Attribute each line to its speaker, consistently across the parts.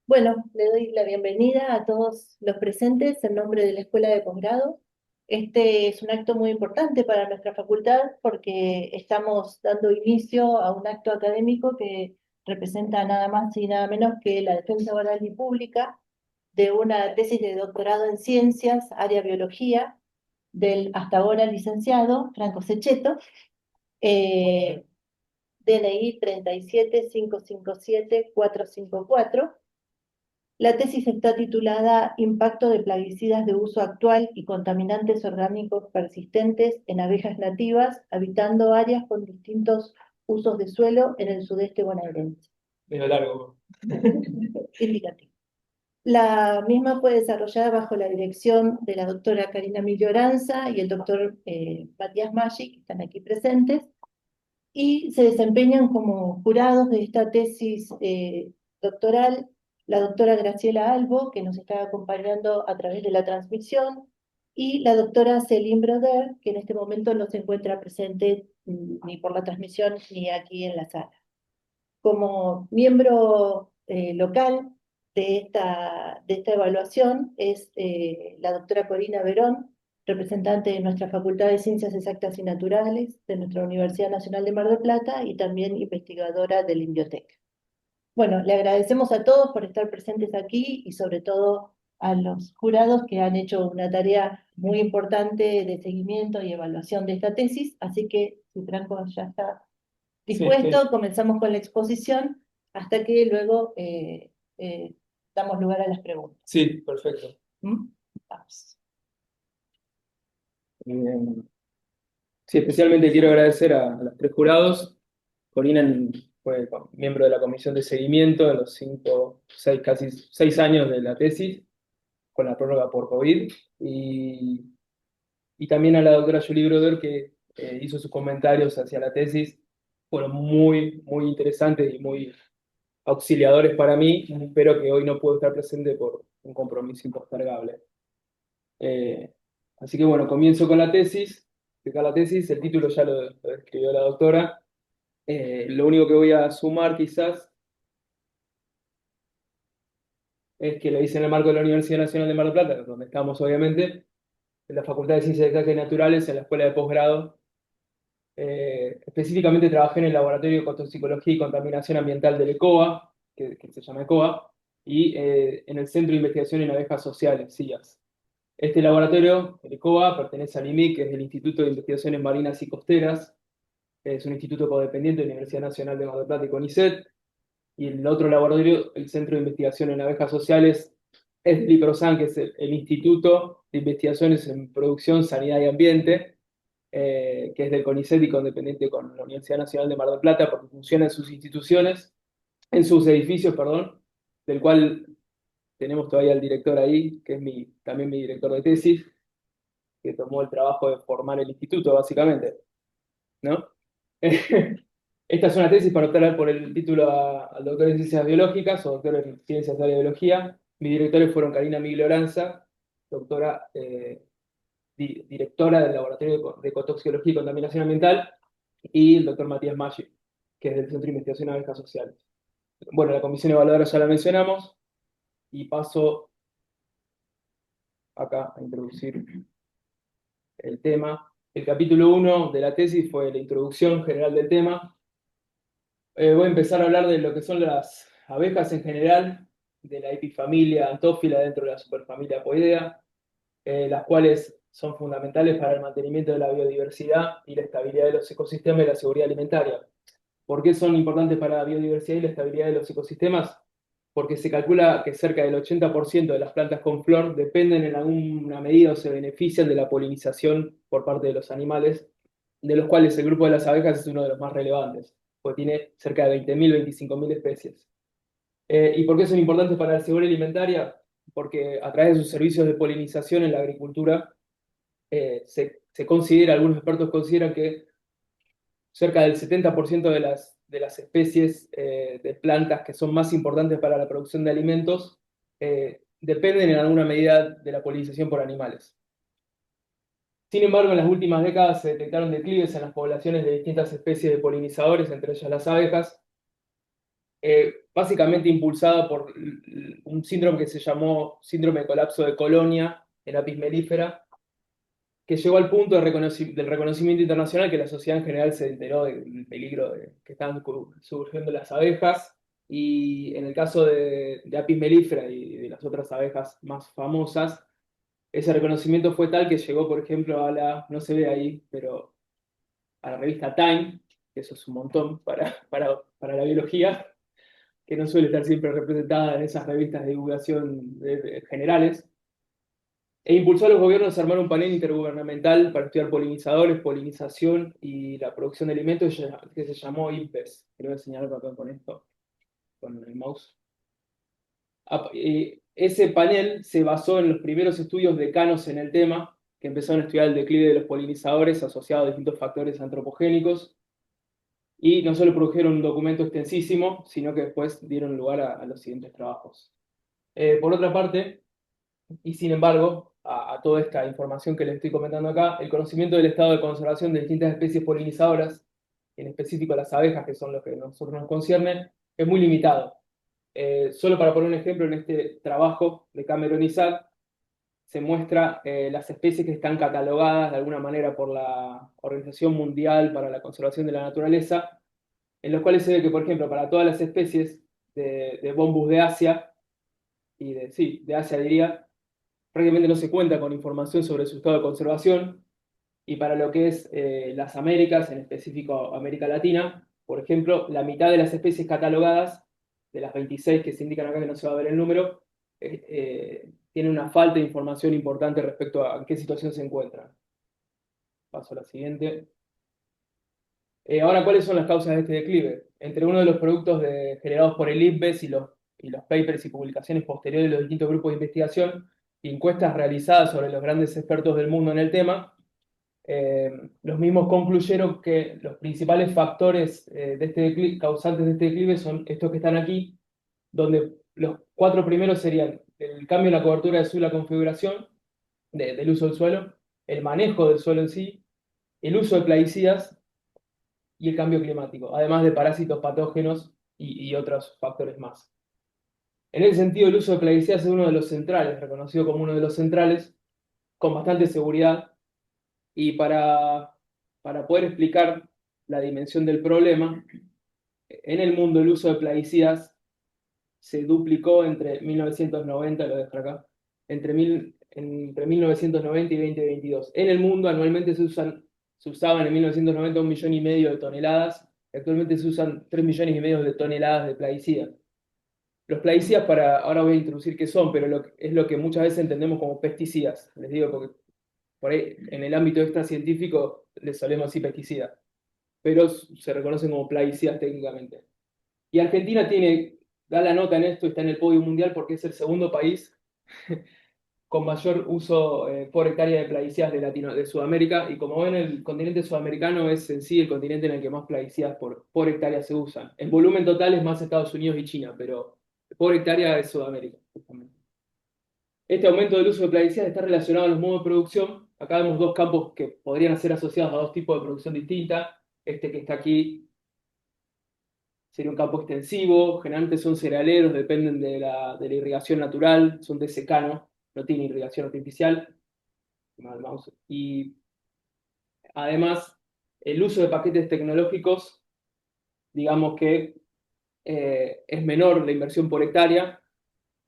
Speaker 1: Bueno, le doy la bienvenida a todos los presentes en nombre de la Escuela de Posgrado. Este es un acto muy importante para nuestra facultad porque estamos dando inicio a un acto académico que representa nada más y nada menos que la defensa oral y pública de una tesis de doctorado en ciencias, área biología, del hasta ahora licenciado Franco Cecchetto, eh, DNI 37.557.454. La tesis está titulada Impacto de plaguicidas de uso actual y contaminantes orgánicos persistentes en abejas nativas habitando áreas con distintos usos de suelo en el sudeste bonaerense.
Speaker 2: Medio largo.
Speaker 1: Indicativo. La misma fue desarrollada bajo la dirección de la doctora Karina Miglioranza y el doctor Matías Maggi, que están aquí presentes, y se desempeñan como jurados de esta tesis doctoral la doctora Graciela Albo, que nos está acompañando a través de la transmisión, y la doctora Céline Broder, que en este momento no se encuentra presente ni por la transmisión ni aquí en la sala. Como miembro local de esta evaluación es la doctora Corina Verón, representante de nuestra Facultad de Ciencias Exactas y Naturales de nuestra Universidad Nacional de Mar del Plata y también investigadora del INBIOTEC. Bueno, le agradecemos a todos por estar presentes aquí y sobre todo a los jurados que han hecho una tarea muy importante de seguimiento y evaluación de esta tesis, así que si Franco ya está
Speaker 2: Sí, estoy.
Speaker 1: dispuesto, comenzamos con la exposición hasta que luego damos lugar a las preguntas.
Speaker 2: Sí, perfecto.
Speaker 1: ¿Mm? Vamos.
Speaker 2: Eh, sí, especialmente quiero agradecer a los tres jurados. Corina fue miembro de la comisión de seguimiento de los 6 años de la tesis, con la prórroga por COVID. Y también a la doctora Julie Broder, que hizo sus comentarios hacia la tesis. Fueron muy, muy interesantes y muy auxiliadores para mí, pero que hoy no puedo estar presente por un compromiso impostergable. Eh, Así que bueno, comienzo con la tesis. Explicar la tesis, el título ya lo escribió la doctora. Lo único que voy a sumar quizás es que lo hice en el marco de la Universidad Nacional de Mar del Plata, donde estamos obviamente, en la Facultad de Ciencias Exactas y Naturales, en la Escuela de Posgrado. Específicamente trabajé en el Laboratorio de Ecotoxicología y Contaminación Ambiental del ECOA, que se llama ECOA, y en el Centro de Investigación en Abejas Sociales, CIAS. Este laboratorio, el ECOA, pertenece al IMIC, que es el Instituto de Investigaciones Marinas y Costeras. Es un instituto codependiente de la Universidad Nacional de Mar del Plata y CONICET. Y el otro laboratorio, el Centro de Investigación en Abejas Sociales, es el IPROSAN, que es el Instituto de Investigaciones en Producción, Sanidad y Ambiente, que es del CONICET y condependiente con la Universidad Nacional de Mar del Plata, porque funciona en sus instituciones, en sus edificios, perdón, del cual tenemos todavía el director ahí, que es también mi director de tesis, que tomó el trabajo de formar el instituto, básicamente, ¿no? Esta es una tesis para optar por el título al doctor en Ciencias Biológicas o doctor en Ciencias de la Biología. Mis directores fueron Karina Miglioranza, doctora, directora del Laboratorio de Ecotoxicología y Contaminación Ambiental, y el doctor Matías Maggi, que es del Centro de Investigación en Abejas Sociales. Bueno, la comisión evaluadora ya la mencionamos, y paso acá a introducir el tema. El capítulo 1 de la tesis fue la introducción general del tema. Voy a empezar a hablar de lo que son las abejas en general, de la epifamilia Anthophylla dentro de la superfamilia Apoidea, las cuales son fundamentales para el mantenimiento de la biodiversidad y la estabilidad de los ecosistemas y la seguridad alimentaria. ¿Por qué son importantes para la biodiversidad y la estabilidad de los ecosistemas? Porque se calcula que cerca del 80% de las plantas con flor dependen en alguna medida o se benefician de la polinización por parte de los animales, de los cuales el grupo de las abejas es uno de los más relevantes, porque tiene cerca de 20.000, 25.000 especies. ¿Y por qué son importantes para la seguridad alimentaria? Porque a través de sus servicios de polinización en la agricultura, se considera, algunos expertos consideran que cerca del 70% de las especies de plantas que son más importantes para la producción de alimentos dependen en alguna medida de la polinización por animales. Sin embargo, en las últimas décadas se detectaron declives en las poblaciones de distintas especies de polinizadores, entre ellas las abejas, básicamente impulsada por un síndrome que se llamó síndrome de colapso de Colonia en apis mellifera, que llegó al punto del reconocimiento internacional que la sociedad en general se enteró del peligro que estaban surgiendo las abejas, y en el caso de apis mellifera y de las otras abejas más famosas, ese reconocimiento fue tal que llegó, por ejemplo, no se ve ahí, pero a la revista Time, que eso es un montón para la biología, que no suele estar siempre representada en esas revistas de divulgación generales, e impulsó a los gobiernos a armar un panel intergubernamental para estudiar polinizadores, polinización y la producción de alimentos que se llamó IPBES. Quiero señalar acá con esto, con el mouse. Ese panel se basó en los primeros estudios decanos en el tema, que empezaron a estudiar el declive de los polinizadores asociado a distintos factores antropogénicos, y no solo produjeron un documento extensísimo, sino que después dieron lugar a los siguientes trabajos. Por otra parte, y sin embargo, a toda esta información que les estoy comentando acá, el conocimiento del estado de conservación de distintas especies polinizadoras, en específico las abejas, que son los que a nosotros nos conciernen, es muy limitado. Solo para poner un ejemplo, en este trabajo de Cameron y Sack se muestra las especies que están catalogadas de alguna manera por la Organización Mundial para la Conservación de la Naturaleza, en los cuales se ve que, por ejemplo, para todas las especies de Bombus de Asia, sí, de Asia diría, prácticamente no se cuenta con información sobre su estado de conservación, y para lo que es las Américas, en específico América Latina, por ejemplo, la mitad de las especies catalogadas, de las 26 que se indican acá, que no se va a ver el número, tiene una falta de información importante respecto a en qué situación se encuentran. Paso a la siguiente. Ahora, ¿cuáles son las causas de este declive? Entre uno de los productos generados por el IPBES y los papers y publicaciones posteriores de los distintos grupos de investigación, y encuestas realizadas sobre los grandes expertos del mundo en el tema, los mismos concluyeron que los principales factores de este declive, causantes de este declive, son estos que están aquí, donde los cuatro primeros serían el cambio en la cobertura de suelo, la configuración del uso del suelo, el manejo del suelo en sí, el uso de plaguicidas y el cambio climático, además de parásitos patógenos y otros factores más. En ese sentido, el uso de plaguicidas es uno de los centrales, reconocido como uno de los centrales, con bastante seguridad, y para poder explicar la dimensión del problema, en el mundo el uso de plaguicidas se duplicó entre 1990, lo dejo acá, entre 1990 y 2022. En el mundo anualmente se usaban en 1990 1,5 millones de toneladas, actualmente se usan 3,5 millones de toneladas de plaguicidas. Los plaguicidas, ahora voy a introducir qué son, pero es lo que muchas veces entendemos como pesticidas. Les digo porque por ahí en el ámbito extracientífico les solemos decir pesticidas, pero se reconocen como plaguicidas técnicamente. Y Argentina da la nota en esto, está en el podio mundial porque es el segundo país con mayor uso por hectárea de plaguicidas de Sudamérica, y como ven, el continente sudamericano es en sí el continente en el que más plaguicidas por hectárea se usan. En volumen total es más Estados Unidos y China, pero por hectárea es Sudamérica, justamente. Este aumento del uso de plaguicidas está relacionado a los modos de producción. Acá vemos dos campos que podrían ser asociados a dos tipos de producción distintas. Este que está aquí sería un campo extensivo, generalmente son cerealeros, dependen de la irrigación natural, son de secano, no tienen irrigación artificial. Y además, el uso de paquetes tecnológicos, digamos que es menor la inversión por hectárea,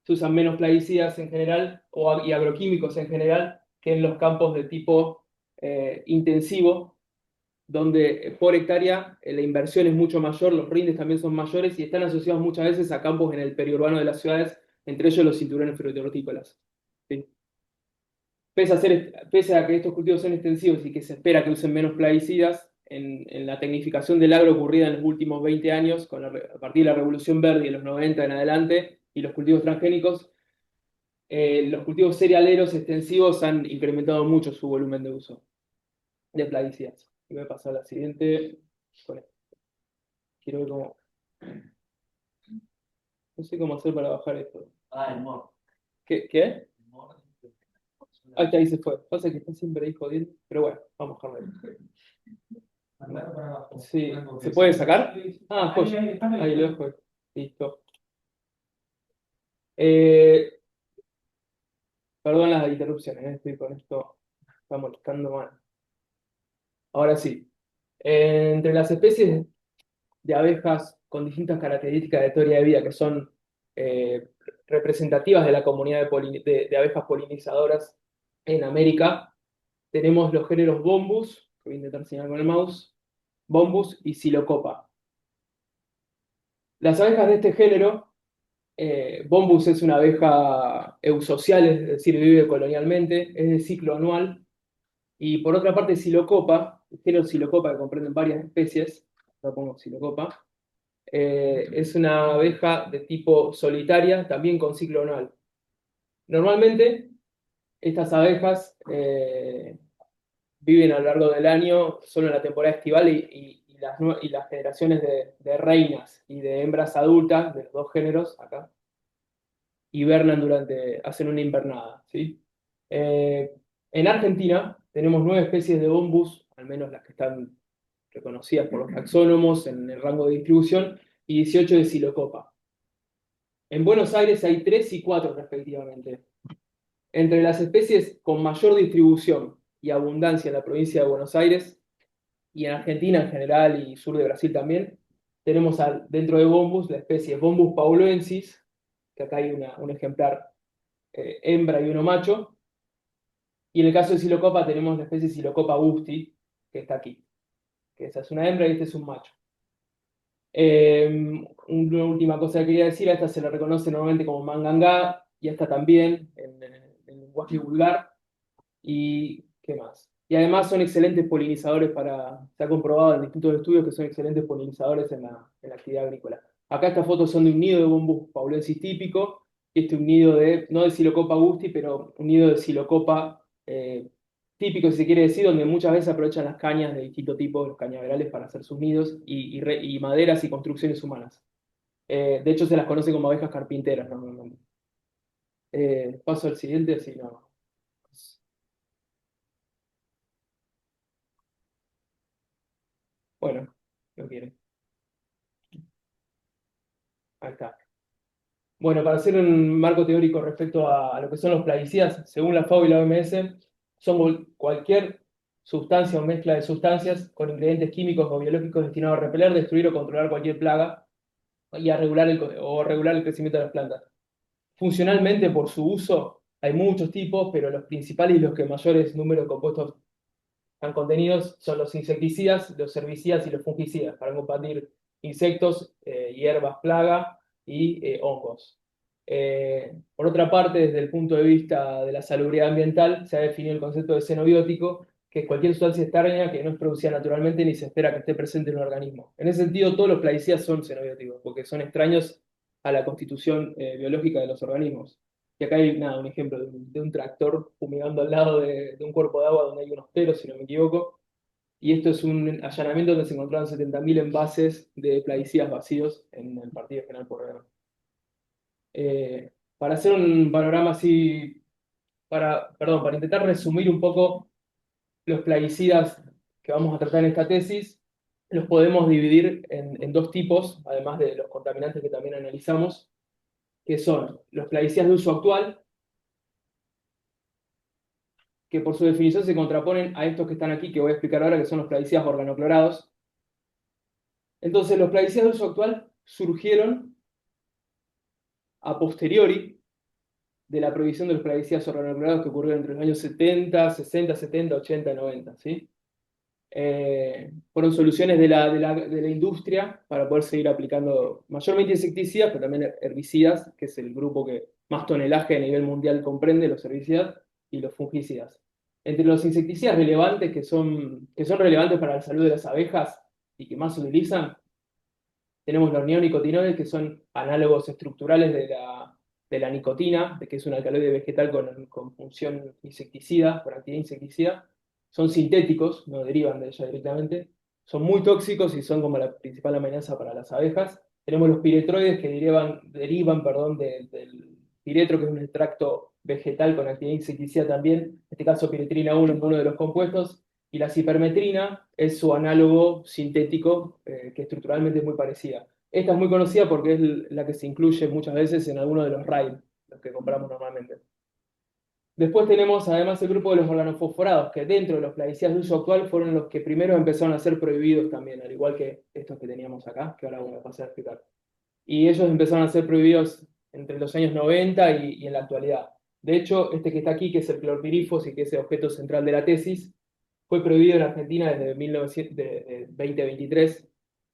Speaker 2: se usan menos plaguicidas en general y agroquímicos en general que en los campos de tipo intensivo, donde por hectárea la inversión es mucho mayor, los rindes también son mayores y están asociados muchas veces a campos en el periurbano de las ciudades, entre ellos los cinturones frutícolas. ¿Sí? Pese a que estos cultivos son extensivos y que se espera que usen menos plaguicidas, en la tecnificación del agro ocurrida en los últimos 20 años, a partir de la Revolución Verde y de los 90 en adelante, y los cultivos transgénicos, los cultivos cerealeros extensivos han incrementado mucho su volumen de uso de plaguicidas. Y voy a pasar a la siguiente. Quiero ver cómo. No sé cómo hacer para bajar esto.
Speaker 3: El morro.
Speaker 2: ¿Qué?
Speaker 3: El morro.
Speaker 2: Ahí está, ahí se fue. Pasa que está siempre ahí jodiendo. Pero bueno, vamos a bajarlo ahí.
Speaker 3: Mandarlo para abajo.
Speaker 2: Sí. ¿Se puede sacar? Ah, joya. Ahí lo dejo. Listo. Perdón las interrupciones, estoy con esto, está molestando mal. Ahora sí. Entre las especies de abejas con distintas características de teoría de vida que son eh, representativas de la comunidad de abejas polinizadoras en América, tenemos los géneros Bombus, que voy a intentar señalar con el mouse, Bombus y Psilocopa. Las abejas de este género, Bombus es una abeja eusocial, es decir, vive colonialmente, es de ciclo anual, y por otra parte Psilocopa, el género Psilocopa que comprenden varias especies, lo pongo Psilocopa, es una abeja de tipo solitaria, también con ciclo anual. Normalmente, estas abejas viven a lo largo del año, solo en la temporada estival, y las generaciones de reinas y de hembras adultas, de los dos géneros, acá, hibernan hacen una invernada, ¿sí? Eh, en Argentina tenemos 9 especies de bombus, al menos las que están reconocidas por los taxónomos en el rango de distribución, y 18 de Psilocopa. En Buenos Aires hay 3 y 4 respectivamente. Entre las especies con mayor distribución y abundancia en la provincia de Buenos Aires y en Argentina en general y sur de Brasil también, tenemos dentro de Bombus la especie Bombus pauloensis, que acá hay un ejemplar hembra y uno macho, y en el caso de Psilocopa tenemos la especie Psilocopa busti, que está aquí, que esa es una hembra y este es un macho. Una última cosa que quería decir, a esta se le reconoce normalmente como mangangá, y a esta también, en lenguaje vulgar. ¿Y qué más? Y además son excelentes polinizadores se ha comprobado en distintos estudios que son excelentes polinizadores en la actividad agrícola. Acá estas fotos son de un nido de Bombus paulensis típico, y un nido no de Psilocopa gusti, pero un nido de Psilocopa típico, si se quiere decir, donde muchas veces aprovechan las cañas de distinto tipo, los cañaverales, para hacer sus nidos, y maderas y construcciones humanas. De hecho, se las conoce como abejas carpinteras normalmente. Paso al siguiente, si no. Bueno, no quiere. Ahí está. Bueno, para hacer un marco teórico respecto a lo que son los plaguicidas, según la FAO y la OMS, son cualquier sustancia o mezcla de sustancias con ingredientes químicos o biológicos destinados a repeler, destruir o controlar cualquier plaga y a regular el crecimiento de las plantas. Funcionalmente, por su uso, hay muchos tipos, pero los principales y los que mayores números de compuestos están contenidos son los insecticidas, los herbicidas y los fungicidas para combatir insectos, hierbas, plaga y hongos. Por otra parte, desde el punto de vista de la salubridad ambiental, se ha definido el concepto de xenobiótico, que es cualquier sustancia extraña que no es producida naturalmente ni se espera que esté presente en un organismo. En ese sentido, todos los plaguicidas son xenobióticos, porque son extraños a la constitución biológica de los organismos. Y acá hay un ejemplo de un tractor fumigando al lado de un cuerpo de agua donde hay unos pelos, si no me equivoco. Y esto es un allanamiento donde se encontraron 70.000 envases de plaguicidas vacíos en el Partido General Porredón. Para hacer un panorama así, para intentar resumir un poco los plaguicidas que vamos a tratar en esta tesis, los podemos dividir en dos tipos, además de los contaminantes que también analizamos, que son los plaguicidas de uso actual, que por su definición se contraponen a estos que están aquí, que voy a explicar ahora, que son los plaguicidas organoclorados. Entonces, los plaguicidas de uso actual surgieron a posteriori de la prohibición de los plaguicidas organoclorados que ocurrió entre los años 70, 60, 70, 80, 90, ¿sí? Fueron soluciones de la industria para poder seguir aplicando mayormente insecticidas, pero también herbicidas, que es el grupo que más tonelaje a nivel mundial comprende, los herbicidas y los fungicidas. Entre los insecticidas relevantes que son relevantes para la salud de las abejas y que más se utilizan, tenemos los neonicotinoides, que son análogos estructurales de la nicotina, que es un alcaloide vegetal con función insecticida, con actividad insecticida. Son sintéticos, no derivan de ella directamente. Son muy tóxicos y son como la principal amenaza para las abejas. Tenemos los piretroides que derivan, perdón, del piretro, que es un extracto vegetal con actividad insecticida también. En este caso, piretrina 1 es uno de los compuestos. Y la cipermetrina es su análogo sintético, que estructuralmente es muy parecida. Esta es muy conocida porque es la que se incluye muchas veces en alguno de los RAID, los que compramos normalmente. Después tenemos además el grupo de los organofosforados, que dentro de los plaguicidas de uso actual fueron los que primero empezaron a ser prohibidos también, al igual que estos que teníamos acá, que ahora voy a pasar a explicar. Y ellos empezaron a ser prohibidos entre los años 90 y en la actualidad. De hecho, este que está aquí, que es el clorpirifos y que es el objeto central de la tesis, fue prohibido en Argentina desde 2023,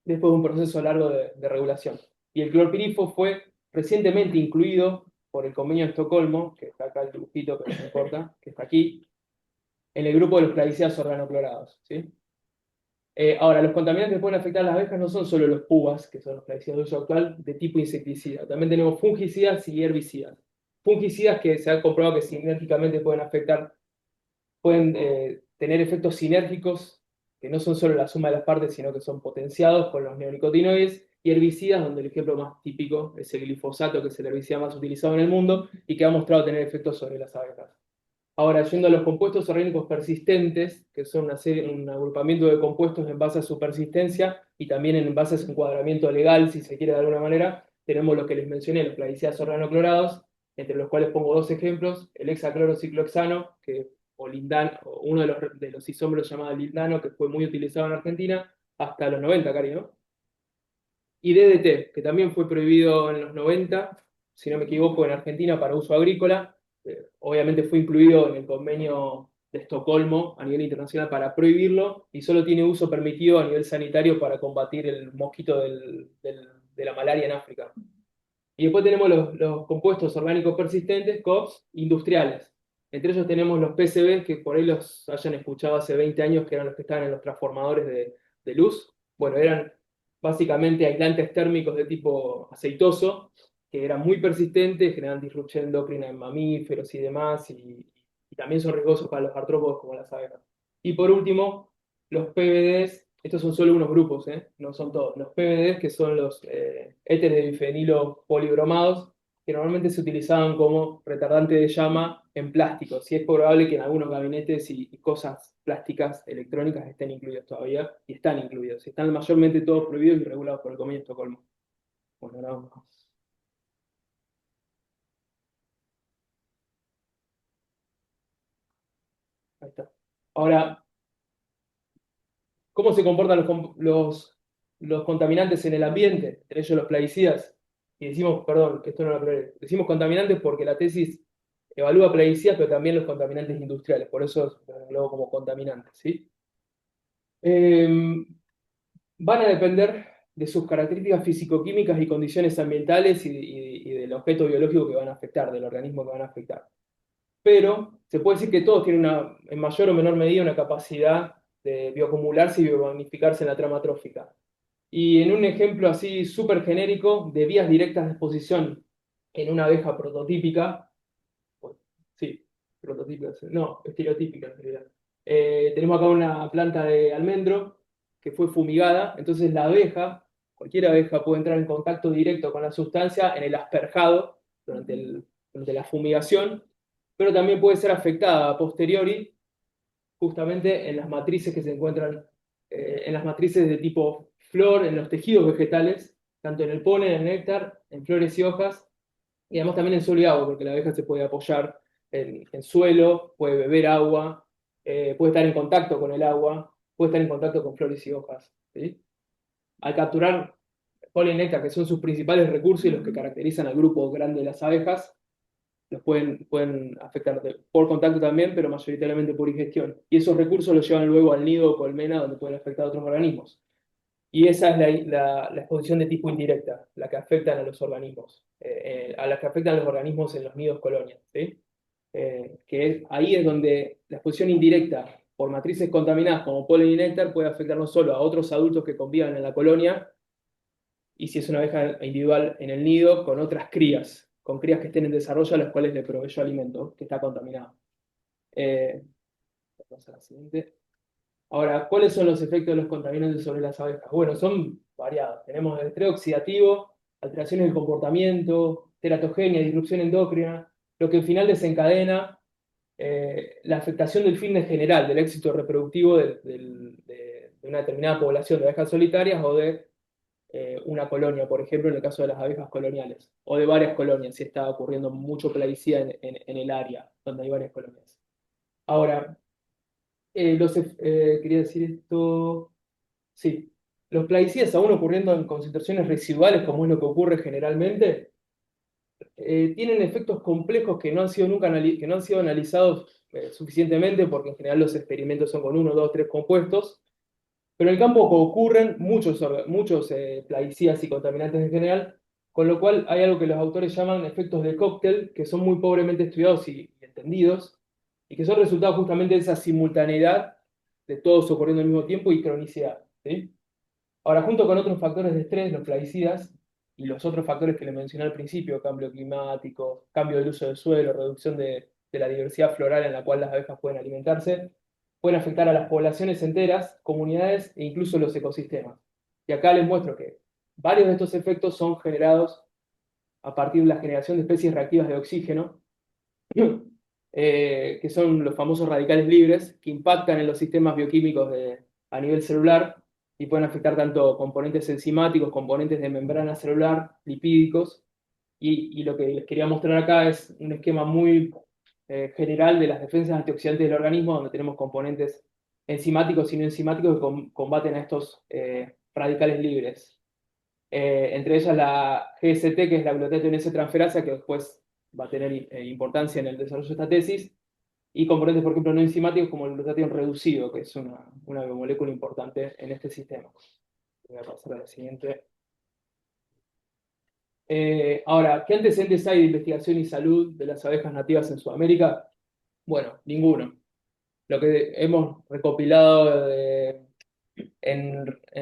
Speaker 2: después de un proceso largo de regulación. Y el clorpirifos fue recientemente incluido por el Convenio de Estocolmo, que está acá el dibujito, pero no importa, que está aquí, en el grupo de los plaguicidas organoclorados, ¿sí? Ahora, los contaminantes que pueden afectar a las abejas no son solo los púas, que son los plaguicidas de uso actual, de tipo insecticida. También tenemos fungicidas y herbicidas. Fungicidas que se ha comprobado que sinérgicamente pueden afectar, pueden tener efectos sinérgicos, que no son solo la suma de las partes, sino que son potenciados con los neonicotinoides, y herbicidas, donde el ejemplo más típico es el glifosato, que es el herbicida más utilizado en el mundo y que ha mostrado tener efectos sobre las abejas. Ahora, yendo a los compuestos orgánicos persistentes, que son un agrupamiento de compuestos en base a su persistencia y también en base a su encuadramiento legal, si se quiere de alguna manera, tenemos los que les mencioné, los plaguicidas organoclorados, entre los cuales pongo dos ejemplos, el hexaclorociclohexano, o uno de los isómeros llamado lindano, que fue muy utilizado en Argentina, hasta los 90, Cari, ¿no? Y DDT, que también fue prohibido en los 90, si no me equivoco, en Argentina para uso agrícola. Obviamente fue incluido en el convenio de Estocolmo a nivel internacional para prohibirlo y solo tiene uso permitido a nivel sanitario para combatir el mosquito de la malaria en África. Y después tenemos los compuestos orgánicos persistentes, COPS, industriales. Entre ellos tenemos los PCB, que por ahí los hayan escuchado hace 20 años, que eran los que estaban en los transformadores de luz. Bueno, eran básicamente aislantes térmicos de tipo aceitoso, que eran muy persistentes, generan disrupción endocrina en mamíferos y demás, y también son riesgosos para los artrópodos como las abejas. Y por último, los PBDs, estos son solo unos grupos, no son todos. Los PBDs, que son los éteres de bifenilo polibromados, que normalmente se utilizaban como retardante de llama en plásticos. Y es probable que en algunos gabinetes y cosas plásticas electrónicas estén incluidos todavía, y están incluidos. Están mayormente todos prohibidos y regulados por el Convenio de Estocolmo. Bueno, ahora vamos. Ahí está. Ahora, ¿cómo se comportan los contaminantes en el ambiente? Entre ellos los plaguicidas. Y decimos, perdón, esto no lo aclaré. Decimos contaminantes porque la tesis evalúa plaguicidas, pero también los contaminantes industriales. Por eso los englobo como contaminantes, ¿sí? Van a depender de sus características físico-químicas y condiciones ambientales y del objeto biológico que van a afectar, del organismo que van a afectar. Pero se puede decir que todos tienen en mayor o menor medida una capacidad de bioacumularse y biomagnificarse en la trama trófica. Y en un ejemplo así súper genérico de vías directas de exposición en una abeja prototípica, pues, sí, prototípica, no, estereotípica en realidad. Tenemos acá una planta de almendro que fue fumigada, entonces la abeja, cualquier abeja puede entrar en contacto directo con la sustancia en el asperjado durante la fumigación, pero también puede ser afectada a posteriori justamente en las matrices que se encuentran, en las matrices de tipo flor, en los tejidos vegetales, tanto en el polen, en el néctar, en flores y hojas, y además también en suelo y agua, porque la abeja se puede apoyar en suelo, puede beber agua, puede estar en contacto con el agua, puede estar en contacto con flores y hojas, ¿sí? Al capturar polen y néctar, que son sus principales recursos y los que caracterizan al grupo grande de las abejas, los pueden afectar por contacto también, pero mayoritariamente por ingestión. Y esos recursos los llevan luego al nido o colmena, donde pueden afectar a otros organismos. Y esa es la exposición de tipo indirecta, la que afectan a los organismos, a las que afectan a los organismos en los nidos colonias, ¿sí? Ahí es donde la exposición indirecta por matrices contaminadas como polen y néctar puede afectar no solo a otros adultos que convivan en la colonia, y si es una abeja individual en el nido, con otras crías, con crías que estén en desarrollo a las cuales le proveyó alimento, que está contaminado. Vamos a la siguiente. Ahora, ¿cuáles son los efectos de los contaminantes sobre las abejas? Bueno, son variados. Tenemos el estrés oxidativo, alteraciones del comportamiento, teratogenia, disrupción endocrina, lo que al final desencadena la afectación del fitness general, del éxito reproductivo de una determinada población de abejas solitarias o de una colonia, por ejemplo, en el caso de las abejas coloniales, o de varias colonias, si está ocurriendo mucho plaguicida en el área donde hay varias colonias. Ahora, quería decir esto, sí, los plaguicidas aún ocurriendo en concentraciones residuales, como es lo que ocurre generalmente, tienen efectos complejos que no han sido que no han sido analizados suficientemente, porque en general los experimentos son con uno, dos, tres compuestos, pero en el campo ocurren muchos plaguicidas y contaminantes en general, con lo cual hay algo que los autores llaman efectos de cóctel, que son muy pobremente estudiados y entendidos, y que son resultado justamente de esa simultaneidad de todos ocurriendo al mismo tiempo y cronicidad, ¿sí? Ahora, junto con otros factores de estrés, los plaguicidas y los otros factores que le mencioné al principio, cambio climático, cambio del uso del suelo, reducción de la diversidad floral en la cual las abejas pueden alimentarse, pueden afectar a las poblaciones enteras, comunidades e incluso los ecosistemas. Y acá les muestro que varios de estos efectos son generados a partir de la generación de especies reactivas de oxígeno, que son los famosos radicales libres, que impactan en los sistemas bioquímicos a nivel celular y pueden afectar tanto componentes enzimáticos, componentes de membrana celular, lipídicos, y lo que les quería mostrar acá es un esquema muy general de las defensas antioxidantes del organismo, donde tenemos componentes enzimáticos y no enzimáticos que combaten a estos radicales libres. Entre ellas la GST, que es la glutatión transferasa, que después va a tener importancia en el desarrollo de esta tesis, y componentes, por ejemplo, no enzimáticos como el glutatión reducido, que es una biomolécula importante en este sistema. Voy a pasar a la siguiente. Ahora, ¿qué antecedentes hay de investigación y salud de las abejas nativas en Sudamérica? Bueno, ninguno. Lo que hemos recopilado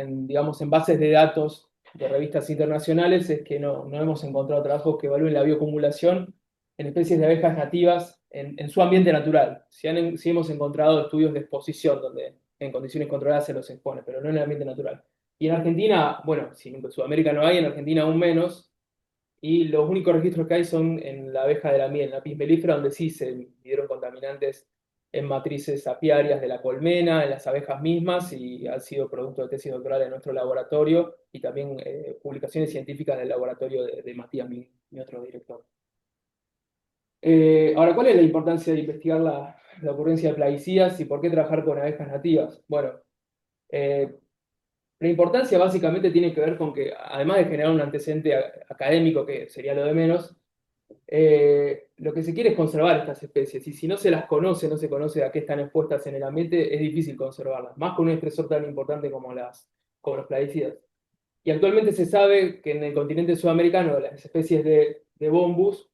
Speaker 2: digamos, en bases de datos de revistas internacionales es que no hemos encontrado trabajos que evalúen la bioacumulación en especies de abejas nativas en su ambiente natural. Sí hemos encontrado estudios de exposición donde en condiciones controladas se los expone, pero no en el ambiente natural. Y en Argentina, bueno, si en Sudamérica no hay, en Argentina aún menos, y los únicos registros que hay son en la abeja de la miel, en la Apis mellifera, donde sí se midieron contaminantes en matrices apiarias de la colmena, en las abejas mismas, y han sido producto de tesis doctoral en nuestro laboratorio, y también publicaciones científicas del laboratorio de Matías, mi otro director. Ahora, ¿cuál es la importancia de investigar la ocurrencia de plaguicidas y por qué trabajar con abejas nativas? Bueno, la importancia básicamente tiene que ver con que, además de generar un antecedente académico, que sería lo de menos, lo que se quiere es conservar estas especies, y si no se las conoce, no se conoce a qué están expuestas en el ambiente, es difícil conservarlas, más con un estresor tan importante como los plaguicidas. Y actualmente se sabe que en el continente sudamericano las especies de Bombus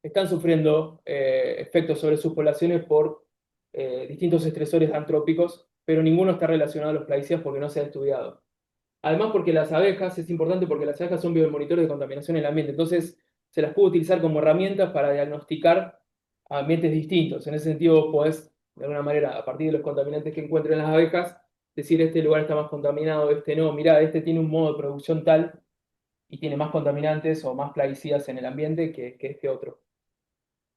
Speaker 2: están sufriendo efectos sobre sus poblaciones por distintos estresores antrópicos, pero ninguno está relacionado a los plaguicidas porque no se ha estudiado. Además, porque las abejas, es importante porque las abejas son biomonitores de contaminación en el ambiente, entonces se las puede utilizar como herramientas para diagnosticar ambientes distintos. En ese sentido, vos podés, de alguna manera, a partir de los contaminantes que encuentren las abejas, decir este lugar está más contaminado, este no, mirá, este tiene un modo de producción tal y tiene más contaminantes o más plaguicidas en el ambiente que este otro.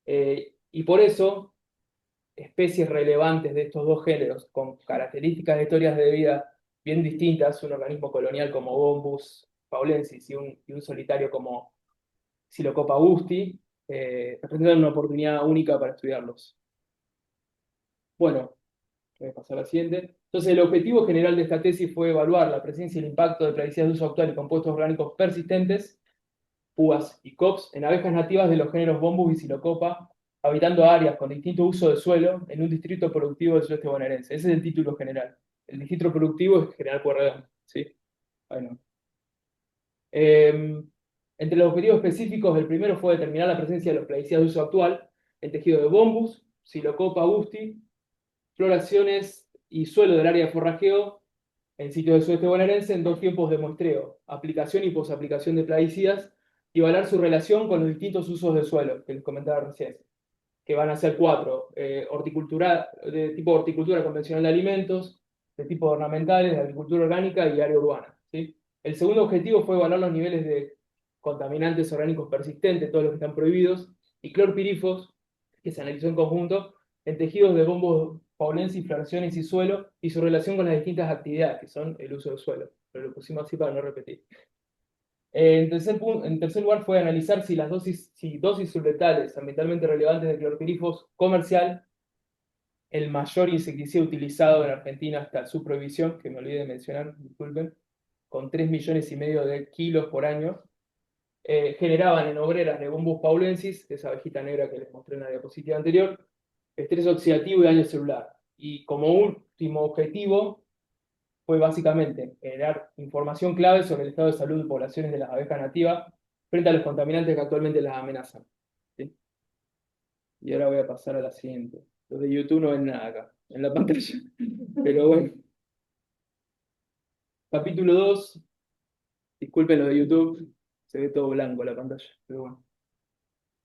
Speaker 2: Y por eso, especies relevantes de estos dos géneros, con características de historias de vida bien distintas, un organismo colonial como Bombus paulensis y un solitario como Psilocopa augusti, representan una oportunidad única para estudiarlos. Bueno, voy a pasar a la siguiente. Entonces, el objetivo general de esta tesis fue evaluar la presencia y el impacto de plaguicidas de uso actual y compuestos orgánicos persistentes, púas y COPS, en abejas nativas de los géneros Bombus y Psilocopa, habitando áreas con distinto uso de suelo en un distrito productivo del sudeste bonaerense. Ese es el título general. El distrito productivo es General Pueyrredón, ¿sí? Bueno. Entre los objetivos específicos, el primero fue determinar la presencia de los plaguicidas de uso actual en tejido de Bombus, Psilocopa augusti, floraciones y suelo del área de forrajeo en sitios del sudeste bonaerense en dos tiempos de muestreo, aplicación y posaplicación de plaguicidas, y evaluar su relación con los distintos usos del suelo, que les comentaba recién, que van a ser cuatro: horticultura, de tipo horticultura convencional de alimentos, de tipo ornamentales, de agricultura orgánica y área urbana, ¿sí? El segundo objetivo fue evaluar los niveles de contaminantes orgánicos persistentes, todos los que están prohibidos, y clorpirifos, que se analizó en conjunto, en tejidos de bombos paulensis, floraciones y suelo, y su relación con las distintas actividades, que son el uso del suelo. pero lo pusimos así para no repetir. En tercer lugar fue analizar si las dosis subletales ambientalmente relevantes de clorpirifos comercial, el mayor insecticida utilizado en Argentina hasta su prohibición, que me olvidé de mencionar, disculpen, con 3,5 millones de kilos por año, generaban en obreras de Bombus paulensis, esa abejita negra que les mostré en la diapositiva anterior, estrés oxidativo y daño celular. Y como último objetivo fue básicamente generar información clave sobre el estado de salud de poblaciones de las abejas nativas frente a los contaminantes que actualmente las amenazan. ¿Sí? Y ahora voy a pasar a la siguiente. Los de YouTube no ven nada acá, en la pantalla. Pero bueno. Capítulo 2. Disculpen lo de YouTube, se ve todo blanco la pantalla, pero bueno.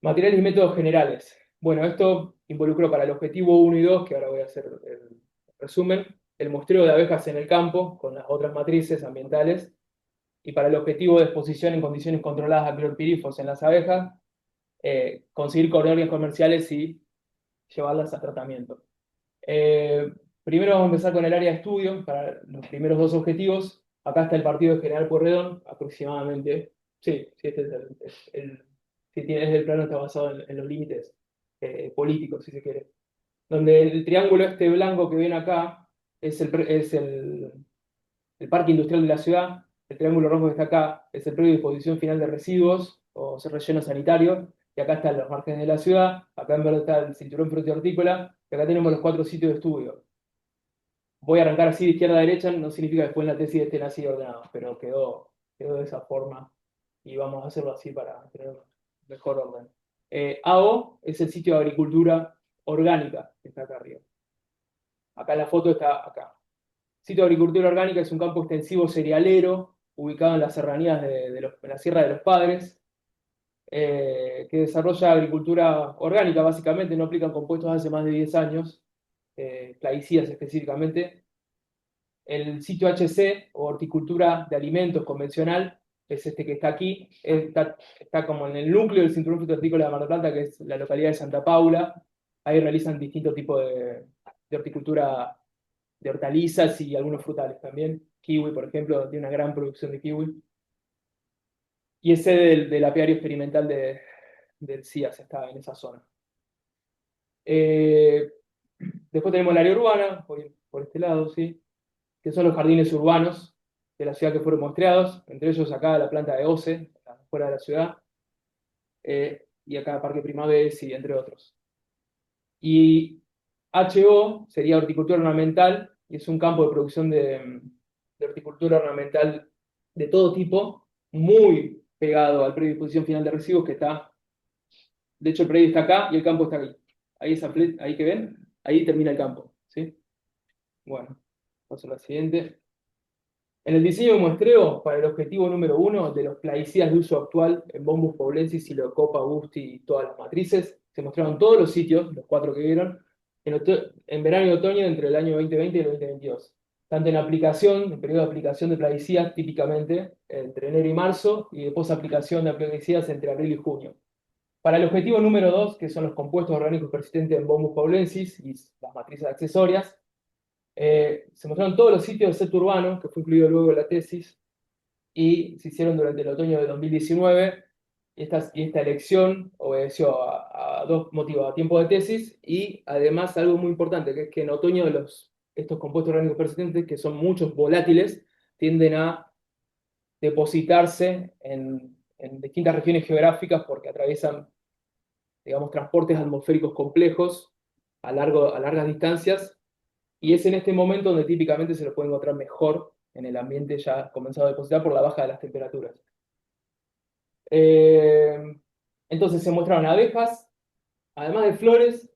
Speaker 2: Materiales y métodos generales. Bueno, esto involucró para el objetivo 1 y 2, que ahora voy a hacer el resumen, el muestreo de abejas en el campo con las otras matrices ambientales, y para el objetivo de exposición en condiciones controladas a clorpirifos en las abejas, conseguir colonias comerciales y llevarlas a tratamiento. Primero vamos a empezar con el área de estudio para los primeros dos objetivos. Acá está el partido de General Pueyrredón, aproximadamente. Sí, sí, este si tienes el plano, está basado en los límites políticos, si se quiere. Donde el triángulo este blanco que ven acá es el parque industrial de la ciudad. El triángulo rojo que está acá es el predio de disposición final de residuos o relleno sanitario. Y acá están los márgenes de la ciudad. Acá en verde está el cinturón hortícola. Y acá tenemos los 4 sitios de estudio. Voy a arrancar así de izquierda a derecha, no significa que después en la tesis estén así ordenados, pero quedó de esa forma y vamos a hacerlo así para tener mejor orden. AO es el sitio de agricultura orgánica, que está acá arriba. Acá la foto está acá. Sitio de agricultura orgánica es un campo extensivo cerealero ubicado en las serranías en la Sierra de los Padres, que desarrolla agricultura orgánica básicamente, no aplican compuestos hace más de 10 años, plaguicidas específicamente. El sitio HC, o horticultura de alimentos convencional, es este que está aquí, está como en el núcleo del cinturón frutícola de Mar del Plata, que es la localidad de Santa Paula. Ahí realizan distintos tipos de horticultura de hortalizas y algunos frutales también. Kiwi, por ejemplo, tiene una gran producción de kiwi. Y es sede del apiario experimental del CIAS, está en esa zona. Después tenemos el área urbana, por este lado, ¿sí? Que son los jardines urbanos de la ciudad que fueron muestreados, entre ellos acá la planta de OCE, fuera de la ciudad, y acá Parque Primaves y entre otros. Y HO sería horticultura ornamental, y es un campo de producción de horticultura ornamental de todo tipo, muy pegado al predio de disposición final de residuos que está, de hecho el predio está acá y el campo está aquí. Ahí que ven, ahí termina el campo, ¿sí? Bueno, paso a la siguiente. En el diseño de muestreo, para el objetivo número 1 de los plaguicidas de uso actual en Bombus paulensis, Psilocopa, Busti y todas las matrices, se mostraron todos los sitios, los 4 que vieron, en verano y otoño entre el año 2020 y el 2022. Tanto en aplicación, en periodo de aplicación de plaguicidas, típicamente entre enero y marzo, y después aplicación de plaguicidas entre abril y junio. Para el objetivo número 2, que son los compuestos orgánicos persistentes en Bombus paulensis y las matrices accesorias, se mostraron todos los sitios del seto urbano, que fue incluido luego en la tesis, y se hicieron durante el otoño de 2019. Y esta elección obedeció a dos motivos: a tiempo de tesis y además algo muy importante, que es que en otoño estos compuestos orgánicos persistentes, que son muchos volátiles, tienden a depositarse en distintas regiones geográficas porque atraviesan, digamos, transportes atmosféricos complejos a largas distancias. Y es en este momento donde típicamente se los puede encontrar mejor en el ambiente ya comenzado a depositar por la baja de las temperaturas. Entonces se muestran abejas, además de flores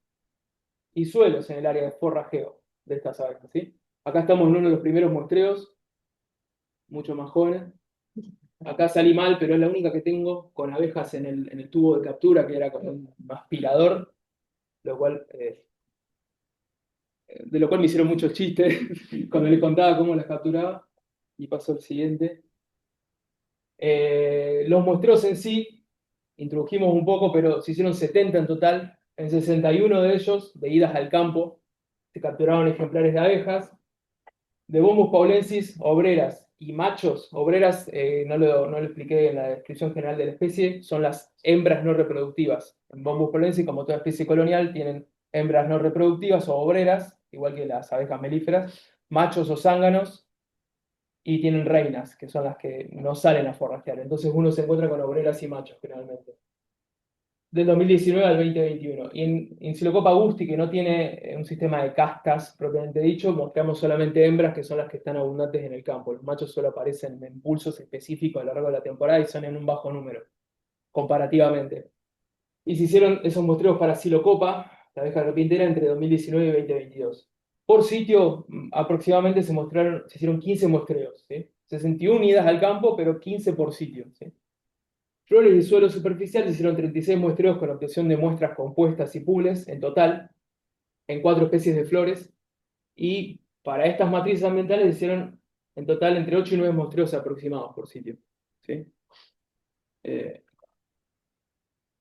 Speaker 2: y suelos en el área de forrajeo de estas abejas, ¿sí? Acá estamos en uno de los primeros muestreos, mucho más jóvenes. Acá salí mal, pero es la única que tengo con abejas en el tubo de captura, que era con un aspirador, lo cual de lo cual me hicieron muchos chistes cuando les contaba cómo las capturaba. Y pasó el siguiente. Los muestreos en sí, introdujimos un poco, pero se hicieron 70 en total. En 61 de ellos, de idas al campo, se capturaron ejemplares de abejas. De Bombus paulensis, obreras, y machos, obreras, no lo expliqué en la descripción general de la especie, son las hembras no reproductivas. En Bombus polensis, como toda especie colonial, tienen hembras no reproductivas o obreras, igual que las abejas melíferas, machos o zánganos, y tienen reinas, que son las que no salen a forrajear. Entonces uno se encuentra con obreras y machos, generalmente. Del 2019 al 2021. Y en Psilocopa gusti, que no tiene un sistema de castas propiamente dicho, mostramos solamente hembras, que son las que están abundantes en el campo. Los machos solo aparecen en pulsos específicos a lo largo de la temporada y son en un bajo número, comparativamente. Y se hicieron esos muestreos para Psilocopa, la abeja carpintera, entre 2019 y 2022. Por sitio, aproximadamente se hicieron 15 muestreos, ¿sí? 61 idas al campo, pero 15 por sitio, ¿sí? Flores y suelo superficial se hicieron 36 muestreos con obtención de muestras compuestas y pools en total, en 4 especies de flores, y para estas matrices ambientales se hicieron en total entre 8 y 9 muestreos aproximados por sitio, ¿sí? Eh,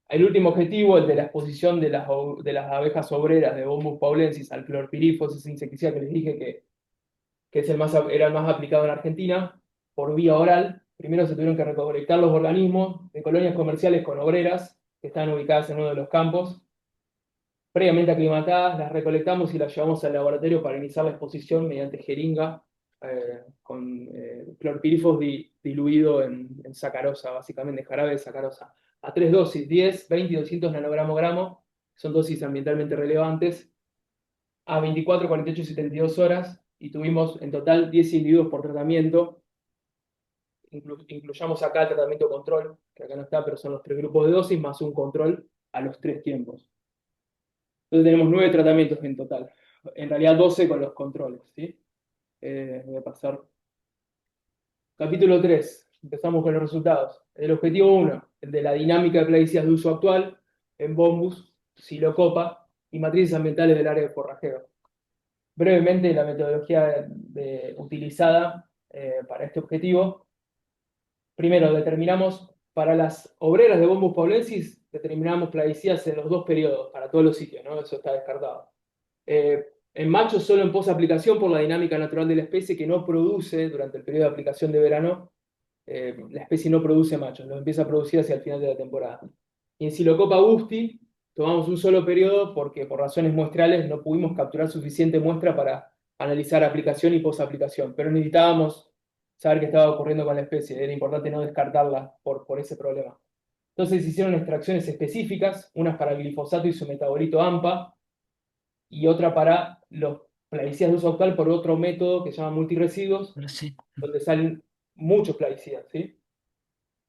Speaker 2: el último objetivo, el de la exposición de las abejas obreras de Bombus paulensis al clorpirifos, ese insecticida que les dije que era el más aplicado en Argentina, por vía oral. Primero se tuvieron que recolectar los organismos de colonias comerciales con obreras que estaban ubicadas en uno de los campos, previamente aclimatadas, las recolectamos y las llevamos al laboratorio para iniciar la exposición mediante jeringa con clorpirifos diluido en sacarosa, básicamente jarabe de sacarosa, a 3 dosis, 10, 20 y 200 nanogramos gramo, son dosis ambientalmente relevantes, a 24, 48 y 72 horas, y tuvimos en total 10 individuos por tratamiento. Incluyamos acá el tratamiento control, que acá no está, pero son los 3 grupos de dosis más un control a los 3 tiempos. Entonces tenemos 9 tratamientos en total. En realidad 12 con los controles, ¿sí? Voy a pasar. Capítulo 3. Empezamos con los resultados. El objetivo 1, el de la dinámica de plaguicidas de uso actual en Bombus, Psilocopa y matrices ambientales del área de forrajeo. Brevemente, la metodología utilizada para este objetivo. Primero, determinamos para las obreras de Bombus paulensis, determinamos plaguicidas en los 2 periodos, para todos los sitios, ¿no? Eso está descartado. En machos solo en posaplicación por la dinámica natural de la especie que no produce durante el periodo de aplicación de verano, la especie no produce machos, los empieza a producir hacia el final de la temporada. Y en Psilocopa gusti tomamos un solo periodo porque por razones muestrales no pudimos capturar suficiente muestra para analizar aplicación y posaplicación, pero necesitábamos saber qué estaba ocurriendo con la especie, era importante no descartarla por ese problema. Entonces se hicieron extracciones específicas, unas para el glifosato y su metabolito AMPA, y otra para los plaguicidas de uso local por otro método que se llama multiresiduos,
Speaker 3: Sí.
Speaker 2: donde salen muchos plaguicidas, ¿sí?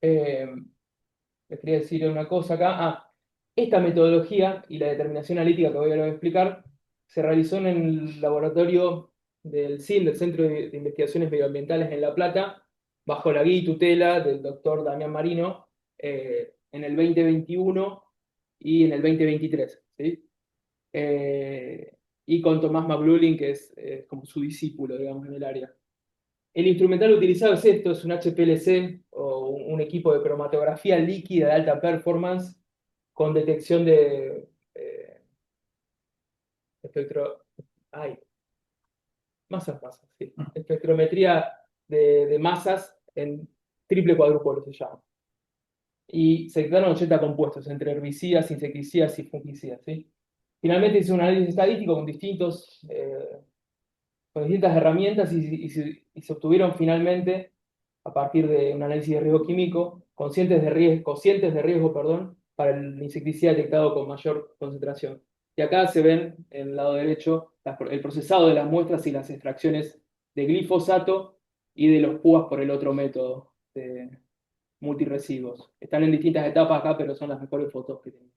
Speaker 2: Les quería decir una cosa acá. Esta metodología y la determinación analítica que voy a explicar se realizó en el laboratorio del CIN, del Centro de Investigaciones Medioambientales en La Plata, bajo la guía y tutela del doctor Damián Marino, en el 2021 y en el 2023, ¿sí? Y con Tomás McLaughlin, que es como su discípulo, digamos, en el área. El instrumental utilizado es esto, es un HPLC o un equipo de cromatografía líquida de alta performance con detección de espectro... Ay, masas, sí. Espectrometría de masas en triple cuadrúpolo se llama. Y se detectaron 80 compuestos entre herbicidas, insecticidas y fungicidas, ¿sí? Finalmente hice un análisis estadístico con distintas herramientas y se obtuvieron finalmente, a partir de un análisis de riesgo químico, cocientes de riesgo, perdón, para el insecticida detectado con mayor concentración. Y acá se ven, en el lado derecho, el procesado de las muestras y las extracciones de glifosato y de los púas por el otro método de multiresiduos. Están en distintas etapas acá, pero son las mejores fotos que tengo.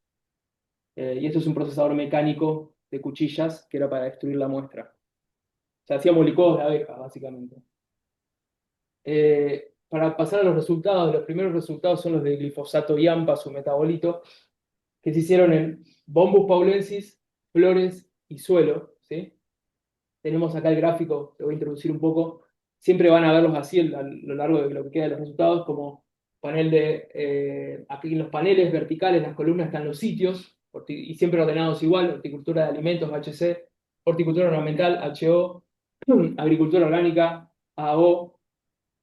Speaker 2: Y esto es un procesador mecánico de cuchillas que era para destruir la muestra. O sea, hacíamos licuados de abejas, básicamente. Para pasar a los resultados, los primeros resultados son los de glifosato y AMPA, su metabolito, que se hicieron en Bombus paulensis, flores y suelo, ¿sí? Tenemos acá el gráfico, te voy a introducir un poco. Siempre van a verlos así a lo largo de lo que queda de los resultados, como panel aquí en los paneles verticales, las columnas están los sitios, y siempre ordenados igual: horticultura de alimentos, HC, horticultura ornamental, HO, agricultura orgánica, AO,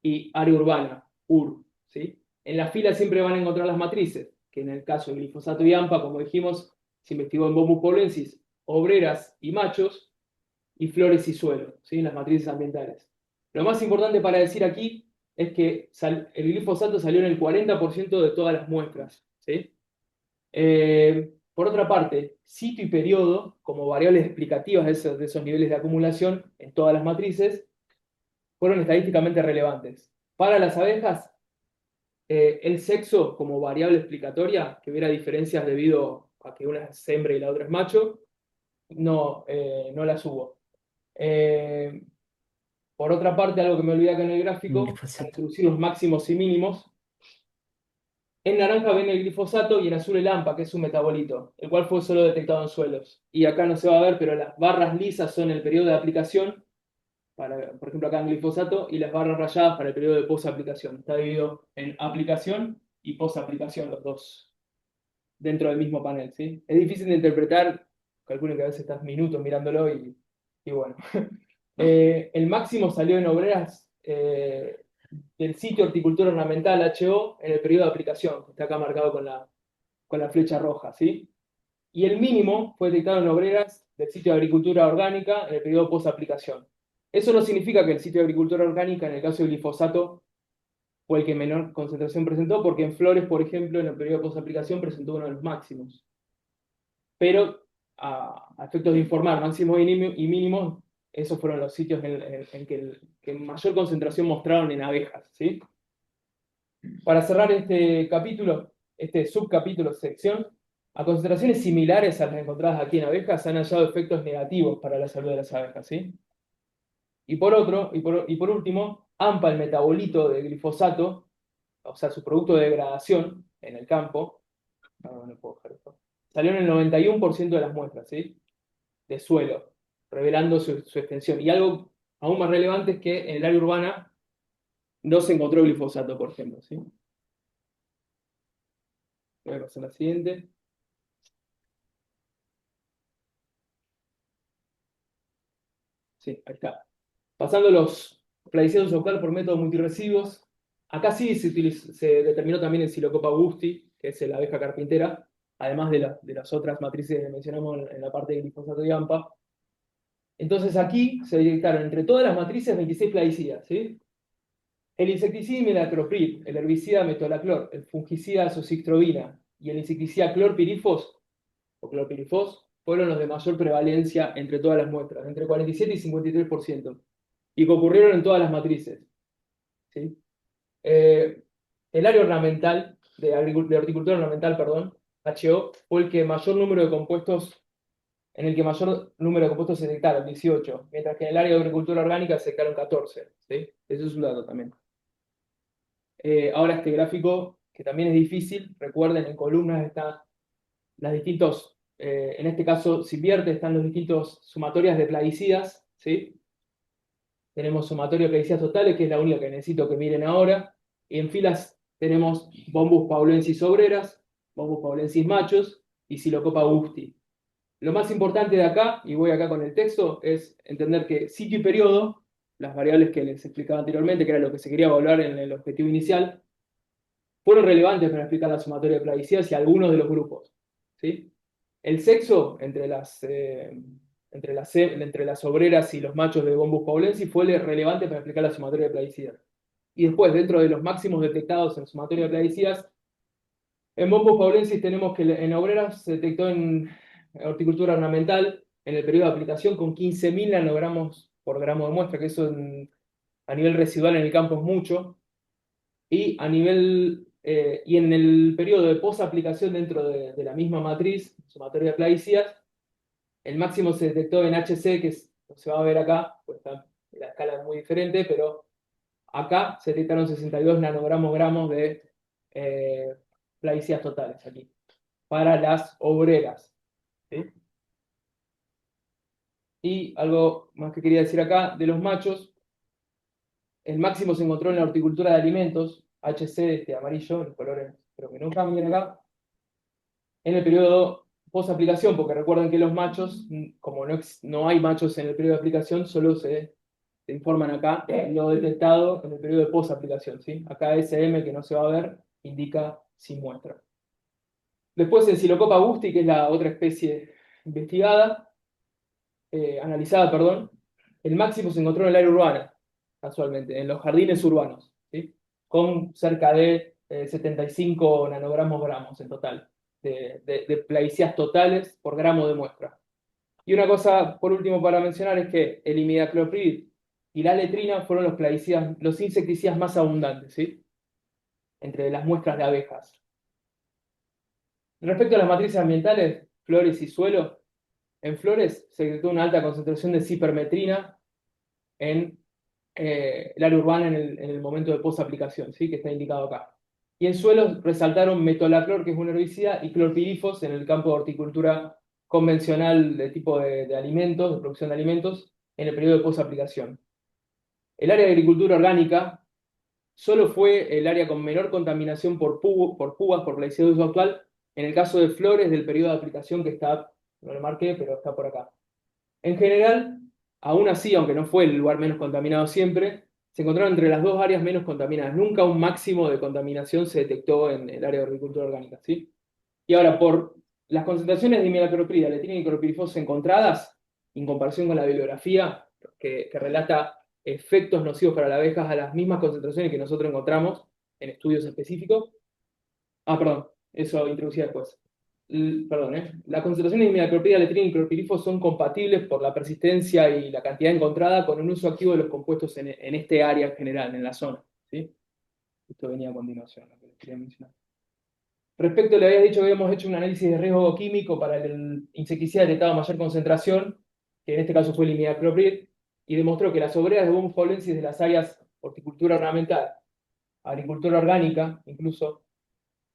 Speaker 2: y área urbana, UR, ¿sí? En la fila siempre van a encontrar las matrices, que en el caso de glifosato y AMPA, como dijimos, se investigó en Bombus paulensis, obreras y machos, y flores y suelo, ¿sí? Las matrices ambientales. Lo más importante para decir aquí es que el glifosato salió en el 40% de todas las muestras, ¿sí? Por otra parte, sitio y periodo, como variables explicativas de esos niveles de acumulación en todas las matrices, fueron estadísticamente relevantes. Para las abejas, el sexo como variable explicatoria, que hubiera diferencias debido a que una es hembra y la otra es macho, no las hubo. Eh, por otra parte, algo que me olvidé acá en el gráfico, para
Speaker 3: Glifosato.
Speaker 2: introducir los máximos y mínimos, en naranja ven el glifosato y en azul el AMPA, que es un metabolito, el cual fue solo detectado en suelos. Y acá no se va a ver, pero las barras lisas son el periodo de aplicación, por ejemplo acá en glifosato, y las barras rayadas para el periodo de posaplicación. Está dividido en aplicación y posaplicación, los dos, dentro del mismo panel, ¿sí? Es difícil de interpretar, calculen que a veces estás minutos mirándolo y bueno. El máximo salió en obreras del sitio horticultura ornamental HO en el periodo de aplicación, que está acá marcado con la flecha roja, ¿sí? Y el mínimo fue detectado en obreras del sitio de agricultura orgánica en el periodo post-aplicación. Eso no significa que el sitio de agricultura orgánica, en el caso del glifosato, fue el que menor concentración presentó, porque en flores, por ejemplo, en el periodo post-aplicación presentó uno de los máximos. Pero a efectos de informar máximos y mínimos, esos fueron los sitios en que mayor concentración mostraron en abejas, ¿sí? Para cerrar este capítulo, este subcapítulo, sección, a concentraciones similares a las encontradas aquí en abejas se han hallado efectos negativos para la salud de las abejas, ¿sí? Y por último, AMPA, el metabolito de glifosato, o sea, su producto de degradación en el campo, no puedo dejar esto, salió en el 91% de las muestras, ¿sí? De suelo, revelando su extensión. Y algo aún más relevante es que en el área urbana no se encontró glifosato, por ejemplo, ¿sí? Voy a pasar a la siguiente. Sí, ahí está. Pasando los plaguicidas usuales por métodos multiresiduos, acá sí se determinó también el Psilocopa augusti, que es la abeja carpintera, además de las otras matrices que mencionamos en la parte de glifosato y AMPA. Entonces aquí se detectaron entre todas las matrices 26 plaguicidas, ¿sí? El insecticida imidacloprid, el herbicida metolaclor, el fungicida azociclovina y el insecticida clorpirifos o clorpirifos fueron los de mayor prevalencia entre todas las muestras, entre 47 y 53%, y que ocurrieron en todas las matrices, ¿sí? El área ornamental, de horticultura ornamental, perdón, HO, fue el que mayor número de compuestos, en el que mayor número de compuestos se detectaron, 18, mientras que en el área de agricultura orgánica se detectaron 14, ¿sí? Eso es un dato también. Ahora este gráfico, que también es difícil, recuerden, en columnas están las distintos, en este caso, si invierte, están los distintos sumatorias de plaguicidas, ¿sí? Tenemos sumatorio de plaguicidas totales, que es la única que necesito que miren ahora, y en filas tenemos Bombus paulensis obreras, Bombus paulensis machos y Psilocopa augusti. Lo más importante de acá, y voy acá con el texto, es entender que sitio y periodo, las variables que les explicaba anteriormente, que era lo que se quería evaluar en el objetivo inicial, fueron relevantes para explicar la sumatoria de plaguicidas y algunos de los grupos, ¿sí? El sexo entre las obreras y los machos de Bombus paulensis fue relevante para explicar la sumatoria de plaguicidas. Y después, dentro de los máximos detectados en sumatoria de plaguicidas, en Bombus paulensis tenemos que en obreras se detectó en horticultura ornamental en el periodo de aplicación con 15.000 nanogramos por gramo de muestra, que eso a nivel residual en el campo es mucho. Y en el periodo de posaplicación dentro de la misma matriz, sumatoria de plaguicidas, el máximo se detectó en HC, no se va a ver acá, pues la escala es muy diferente, pero acá se detectaron 62 gramos de plaguicidas totales aquí, para las obreras, ¿sí? Y algo más que quería decir acá, de los machos, el máximo se encontró en la horticultura de alimentos, HC, este amarillo, los colores creo que no cambian acá, en el periodo post-aplicación, porque recuerden que los machos, como no hay machos en el periodo de aplicación, solo se te informan acá lo detectado en el periodo de post-aplicación, ¿sí? Acá SM, que no se va a ver, indica sin muestra. Después el Psilocopa gusti, que es la otra especie investigada, analizada, perdón. El máximo se encontró en el área urbana, casualmente, en los jardines urbanos, ¿sí? Con cerca de 75 nanogramos gramos en total, de plaguicidas totales por gramo de muestra. Y una cosa, por último, para mencionar es que el imidacloprid y la letrina fueron los plaguicidas, los insecticidas más abundantes, ¿sí? Entre las muestras de abejas. Respecto a las matrices ambientales, flores y suelo, en flores se detectó una alta concentración de cipermetrina en el área urbana en el momento de post-aplicación, ¿sí? Que está indicado acá. Y en suelos resaltaron metolaclor, que es un herbicida, y clorpirifos en el campo de horticultura convencional de tipo de alimentos, de producción de alimentos, en el periodo de post-aplicación. El área de agricultura orgánica solo fue el área con menor contaminación por púas, por plaguicidas de uso actual, en el caso de flores del periodo de aplicación que está, no lo marqué, pero está por acá. En general, aún así, aunque no fue el lugar menos contaminado siempre, se encontraron entre las dos áreas menos contaminadas. Nunca un máximo de contaminación se detectó en el área de agricultura orgánica, ¿sí? Y ahora, por las concentraciones de imidacloprid, letrina y clorpirifos encontradas, en comparación con la bibliografía que relata efectos nocivos para las abejas a las mismas concentraciones que nosotros encontramos en estudios específicos. Ah, perdón, eso introducía después. Perdón, ¿eh? La concentración de imidacloprid, letrina y clorpirifos son compatibles por la persistencia y la cantidad encontrada con un uso activo de los compuestos en este área en general, en la zona, ¿sí? Esto venía a continuación, lo que les quería mencionar. Respecto, le había dicho que habíamos hecho un análisis de riesgo químico para el insecticida detectado a mayor concentración, que en este caso fue el imidacloprid, y demostró que las obreras de Boom faulensis de las áreas horticultura ornamental, agricultura orgánica, incluso,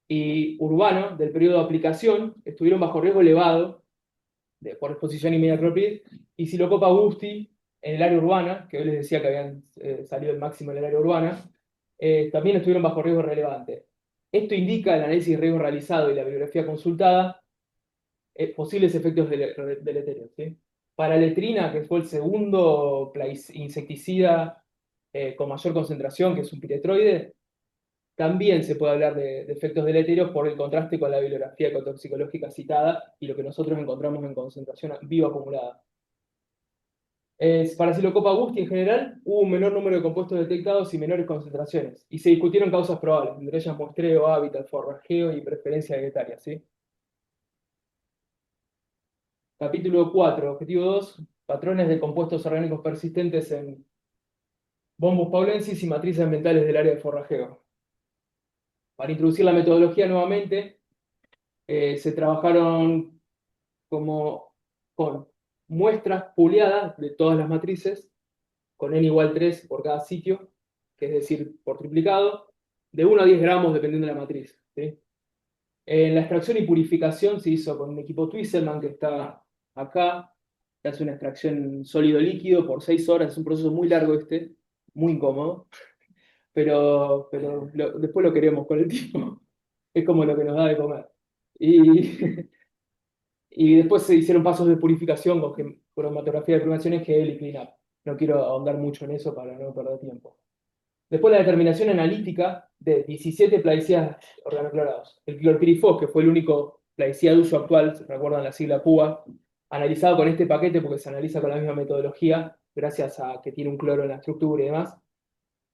Speaker 2: y urbano del periodo de aplicación estuvieron bajo riesgo elevado por exposición a imidacloprid, y Psilocopa gusti en el área urbana, que hoy les decía que habían salido el máximo en el área urbana, también estuvieron bajo riesgo relevante. Esto indica el análisis de riesgo realizado y la bibliografía consultada posibles efectos deleterios, ¿sí? Para letrina, que fue el segundo insecticida con mayor concentración, que es un piretroide, también se puede hablar de efectos deleterios por el contraste con la bibliografía ecotoxicológica citada y lo que nosotros encontramos en concentración viva acumulada. Para Psilocopa gusti en general, hubo un menor número de compuestos detectados y menores concentraciones, y se discutieron causas probables, entre ellas muestreo, hábitat, forrajeo y preferencia dietaria, ¿sí? Capítulo 4, objetivo 2, patrones de compuestos orgánicos persistentes en Bombus paulensis y matrices ambientales del área de forrajeo. Para introducir la metodología nuevamente, se trabajaron con muestras pooleadas de todas las matrices, con n igual 3 por cada sitio, que es decir, por triplicado, de 1 a 10 gramos dependiendo de la matriz, ¿sí? En la extracción y purificación se hizo con un equipo Twisselman que está acá, que hace una extracción sólido-líquido por 6 horas, es un proceso muy largo este, muy incómodo, pero después lo queremos con el tiempo, es como lo que nos da de comer. Y, y después se hicieron pasos de purificación con cromatografía de primaciones que y cleanup. No quiero ahondar mucho en eso para no perder tiempo. Después la determinación analítica de 17 plaguicidas organoclorados. El clorpirifos, que fue el único plaguicida de uso actual, ¿se recuerdan la sigla PUA? Analizado con este paquete porque se analiza con la misma metodología, gracias a que tiene un cloro en la estructura y demás.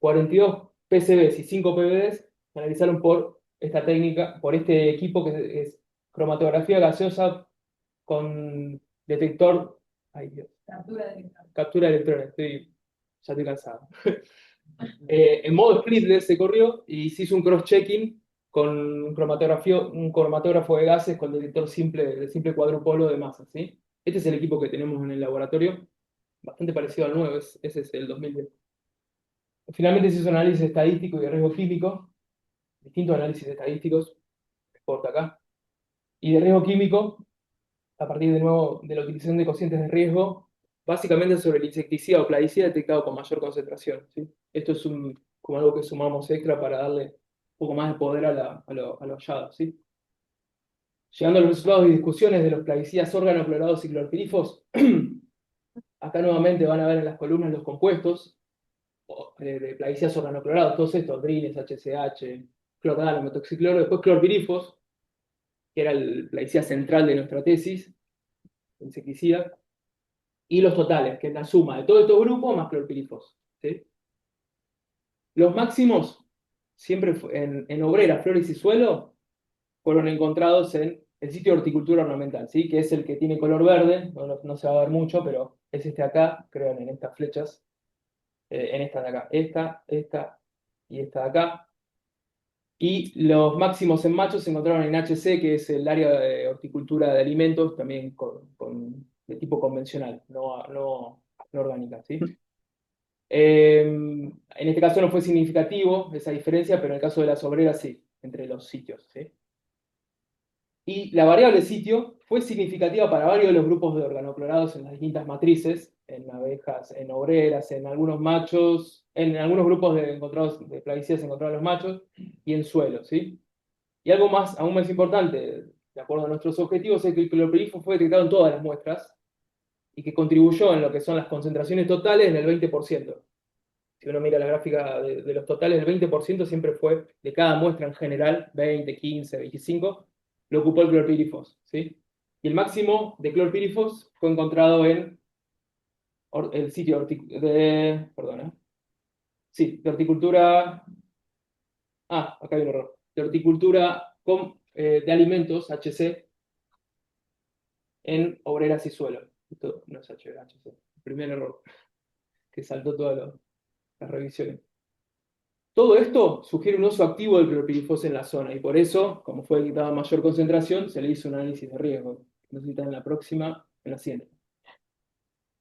Speaker 2: 42 PCBs y 5 PBDs se analizaron por esta técnica, por este equipo que es cromatografía gaseosa con detector. Ay, Dios. Captura de electrones. Ya estoy cansado. En modo splitless se corrió y se hizo un cross-checking con un cromatógrafo de gases con detector simple, de simple cuadrupolo de masa, ¿sí? Este es el equipo que tenemos en el laboratorio, bastante parecido al nuevo, ese es el 2010. Finalmente se hizo un análisis estadístico y de riesgo químico, distintos análisis estadísticos, exporta acá, y de riesgo químico, a partir de nuevo de la utilización de cocientes de riesgo, básicamente sobre el insecticida o plaguicida detectado con mayor concentración, ¿sí? Esto es como algo que sumamos extra para darle un poco más de poder a los hallados, ¿sí? Llegando a los resultados y discusiones de los plaguicidas organoclorados y clorpirifos, Acá nuevamente van a ver en las columnas los compuestos de plaguicidas organoclorados, todos estos, drines, HCH, clordano, metoxicloro, después clorpirifos, que era el plaguicida central de nuestra tesis, insecticida, y los totales, que es la suma de todos estos grupos más clorpirifos. ¿Sí? Los máximos, siempre en obreras, flores y suelo, fueron encontrados en el sitio de horticultura ornamental, ¿sí? Que es el que tiene color verde, no se va a ver mucho, pero es este acá, creo en estas flechas, en esta de acá, esta y esta de acá. Y los máximos en machos se encontraron en HC, que es el área de horticultura de alimentos, también de tipo convencional, no orgánica, ¿sí? En este caso no fue significativo esa diferencia, pero en el caso de las obreras sí, entre los sitios, ¿sí? Y la variable sitio fue significativa para varios de los grupos de organoclorados en las distintas matrices, en abejas, en obreras, en algunos machos, en algunos grupos de plaguicidas encontrados en los machos y en suelo, ¿sí? Y algo más, aún más importante, de acuerdo a nuestros objetivos, es que el clorpirifos fue detectado en todas las muestras y que contribuyó en lo que son las concentraciones totales en el 20%. Si uno mira la gráfica de los totales, el 20% siempre fue de cada muestra en general, 20, 15, 25, lo ocupó el clorpirifos, ¿sí? Y el máximo de clorpirifos fue encontrado en el sitio perdona, sí, de horticultura, acá hay un error, de horticultura de alimentos, HC, en obreras y suelo. Esto no es HC, el primer error, que saltó todas las revisiones. Todo esto sugiere un uso activo del clorpirifos en la zona y por eso, como fue detectada mayor concentración, se le hizo un análisis de riesgo. Necesitan en la próxima, en la siguiente.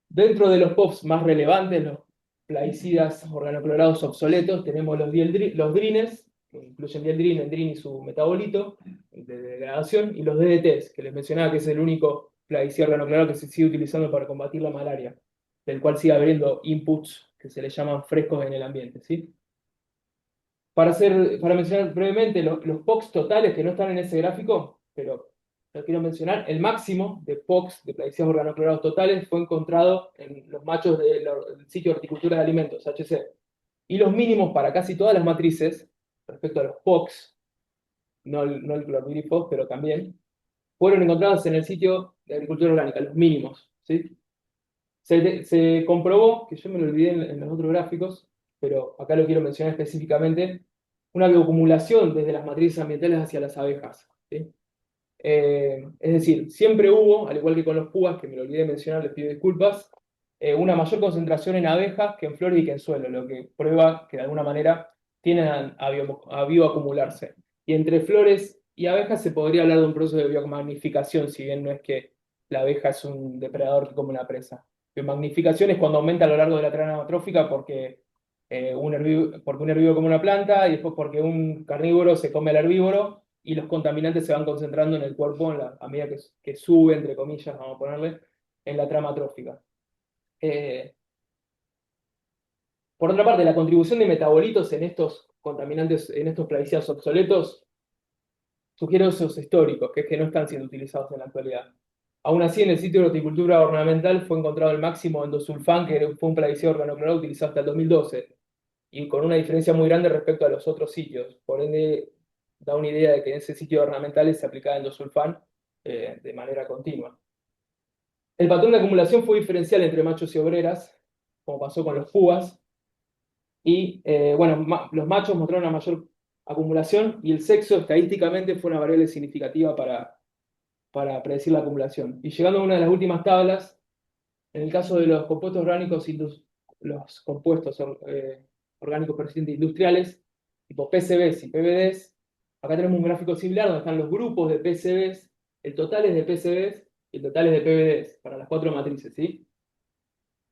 Speaker 2: Dentro de los POPs más relevantes, los plaguicidas organoclorados obsoletos, tenemos los drines, que incluyen dieldrin, endrin y su metabolito de degradación, y los DDTs, que les mencionaba que es el único plaguicida organoclorado que se sigue utilizando para combatir la malaria, del cual sigue habiendo inputs que se le llaman frescos en el ambiente, ¿sí? Para mencionar brevemente los POCs totales que no están en ese gráfico, pero lo quiero mencionar, el máximo de POCs, de plaguicidas organoclorados totales, fue encontrado en los machos del sitio de horticultura de alimentos, HC. Y los mínimos para casi todas las matrices, respecto a los POCs, no el clorpirifos, pero también, fueron encontrados en el sitio de agricultura orgánica, los mínimos. ¿Sí? Se comprobó, que yo me lo olvidé en los otros gráficos, pero acá lo quiero mencionar específicamente, una bioacumulación desde las matrices ambientales hacia las abejas. ¿Sí? Es decir, siempre hubo, al igual que con los púas, que me lo olvidé de mencionar, les pido disculpas, una mayor concentración en abejas que en flores y que en suelo, lo que prueba que de alguna manera tienden a bioacumularse. Y entre flores y abejas se podría hablar de un proceso de biomagnificación, si bien no es que la abeja es un depredador que come una presa. Biomagnificación es cuando aumenta a lo largo de la cadena trófica porque porque un herbívoro come una planta y después porque un carnívoro se come al herbívoro y los contaminantes se van concentrando en el cuerpo a medida que sube, entre comillas, vamos a ponerle, en la trama trófica. Por otra parte, la contribución de metabolitos en estos contaminantes, en estos plaguicidas obsoletos, sugiere usos históricos, que es que no están siendo utilizados en la actualidad. Aún así, en el sitio de horticultura ornamental fue encontrado el máximo endosulfán, que fue un plaguicida organoclorado utilizado hasta el 2012, y con una diferencia muy grande respecto a los otros sitios. Por ende, da una idea de que en ese sitio ornamentales se aplicaba endosulfán de manera continua. El patrón de acumulación fue diferencial entre machos y obreras, como pasó con los púas, y bueno, los machos mostraron una mayor acumulación y el sexo estadísticamente fue una variable significativa para predecir la acumulación. Y llegando a una de las últimas tablas, en el caso de los compuestos orgánicos, los compuestos orgánicos persistentes industriales, tipo PCBs y PBDs, acá tenemos un gráfico similar donde están los grupos de PCBs, el total es de PCBs y el total es de PBDs para las cuatro matrices, ¿sí?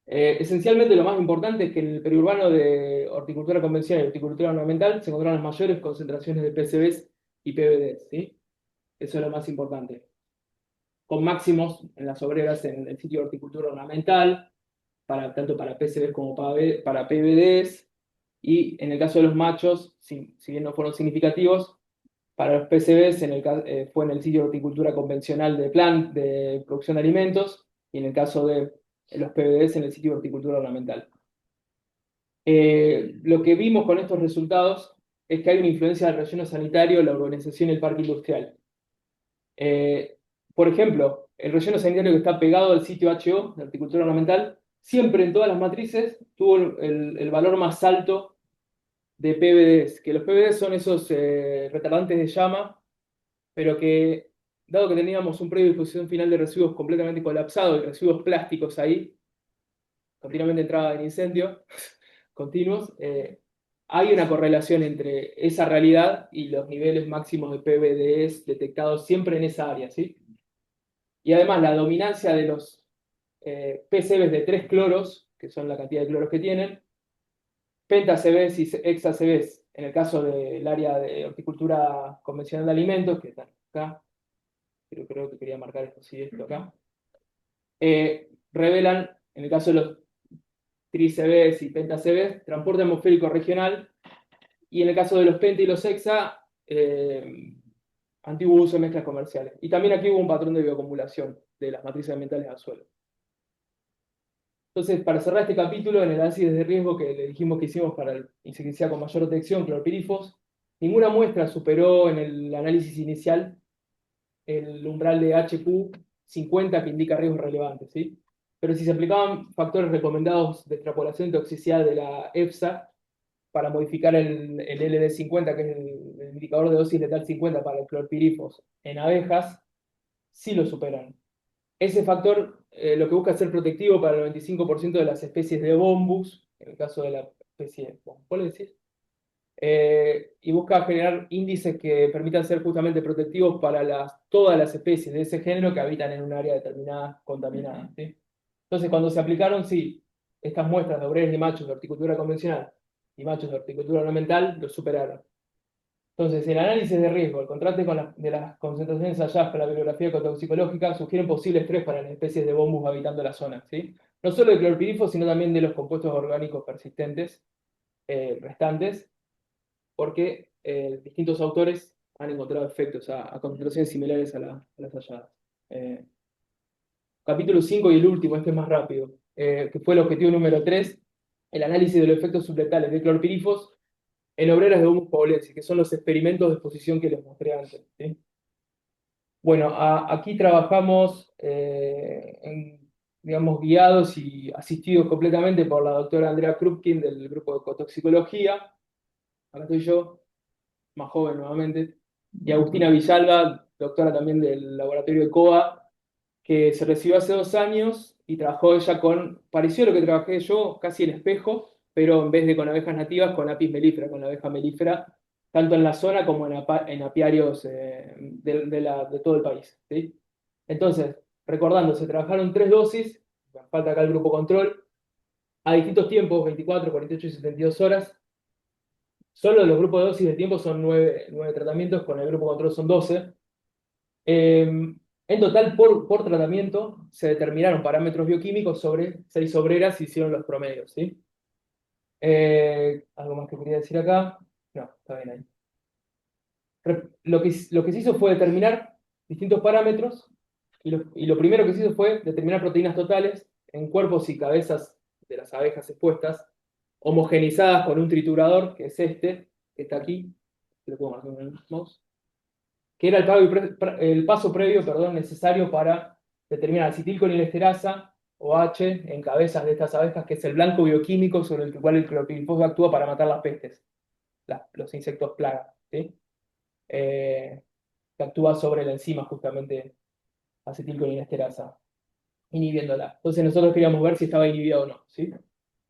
Speaker 2: Esencialmente lo más importante es que en el periurbano de horticultura convencional y horticultura ornamental se encontraron las mayores concentraciones de PCBs y PBDs, ¿sí? Eso es lo más importante. Con máximos en las obreras en el sitio de horticultura ornamental, tanto para PCBs como para PBDs, y en el caso de los machos, si bien no fueron significativos, para los PCBs fue en el sitio de horticultura convencional de producción de alimentos, y en el caso de los PBDs en el sitio de horticultura ornamental. Lo que vimos con estos resultados es que hay una influencia del relleno sanitario, la urbanización y el parque industrial. Por ejemplo, el relleno sanitario que está pegado al sitio HO, de horticultura ornamental, siempre en todas las matrices tuvo el valor más alto de PBDs, que los PBDs son esos retardantes de llama, pero que, dado que teníamos un predio de disposición final de residuos completamente colapsado y residuos plásticos ahí, continuamente entraba en incendio, continuos, hay una correlación entre esa realidad y los niveles máximos de PBDs detectados siempre en esa área, ¿sí? Y además la dominancia de los PCBs de 3 cloros, que son la cantidad de cloros que tienen, penta-CBs y hexa-CBs, en el caso del área de horticultura convencional de alimentos, que están acá, creo que quería marcar esto, sí, esto acá, revelan, en el caso de los tri-CBs y penta-CBs, transporte atmosférico regional, y en el caso de los penta y los hexa, antiguo uso de mezclas comerciales. Y también aquí hubo un patrón de bioacumulación de las matrices ambientales al suelo. Entonces, para cerrar este capítulo, en el análisis de riesgo que le dijimos que hicimos para el insecticida con mayor detección, clorpirifos, ninguna muestra superó en el análisis inicial el umbral de HQ 50 que indica riesgos relevantes, ¿sí? Pero si se aplicaban factores recomendados de extrapolación de toxicidad de la EFSA para modificar el LD50, que es el indicador de dosis letal 50 para el clorpirifos en abejas, sí lo superan. Ese factor lo que busca es ser protectivo para el 95% de las especies de Bombus, en el caso de la especie, ¿cuál decís? Y busca generar índices que permitan ser justamente protectivos para todas las especies de ese género que habitan en un área determinada contaminada, ¿sí? Entonces, cuando se aplicaron, sí, estas muestras de obreros y machos de horticultura convencional y machos de horticultura ornamental, lo superaron. Entonces, el análisis de riesgo, el contraste de las concentraciones halladas con la bibliografía ecotoxicológica sugieren posible estrés para las especies de Bombus habitando la zona, ¿sí? No solo de clorpirifos, sino también de los compuestos orgánicos persistentes restantes, porque distintos autores han encontrado efectos a concentraciones similares a las halladas. Capítulo 5 y el último, este es más rápido, que fue el objetivo número 3, el análisis de los efectos subletales de clorpirifos en obreras de Humus paulensis, que son los experimentos de exposición que les mostré antes, ¿sí? Bueno, aquí trabajamos, digamos, guiados y asistidos completamente por la doctora Andrea Krupkin del grupo de ecotoxicología. Acá estoy yo, más joven nuevamente, y Agustina Villalba, doctora también del laboratorio de COA, que se recibió hace 2 años y trabajó ella pareció lo que trabajé yo, casi en espejo, pero en vez de con abejas nativas, con Apis mellifera, con la abeja melífera, tanto en la zona como en apiarios de todo el país, ¿sí? Entonces, recordando, se trabajaron 3 dosis, falta acá el grupo control, a distintos tiempos, 24, 48 y 72 horas. Solo los grupos de dosis de tiempo son 9 tratamientos, con el grupo control son 12. En total, por tratamiento, se determinaron parámetros bioquímicos sobre 6 obreras y hicieron los promedios, ¿sí? ¿Algo más que quería decir acá? No, está bien ahí. Lo que se hizo fue determinar distintos parámetros y lo primero que se hizo fue determinar proteínas totales en cuerpos y cabezas de las abejas expuestas, homogenizadas con un triturador, que es este, que está aquí, que lo puedo marcar con el mouse, que era el paso previo, perdón, necesario para determinar acetilcolinesterasa o H en cabezas de estas abejas, que es el blanco bioquímico sobre el cual el clorpirifos actúa para matar las pestes, los insectos plaga, ¿sí? Que actúa sobre la enzima justamente acetilcolinesterasa, inhibiéndola. Entonces nosotros queríamos ver si estaba inhibida o no, ¿sí?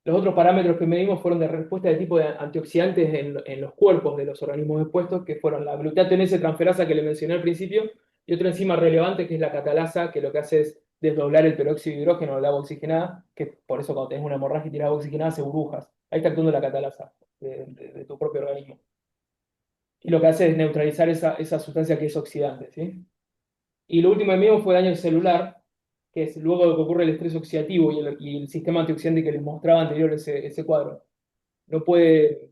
Speaker 2: Los otros parámetros que medimos fueron de respuesta de tipo de antioxidantes en los cuerpos de los organismos expuestos, que fueron la glutatiónese transferasa que le mencioné al principio, y otra enzima relevante que es la catalasa, que lo que hace es desdoblar el peróxido de hidrógeno del agua oxigenada, que por eso cuando tenés una hemorragia y tienes agua oxigenada se burbujas. Ahí está actuando la catalasa de tu propio organismo. Y lo que hace es neutralizar esa sustancia que es oxidante, ¿sí? Y lo último que medimos fue daño celular, que es luego de que ocurre el estrés oxidativo y el sistema antioxidante que les mostraba anterior ese cuadro. No puede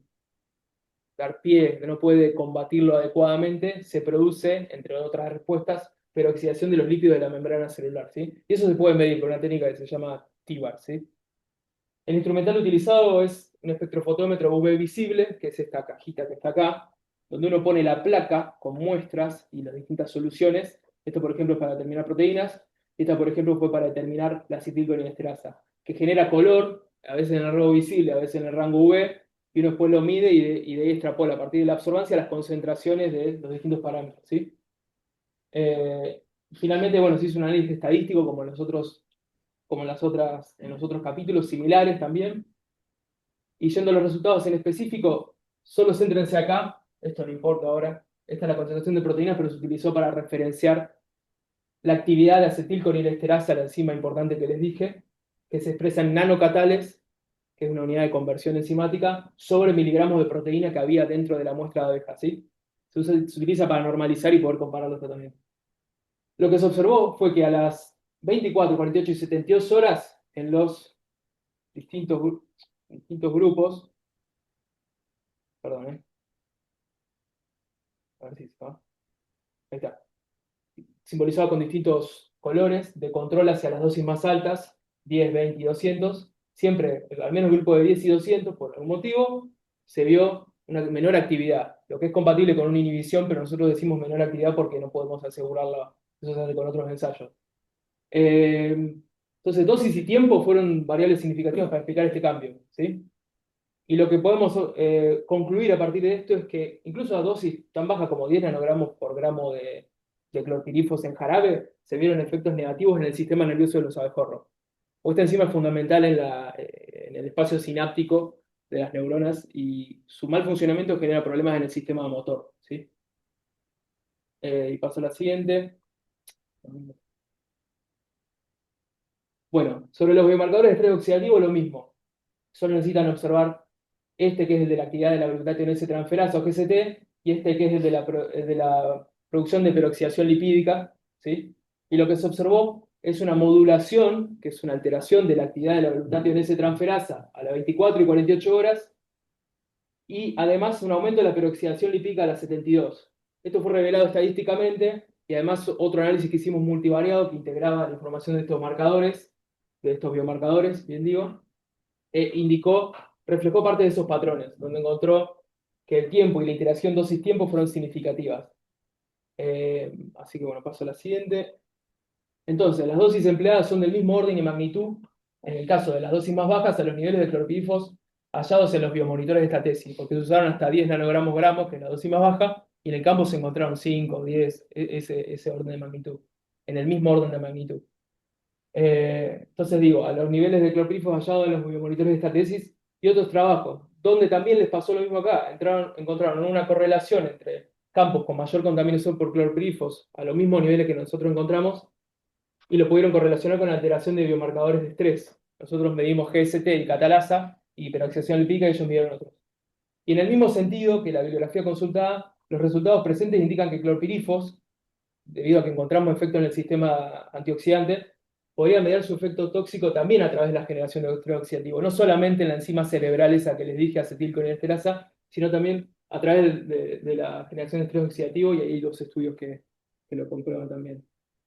Speaker 2: dar pie, no puede combatirlo adecuadamente, se produce, entre otras respuestas, peroxidación de los lípidos de la membrana celular, ¿sí? Y eso se puede medir con una técnica que se llama TIVAR, ¿sí? El instrumental utilizado es un espectrofotómetro UV visible, que es esta cajita que está acá, donde uno pone la placa con muestras y las distintas soluciones. Esto, por ejemplo, es para determinar proteínas, y esta, por ejemplo, fue para determinar la acetilcolinesterasa, que genera color, a veces en el rango visible, a veces en el rango UV, y uno después lo mide y de ahí extrapola a partir de la absorbancia las concentraciones de los distintos parámetros, ¿sí? Finalmente, bueno, se hizo un análisis estadístico como en los otros capítulos similares también. Y yendo a los resultados en específico, solo céntrense acá, esto no importa ahora, esta es la concentración de proteínas, pero se utilizó para referenciar la actividad de acetilcolinesterasa, la enzima importante que les dije, que se expresa en nanocatales, que es una unidad de conversión enzimática, sobre miligramos de proteína que había dentro de la muestra de abeja, ¿sí? Se utiliza para normalizar y poder compararlo también. Lo que se observó fue que a las 24, 48 y 72 horas, en los distintos grupos, perdón, a ver si se va. Ahí está. Simbolizado con distintos colores de control hacia las dosis más altas, 10, 20 y 200. Siempre, al menos el grupo de 10 y 200, por algún motivo, se vio una menor actividad, lo que es compatible con una inhibición, pero nosotros decimos menor actividad porque no podemos asegurarla, eso se hace con otros ensayos. Entonces, dosis y tiempo fueron variables significativas para explicar este cambio, ¿sí? Y lo que podemos concluir a partir de esto es que incluso a dosis tan bajas como 10 nanogramos por gramo de clorpirifos en jarabe, se vieron efectos negativos en el sistema nervioso de los abejorros. Esta enzima es fundamental en el espacio sináptico de las neuronas y su mal funcionamiento genera problemas en el sistema motor, ¿sí? Y paso a la siguiente. Bueno, sobre los biomarcadores de estrés oxidativo, lo mismo. Solo necesitan observar este que es el de la actividad de la gluconationase transferasa o GCT, y este que es el de la producción de peroxidación lipídica, ¿sí? Y lo que se observó es una modulación, que es una alteración de la actividad de la gluconationase transferasa a las 24 y 48 horas, y además un aumento de la peroxidación lipídica a las 72. Esto fue revelado estadísticamente, y además otro análisis que hicimos multivariado que integraba la información de estos marcadores, de estos biomarcadores, bien digo, reflejó parte de esos patrones, donde encontró que el tiempo y la interacción dosis-tiempo fueron significativas. Así que bueno, paso a la siguiente. Entonces, las dosis empleadas son del mismo orden y magnitud, en el caso de las dosis más bajas, a los niveles de clorpirifos hallados en los biomonitores de esta tesis, porque se usaron hasta 10 nanogramos gramos, que es la dosis más baja, y en el campo se encontraron 5, 10, ese orden de magnitud, en el mismo orden de magnitud. Entonces digo, a los niveles de clorpirifos hallados en los biomonitores de esta tesis y otros trabajos, donde también les pasó lo mismo acá, encontraron una correlación entre campos con mayor contaminación por clorpirifos a los mismos niveles que nosotros encontramos, y lo pudieron correlacionar con la alteración de biomarcadores de estrés. Nosotros medimos GST y catalasa y peroxidación lipídica, y ellos midieron otros. Y en el mismo sentido que la bibliografía consultada, los resultados presentes indican que clorpirifos, debido a que encontramos efecto en el sistema antioxidante, podría mediar su efecto tóxico también a través de la generación de estrés oxidativo, no solamente en la enzima cerebral esa que les dije, acetilcolinesterasa, sino también a través de la generación de estrés oxidativo, y hay dos estudios que lo comprueban también.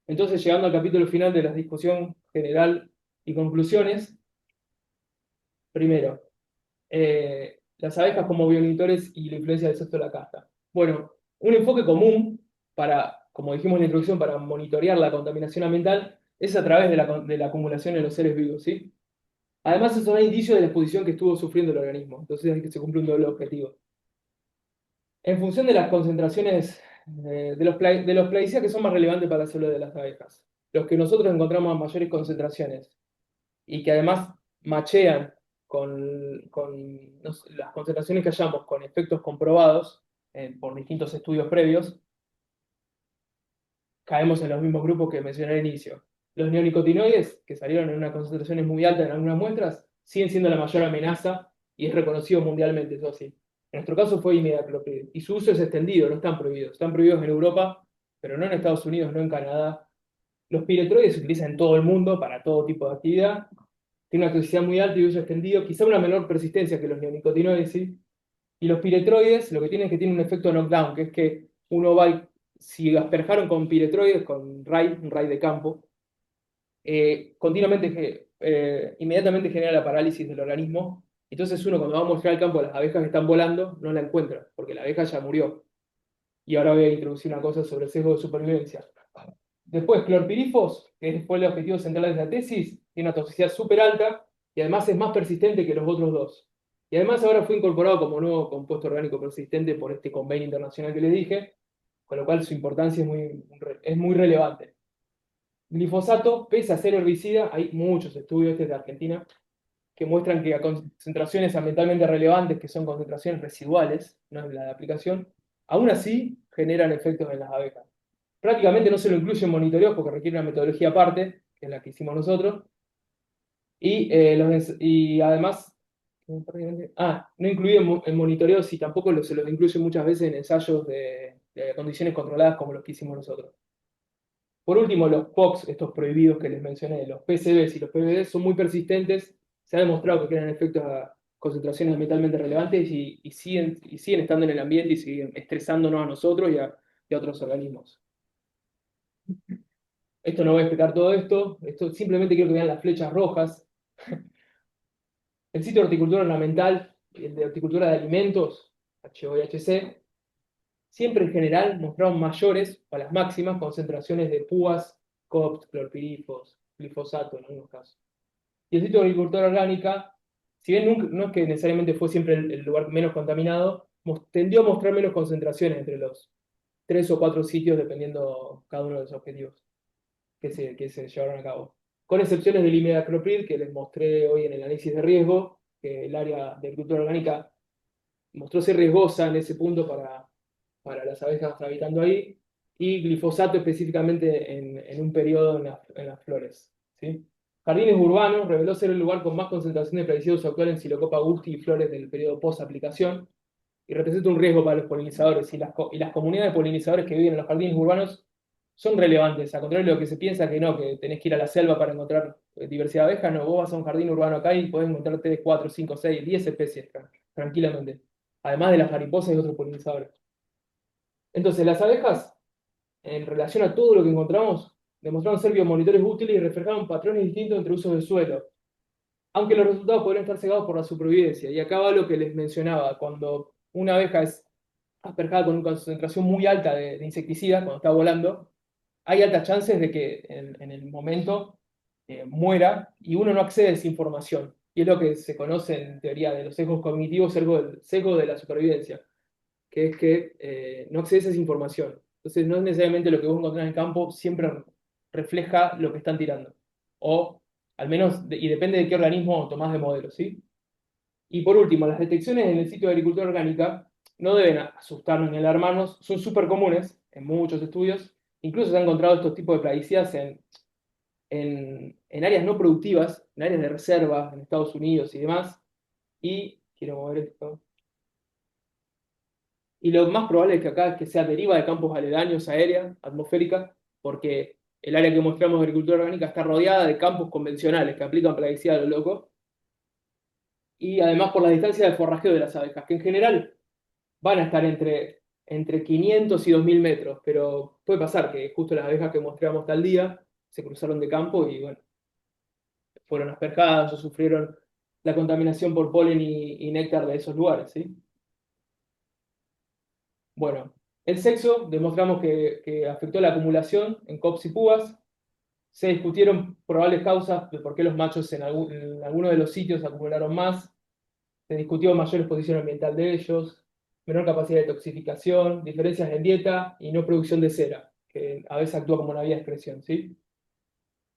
Speaker 2: Entonces, llegando al capítulo final de la discusión general y conclusiones, primero, las abejas como biomonitores y la influencia del sexo de la casta. Bueno, un enfoque común para, como dijimos en la introducción, para monitorear la contaminación ambiental es a través de la acumulación en los seres vivos, ¿sí? Además, eso da indicio de la exposición que estuvo sufriendo el organismo, entonces hay que se cumple un doble objetivo. En función de las concentraciones de los plaguicidas que son más relevantes para la salud de las abejas, los que nosotros encontramos a mayores concentraciones y que además machean las concentraciones que hallamos con efectos comprobados por distintos estudios previos, caemos en los mismos grupos que mencioné al inicio. Los neonicotinoides, que salieron en unas concentraciones muy altas en algunas muestras, siguen siendo la mayor amenaza y es reconocido mundialmente, eso sí. En nuestro caso fue imidacloprid, y su uso es extendido, no están prohibidos. Están prohibidos en Europa, pero no en Estados Unidos, no en Canadá. Los piretroides se utilizan en todo el mundo para todo tipo de actividad. Tiene una toxicidad muy alta y uso extendido, quizá una menor persistencia que los neonicotinoides, ¿sí? Y los piretroides lo que tienen es que tienen un efecto knockdown, que es que uno va, si asperjaron con piretroides, con RAI, un RAI de campo, continuamente, inmediatamente genera la parálisis del organismo. Entonces uno cuando va a mostrar al campo a las abejas que están volando, no la encuentra, porque la abeja ya murió. Y ahora voy a introducir una cosa sobre el sesgo de supervivencia. Después, clorpirifos, que fue el objetivo central de la tesis, tiene una toxicidad súper alta y además es más persistente que los otros dos. Y además ahora fue incorporado como nuevo compuesto orgánico persistente por este convenio internacional que les dije, con lo cual su importancia es muy relevante. Glifosato, pese a ser herbicida, hay muchos estudios desde Argentina que muestran que a concentraciones ambientalmente relevantes, que son concentraciones residuales, no es la de aplicación, aún así generan efectos en las abejas. Prácticamente no se lo incluye en monitoreos porque requiere una metodología aparte, que es la que hicimos nosotros, y además, no incluido en monitoreos y tampoco se los incluye muchas veces en ensayos de condiciones controladas como los que hicimos nosotros. Por último, los POX, estos prohibidos que les mencioné, los PCBs y los PBDs son muy persistentes, se ha demostrado que crean efectos a concentraciones ambientalmente relevantes y siguen estando en el ambiente y siguen estresándonos a nosotros y a otros organismos. Esto no voy a explicar todo esto simplemente quiero que vean las flechas rojas. El sitio de horticultura ornamental y el de horticultura de alimentos, HOIHC, siempre en general mostraron mayores o las máximas concentraciones de púas, COPS, clorpirifos, glifosato en algunos casos. Y el sitio de agricultura orgánica, si bien no es que necesariamente fue siempre el lugar menos contaminado, tendió a mostrar menos concentraciones entre los 3 o 4 sitios, dependiendo cada uno de los objetivos que se llevaron a cabo. Con excepciones del imidacloprid, que les mostré hoy en el análisis de riesgo, que el área de agricultura orgánica mostró ser riesgosa en ese punto para las abejas habitando ahí, y glifosato específicamente en un periodo en las flores. ¿Sí? Jardines urbanos reveló ser el lugar con más concentración de plaguicidas actuales en Psilocopa gusti y flores del periodo post-aplicación, y representa un riesgo para los polinizadores. Y las comunidades de polinizadores que viven en los jardines urbanos son relevantes, a contrario de lo que se piensa que no, que tenés que ir a la selva para encontrar diversidad de abejas. No, vos vas a un jardín urbano acá y podés encontrarte 4, 5, 6, 10 especies tranquilamente, además de las mariposas y otros polinizadores. Entonces, las abejas, en relación a todo lo que encontramos, demostraron ser biomonitores útiles y reflejaron patrones distintos entre usos del suelo, aunque los resultados podrían estar cegados por la supervivencia. Y acá va lo que les mencionaba, cuando una abeja es asperjada con una concentración muy alta de insecticida, cuando está volando, hay altas chances de que en el momento muera y uno no accede a esa información. Y es lo que se conoce en teoría de los sesgos cognitivos, sesgo de la supervivencia, que es que no accedes a esa información. Entonces no es necesariamente lo que vos encontrás en el campo, siempre refleja lo que están tirando. O al menos, y depende de qué organismo tomás de modelo, ¿sí? Y por último, las detecciones en el sitio de agricultura orgánica no deben asustarnos ni alarmarnos, son súper comunes en muchos estudios. Incluso se han encontrado estos tipos de plaguicidas en áreas no productivas, en áreas de reserva, en Estados Unidos y demás. Y quiero mover esto. Y lo más probable es que acá que sea deriva de campos aledaños aérea, atmosférica, porque el área que mostramos de agricultura orgánica está rodeada de campos convencionales que aplican plaguicidas a lo loco. Y además por la distancia de forrajeo de las abejas, que en general van a estar entre 500 y 2000 metros, pero puede pasar que justo las abejas que mostramos tal día se cruzaron de campo y bueno, fueron asperjadas o sufrieron la contaminación por polen y néctar de esos lugares, ¿sí? Bueno, el sexo, demostramos que afectó la acumulación en COPS y púas. Se discutieron probables causas de por qué los machos en algunos de los sitios acumularon más. Se discutió mayor exposición ambiental de ellos, menor capacidad de toxificación, diferencias en dieta y no producción de cera, que a veces actúa como una vía de excreción, ¿sí?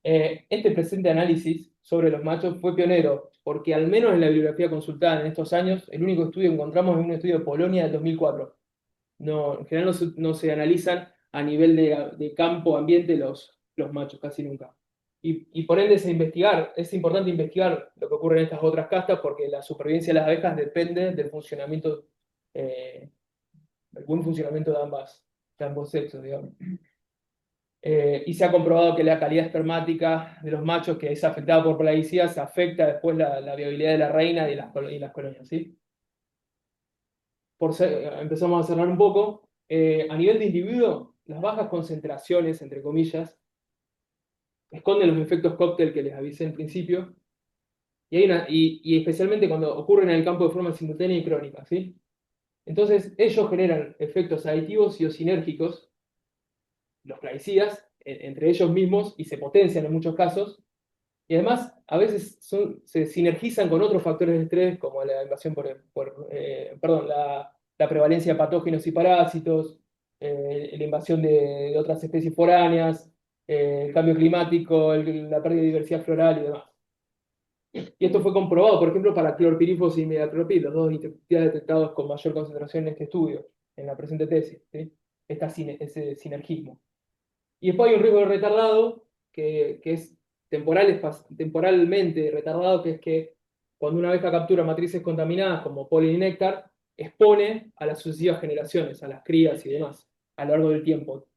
Speaker 2: Este presente análisis sobre los machos fue pionero, porque al menos en la bibliografía consultada en estos años, el único estudio que encontramos es un estudio de Polonia del 2004. No, en general no se analizan a nivel de campo, ambiente, los machos, casi nunca. Y por ende es importante investigar lo que ocurre en estas otras castas porque la supervivencia de las abejas depende del funcionamiento, del buen funcionamiento de ambos sexos, digamos. Y se ha comprobado que la calidad espermática de los machos que es afectada por plaguicidas afecta después la viabilidad de la reina y las colonias, ¿sí? Empezamos a cerrar un poco. A nivel de individuo, las bajas concentraciones, entre comillas, esconden los efectos cóctel que les avisé en principio, y especialmente cuando ocurren en el campo de forma simultánea y crónica, ¿sí? Entonces, ellos generan efectos aditivos y o sinérgicos, los plaguicidas, entre ellos mismos, y se potencian en muchos casos, y además a veces se sinergizan con otros factores de estrés, como la invasión perdón, la prevalencia de patógenos y parásitos, la invasión de otras especies foráneas, el cambio climático, la pérdida de diversidad floral y demás. Y esto fue comprobado, por ejemplo, para clorpirifos y imidacloprid, los dos insecticidas detectados con mayor concentración en este estudio, en la presente tesis, ¿sí? Ese sinergismo. Y después hay un riesgo de retardado, que es temporalmente retardado, que es que cuando una abeja captura matrices contaminadas como polen y néctar, expone a las sucesivas generaciones, a las crías y demás, a lo largo del tiempo.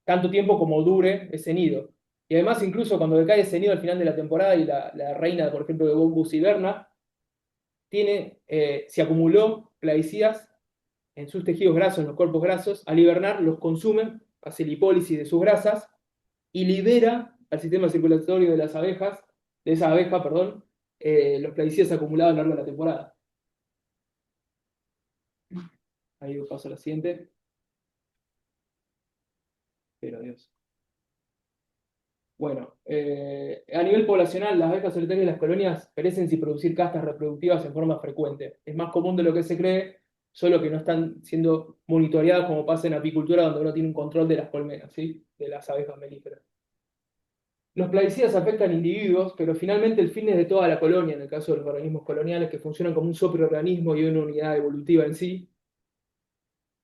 Speaker 2: Tanto tiempo como dure ese nido. Y además, incluso cuando decae ese nido al final de la temporada y la reina, por ejemplo, de Bombus hiberna, se acumuló plaguicidas en sus tejidos grasos, en los cuerpos grasos, al hibernar los consume, hace lipólisis de sus grasas y libera al sistema circulatorio de las abejas, de esa abeja, perdón, los plaguicidas acumulados a lo largo de la temporada. Ahí paso a la siguiente. Pero Dios. Bueno, a nivel poblacional, las abejas solitarias de las colonias perecen sin producir castas reproductivas en forma frecuente. Es más común de lo que se cree, solo que no están siendo monitoreadas como pasa en apicultura, donde uno tiene un control de las colmenas, ¿sí? De las abejas melíferas. Los plaguicidas afectan individuos, pero finalmente el fin es de toda la colonia, en el caso de los organismos coloniales, que funcionan como un superorganismo y una unidad evolutiva en sí.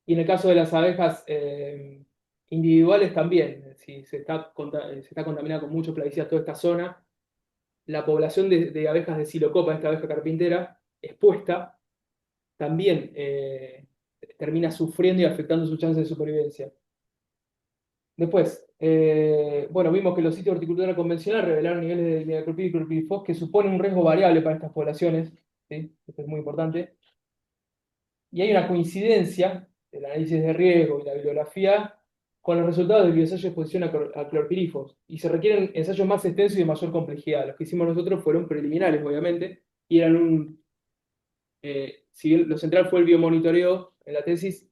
Speaker 2: Y en el caso de las abejas individuales también, si se está contaminada con muchos plaguicidas toda esta zona, la población de abejas de Psilocopa, esta abeja carpintera, expuesta, también termina sufriendo y afectando sus chances de supervivencia. Después, bueno, vimos que los sitios de horticultura convencional revelaron niveles de imidacloprid y clorpirifos que suponen un riesgo variable para estas poblaciones, ¿sí? Esto es muy importante. Y hay una coincidencia del análisis de riesgo y la bibliografía con los resultados del bioensayo de exposición a clorpirifos. Y se requieren ensayos más extensos y de mayor complejidad. Los que hicimos nosotros fueron preliminares, obviamente, y eran si bien lo central fue el biomonitoreo en la tesis,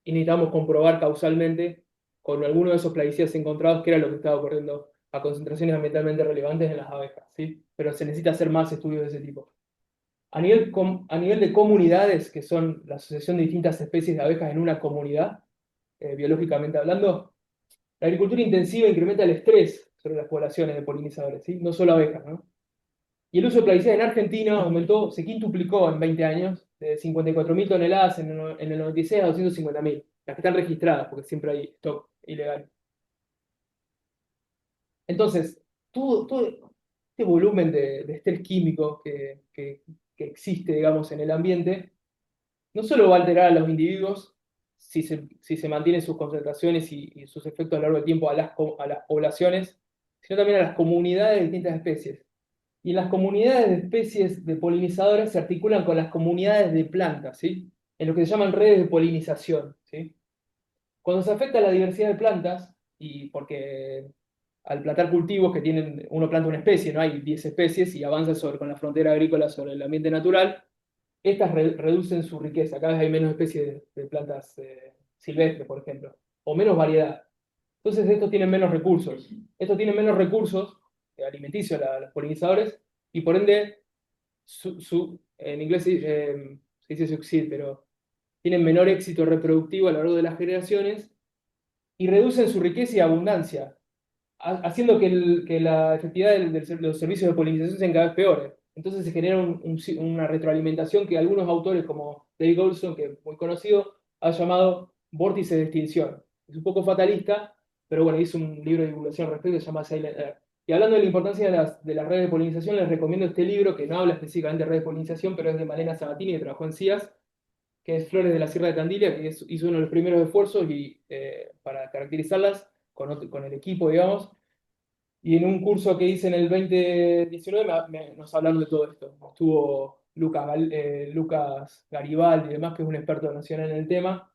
Speaker 2: y necesitamos comprobar causalmente con alguno de esos plaguicidas encontrados qué era lo que estaba ocurriendo a concentraciones ambientalmente relevantes en las abejas, ¿sí? Pero se necesita hacer más estudios de ese tipo. A nivel de comunidades, que son la asociación de distintas especies de abejas en una comunidad, biológicamente hablando, la agricultura intensiva incrementa el estrés sobre las poblaciones de polinizadores, ¿sí? No solo abejas, ¿no? Y el uso de plaguicidas en Argentina aumentó, se quintuplicó en 20 años, de 54.000 toneladas en el 96 a 250.000, las que están registradas, porque siempre hay stock ilegal. Entonces, todo este volumen de estrés químico que existe, digamos, en el ambiente, no solo va a alterar a los individuos si se mantienen sus concentraciones y sus efectos a lo largo del tiempo a las poblaciones, sino también a las comunidades de distintas especies. Y las comunidades de especies de polinizadores se articulan con las comunidades de plantas, ¿sí? En lo que se llaman redes de polinización, ¿sí? Cuando se afecta a la diversidad de plantas, y porque al plantar cultivos que tienen, uno planta una especie, no hay 10 especies, y avanza con la frontera agrícola sobre el ambiente natural, estas reducen su riqueza. Cada vez hay menos especies de plantas silvestres, por ejemplo, o menos variedad. Entonces estos tienen menos recursos. Estos tienen menos recursos alimenticios los polinizadores, y por ende, en inglés se dice succeed, pero tienen menor éxito reproductivo a lo largo de las generaciones y reducen su riqueza y abundancia, haciendo que la efectividad de los servicios de polinización sean cada vez peores. Entonces se genera una retroalimentación que algunos autores, como David Goldson, que es muy conocido, ha llamado vórtice de extinción. Es un poco fatalista, pero bueno, hizo un libro de divulgación al respecto que se llama Silent Air. Y hablando de la importancia de las redes de polinización, les recomiendo este libro que no habla específicamente de redes de polinización, pero es de Malena Sabatini, que trabajó en CIAS, que es Flores de la Sierra de Tandilia, que hizo uno de los primeros esfuerzos para caracterizarlas con el equipo, digamos. Y en un curso que hice en el 2019 nos hablaron de todo esto. Estuvo Lucas Garibaldi y demás, que es un experto nacional en el tema,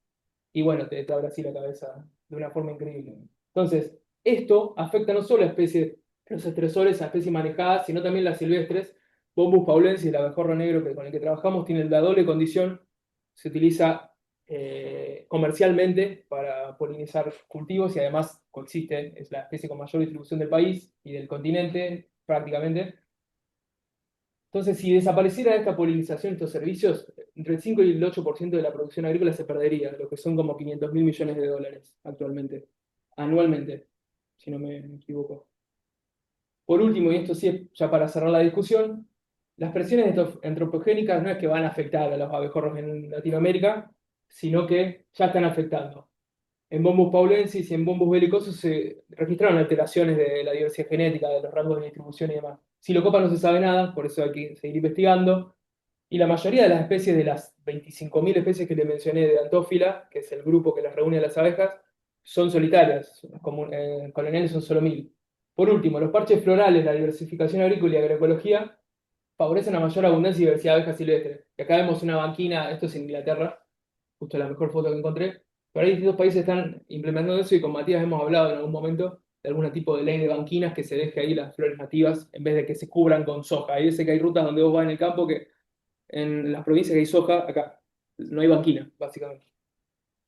Speaker 2: y bueno, te abre así la cabeza de una forma increíble. Entonces, esto afecta no solo a especies los estresores a especies manejadas, sino también las silvestres. Bombus paulensis, el abejorro negro con el que trabajamos, tiene la doble condición, se utiliza comercialmente para polinizar cultivos y además coexiste, es la especie con mayor distribución del país y del continente prácticamente. Entonces, si desapareciera esta polinización, estos servicios, entre el 5 y el 8% de la producción agrícola se perdería, lo que son como 500.000 millones de dólares actualmente, anualmente, si no me equivoco. Por último, y esto sí es ya para cerrar la discusión, las presiones antropogénicas no es que van a afectar a los abejorros en Latinoamérica, sino que ya están afectando. En Bombus paulensis y en Bombus bellicosus se registraron alteraciones de la diversidad genética, de los rangos de distribución y demás. Silocopa no se sabe nada, por eso hay que seguir investigando. Y la mayoría de las especies, de las 25.000 especies que le mencioné de Antófila, que es el grupo que las reúne a las abejas, son solitarias. Coloniales son solo 1.000. Por último, los parches florales, la diversificación agrícola y agroecología favorecen a mayor abundancia y diversidad de abejas silvestres. Y acá vemos una banquina, esto es en Inglaterra, justo la mejor foto que encontré, pero hay distintos países que están implementando eso y con Matías hemos hablado en algún momento de algún tipo de ley de banquinas que se deje ahí las flores nativas en vez de que se cubran con soja. Ahí dice que hay rutas donde vos vas en el campo que en las provincias que hay soja, acá no hay banquina, básicamente.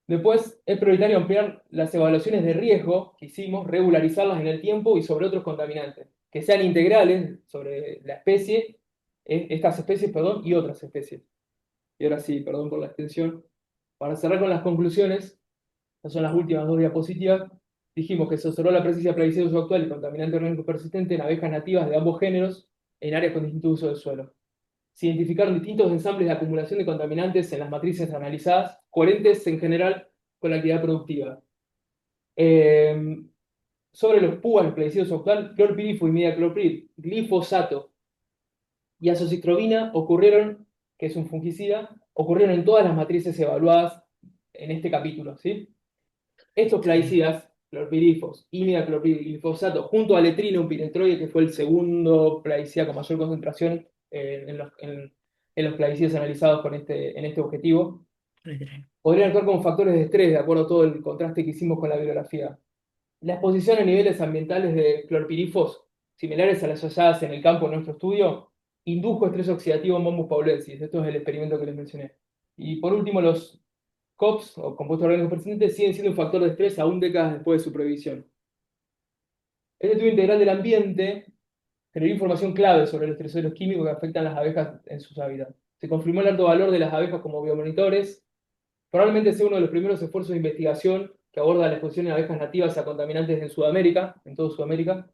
Speaker 2: Después, es prioritario ampliar las evaluaciones de riesgo que hicimos, regularizarlas en el tiempo y sobre otros contaminantes, que sean integrales sobre la especie, estas especies, perdón, y otras especies. Y ahora sí, perdón por la extensión. Para cerrar con las conclusiones, estas son las últimas dos diapositivas, dijimos que se observó la presencia previsible de uso actual y contaminante orgánico persistente en abejas nativas de ambos géneros en áreas con distinto uso del suelo. Se identificaron distintos ensambles de acumulación de contaminantes en las matrices analizadas, coherentes en general con la actividad productiva. Eh, sobre los púas, los plaguicidas actual, clorpirifo y imidacloprid, glifosato y azocistrobina ocurrieron, que es un fungicida, ocurrieron en todas las matrices evaluadas en este capítulo, ¿sí? Estos
Speaker 3: Sí.
Speaker 2: plaguicidas, clorpirifos, imidacloprid y glifosato, junto a Letrino, un piretroide, que fue el segundo plaguicida con mayor concentración en los plaguicidas analizados en este objetivo, podrían actuar como factores de estrés, de acuerdo a todo el contraste que hicimos con la bibliografía. La exposición a niveles ambientales de clorpirifos, similares a las halladas en el campo de nuestro estudio, indujo estrés oxidativo en Bombus paulensis. Esto es el experimento que les mencioné. Y por último, los COPs, o compuestos orgánicos persistentes, siguen siendo un factor de estrés aún décadas después de su prohibición. Este estudio integral del ambiente generó información clave sobre los estresores químicos que afectan a las abejas en sus hábitats. Se confirmó el alto valor de las abejas como biomonitores. Probablemente sea uno de los primeros esfuerzos de investigación que aborda la exposición de abejas nativas a contaminantes en Sudamérica, en toda Sudamérica.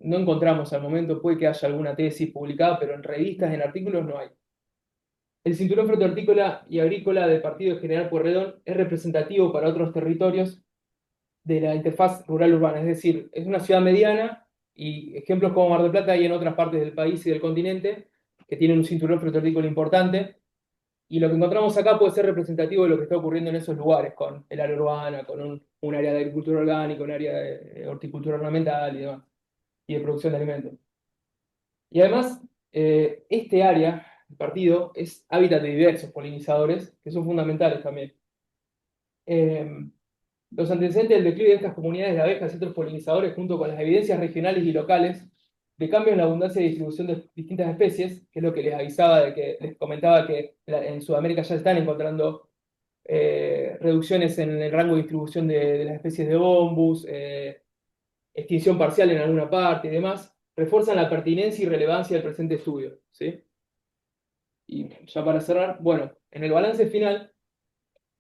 Speaker 2: No encontramos al momento, puede que haya alguna tesis publicada, pero en revistas, en artículos no hay. El cinturón fruto-hortícola y agrícola del Partido de General Pueyrredón es representativo para otros territorios de la interfaz rural-urbana, es decir, es una ciudad mediana y ejemplos como Mar del Plata hay en otras partes del país y del continente que tienen un cinturón fruto-hortícola importante. Y lo que encontramos acá puede ser representativo de lo que está ocurriendo en esos lugares, con el área urbana, con un área de agricultura orgánica, un área de horticultura ornamental y demás, y de producción de alimentos. Y además, este área, el partido, es hábitat de diversos polinizadores, que son fundamentales también. Eh, los antecedentes del declive de estas comunidades de abejas y otros polinizadores, junto con las evidencias regionales y locales de cambios en la abundancia y distribución de distintas especies, que es lo que les avisaba, de que les comentaba que en Sudamérica ya se están encontrando reducciones en el rango de distribución de las especies de bombus, extinción parcial en alguna parte y demás, refuerzan la pertinencia y relevancia del presente estudio, ¿sí? Y ya para cerrar, bueno, en el balance final,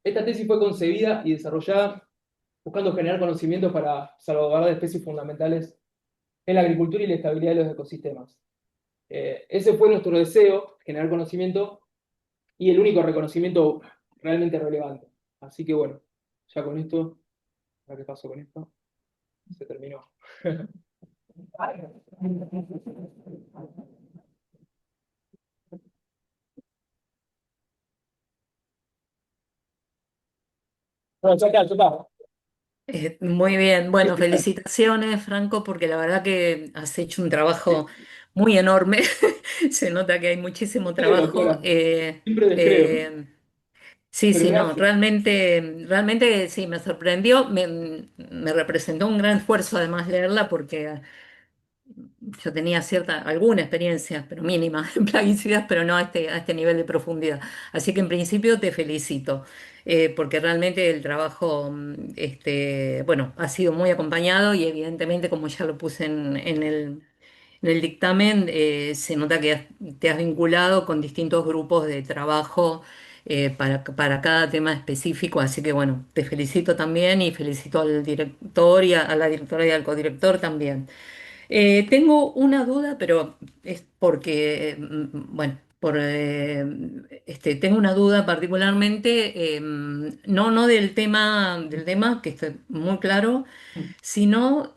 Speaker 2: esta tesis fue concebida y desarrollada buscando generar conocimientos para salvaguardar especies fundamentales en la agricultura y la estabilidad de los ecosistemas. Ese fue nuestro deseo, generar conocimiento y el único reconocimiento realmente relevante. Así que bueno, ya con esto, a ver qué pasó con esto, se terminó. No, ya está, ya está.
Speaker 3: Muy bien, bueno, felicitaciones, Franco, porque la verdad que has hecho un trabajo muy enorme. Se nota que hay muchísimo
Speaker 2: Creo,
Speaker 3: trabajo.
Speaker 2: doctora, siempre descreo,
Speaker 3: Sí,
Speaker 2: pero
Speaker 3: sí, no,
Speaker 2: gracias.
Speaker 3: realmente sí, me sorprendió, me representó un gran esfuerzo además leerla porque yo tenía alguna experiencia, pero mínima, en plaguicidas, pero no a este nivel de profundidad. Así que en principio te felicito, porque realmente el trabajo, bueno, ha sido muy acompañado y evidentemente, como ya lo puse en el dictamen, se nota que te has vinculado con distintos grupos de trabajo. Para cada tema específico, así que bueno, te felicito también y felicito al director y a la directora y al codirector también. Tengo una duda, pero es porque, bueno, tengo una duda particularmente, no del tema, que está muy claro, sino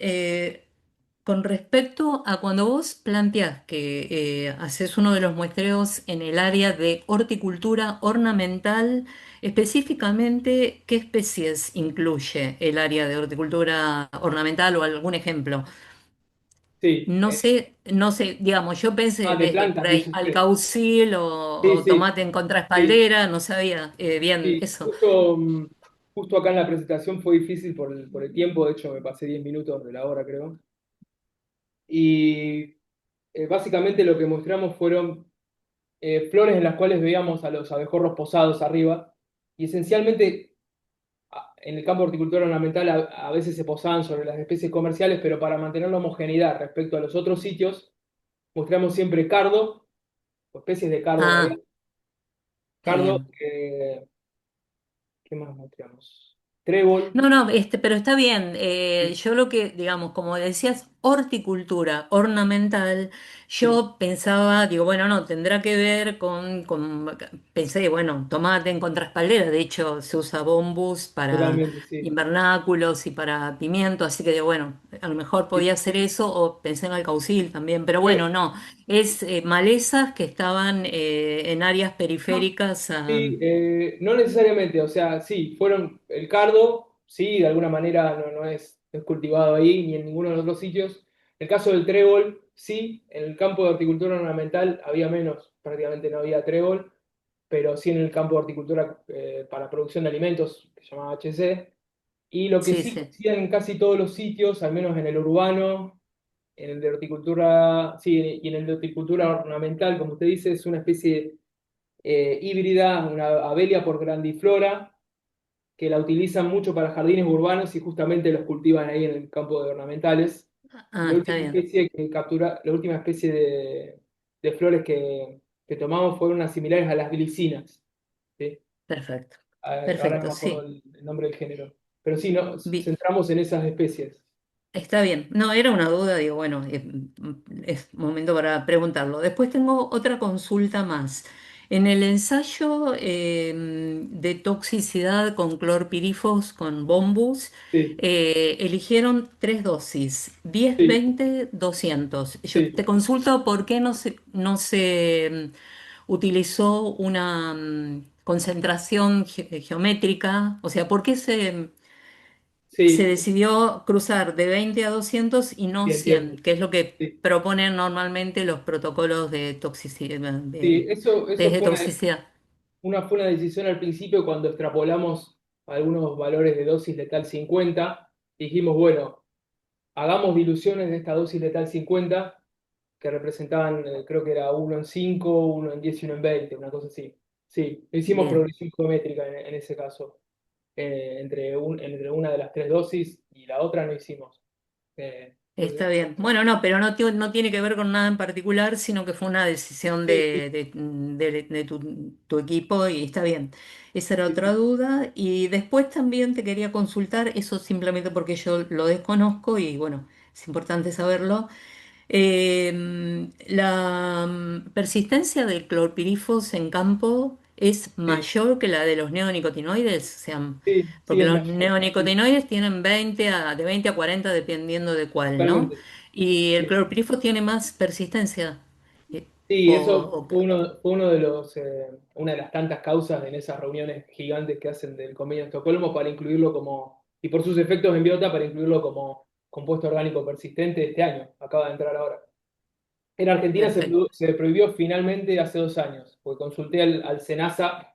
Speaker 3: con respecto a cuando vos planteás que haces uno de los muestreos en el área de horticultura ornamental, específicamente, ¿qué especies incluye el área de horticultura ornamental o algún ejemplo?
Speaker 2: Sí,
Speaker 3: No sé, digamos, yo pensé
Speaker 2: de
Speaker 3: desde por
Speaker 2: plantas,
Speaker 3: ahí
Speaker 2: dice usted.
Speaker 3: alcaucil
Speaker 2: Sí,
Speaker 3: o
Speaker 2: sí,
Speaker 3: tomate en
Speaker 2: sí,
Speaker 3: contraespaldera, no sabía bien
Speaker 2: sí.
Speaker 3: eso.
Speaker 2: Justo acá en la presentación fue difícil por el tiempo, de hecho me pasé 10 minutos de la hora, creo. Y básicamente lo que mostramos fueron flores en las cuales veíamos a los abejorros posados arriba. Y esencialmente en el campo de horticultura ornamental a veces se posaban sobre las especies comerciales, pero para mantener la homogeneidad respecto a los otros sitios, mostramos siempre cardo, o especies de cardo en realidad.
Speaker 3: Ah, está
Speaker 2: Cardo,
Speaker 3: bien.
Speaker 2: ¿qué más mostramos? Trébol,
Speaker 3: No, no, pero está bien.
Speaker 2: sí,
Speaker 3: Yo lo que, digamos, como decías, horticultura ornamental,
Speaker 2: sí,
Speaker 3: yo pensaba, digo, bueno, no, tendrá que ver pensé, bueno, tomate en contraespaldera, de hecho se usa bombus para
Speaker 2: totalmente, sí.
Speaker 3: invernáculos y para pimiento, así que, bueno, a lo mejor
Speaker 2: Sí,
Speaker 3: podía ser eso, o pensé en alcaucil también, pero
Speaker 2: fue-
Speaker 3: bueno, no, es malezas que estaban en áreas
Speaker 2: no,
Speaker 3: periféricas a...
Speaker 2: sí, no necesariamente, o sea, sí, fueron el cardo, sí, de alguna manera no es cultivado ahí ni en ninguno de los otros sitios. El caso del trébol, sí, en el campo de horticultura ornamental había menos, prácticamente no había trébol, pero sí en el campo de horticultura para producción de alimentos, que se llamaba HC. Y lo que
Speaker 3: Sí,
Speaker 2: sí
Speaker 3: sí,
Speaker 2: hacían en casi todos los sitios, al menos en el urbano, en el de horticultura, sí, y en el de horticultura ornamental, como usted dice, es una especie híbrida, una Abelia por grandiflora, que la utilizan mucho para jardines urbanos y justamente los cultivan ahí en el campo de ornamentales. Y
Speaker 3: ah, está bien.
Speaker 2: la última especie de flores que tomamos fueron unas similares a las glicinas. ¿Sí?
Speaker 3: Perfecto,
Speaker 2: Ahora no
Speaker 3: perfecto,
Speaker 2: me acuerdo
Speaker 3: sí.
Speaker 2: el nombre del género. Pero sí, nos
Speaker 3: Vi-
Speaker 2: centramos en esas especies.
Speaker 3: Está bien. No, era una duda, digo, bueno, es momento para preguntarlo. Después tengo otra consulta más. En el ensayo de toxicidad con clorpirifos, con Bombus,
Speaker 2: Sí,
Speaker 3: eligieron tres dosis, 10,
Speaker 2: sí,
Speaker 3: 20, 200. Yo
Speaker 2: sí.
Speaker 3: te consulto por qué no se utilizó una concentración geométrica, o sea, ¿por qué se
Speaker 2: Sí,
Speaker 3: decidió cruzar de 20 a 200 y no
Speaker 2: sí,
Speaker 3: 100,
Speaker 2: entiendo.
Speaker 3: que es lo que
Speaker 2: Sí,
Speaker 3: proponen normalmente los protocolos de toxicidad,
Speaker 2: sí,
Speaker 3: de
Speaker 2: eso
Speaker 3: test de
Speaker 2: fue
Speaker 3: toxicidad?
Speaker 2: fue una decisión al principio cuando extrapolamos algunos valores de dosis letal 50. Dijimos, bueno, hagamos diluciones de esta dosis letal 50 que representaban, creo que era uno en 5 uno en 10 y uno en 20 una cosa así. Sí, hicimos
Speaker 3: Bien,
Speaker 2: progresión geométrica en ese caso. Entre una de las tres dosis y la otra no hicimos.
Speaker 3: está bien. Bueno, no, pero no tiene que ver con nada en particular, sino que fue una decisión
Speaker 2: Sí, sí,
Speaker 3: de tu equipo y está bien. Esa era
Speaker 2: sí,
Speaker 3: otra
Speaker 2: sí,
Speaker 3: duda. Y después también te quería consultar, eso simplemente porque yo lo desconozco y bueno, es importante saberlo. La persistencia de clorpirifos en campo es
Speaker 2: sí,
Speaker 3: mayor que la de los neonicotinoides, o sea,
Speaker 2: sí, sí,
Speaker 3: porque
Speaker 2: es
Speaker 3: los
Speaker 2: mayor. Sí,
Speaker 3: neonicotinoides tienen de 20 a 40 dependiendo de cuál, ¿no?
Speaker 2: totalmente.
Speaker 3: Y el
Speaker 2: Sí.
Speaker 3: clorpirifo tiene más persistencia. Eh,
Speaker 2: Sí,
Speaker 3: o,
Speaker 2: eso
Speaker 3: o-
Speaker 2: fue una de las tantas causas en esas reuniones gigantes que hacen del Convenio de Estocolmo para incluirlo y por sus efectos en biota, para incluirlo como compuesto orgánico persistente este año, acaba de entrar ahora. En Argentina
Speaker 3: Perfecto,
Speaker 2: se prohibió finalmente hace 2 años, porque consulté al SENASA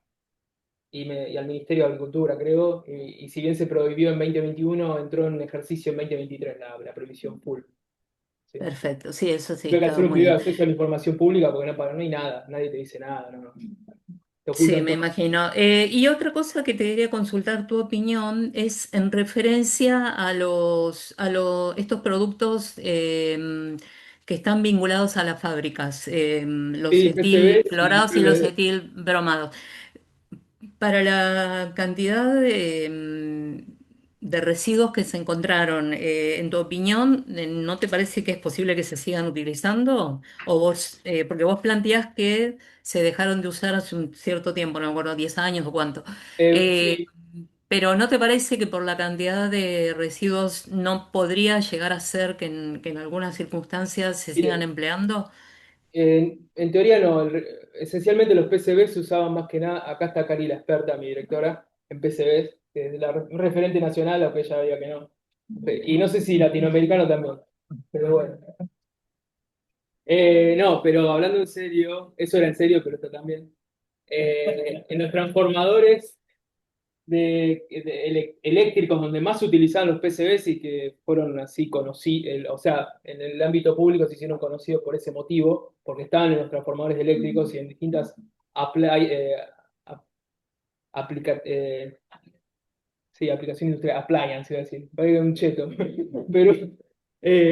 Speaker 2: y al Ministerio de Agricultura, creo, y si bien se prohibió en 2021, entró en ejercicio en 2023 la prohibición full. Sí.
Speaker 3: Perfecto, sí, eso sí,
Speaker 2: Tengo que
Speaker 3: estaba
Speaker 2: hacer un
Speaker 3: muy
Speaker 2: pedido de
Speaker 3: bien.
Speaker 2: acceso a la información pública porque no hay nada, nadie te dice nada, no, te
Speaker 3: Sí,
Speaker 2: ocultan
Speaker 3: me
Speaker 2: todo.
Speaker 3: imagino. Y otra cosa que te quería consultar tu opinión es en referencia a estos productos que están vinculados a las fábricas, los
Speaker 2: Sí,
Speaker 3: etil
Speaker 2: PCBs y
Speaker 3: clorados y los
Speaker 2: PVD.
Speaker 3: etil bromados. Para la cantidad de residuos que se encontraron, en tu opinión, ¿no te parece que es posible que se sigan utilizando? O vos, porque vos planteás que se dejaron de usar hace un cierto tiempo, no me acuerdo, 10 años o cuánto. Eh,
Speaker 2: Sí,
Speaker 3: pero ¿no te parece que por la cantidad de residuos no podría llegar a ser que en algunas circunstancias se sigan
Speaker 2: mire,
Speaker 3: empleando?
Speaker 2: en teoría no, esencialmente los PCBs se usaban más que nada, acá está Cari, la experta, mi directora, en PCBs, que es la referente nacional, aunque ella diga que no. Y no sé si latinoamericano también, pero bueno. No, pero hablando en serio, eso era en serio, pero esto también. En los transformadores eléctricos donde más se utilizaban los PCBs y que fueron así conocidos, o sea, en el ámbito público se hicieron conocidos por ese motivo, porque estaban en los transformadores eléctricos y en distintas ap- sí, aplicaciones industriales, appliance, iba a decir, vaya un cheto, pero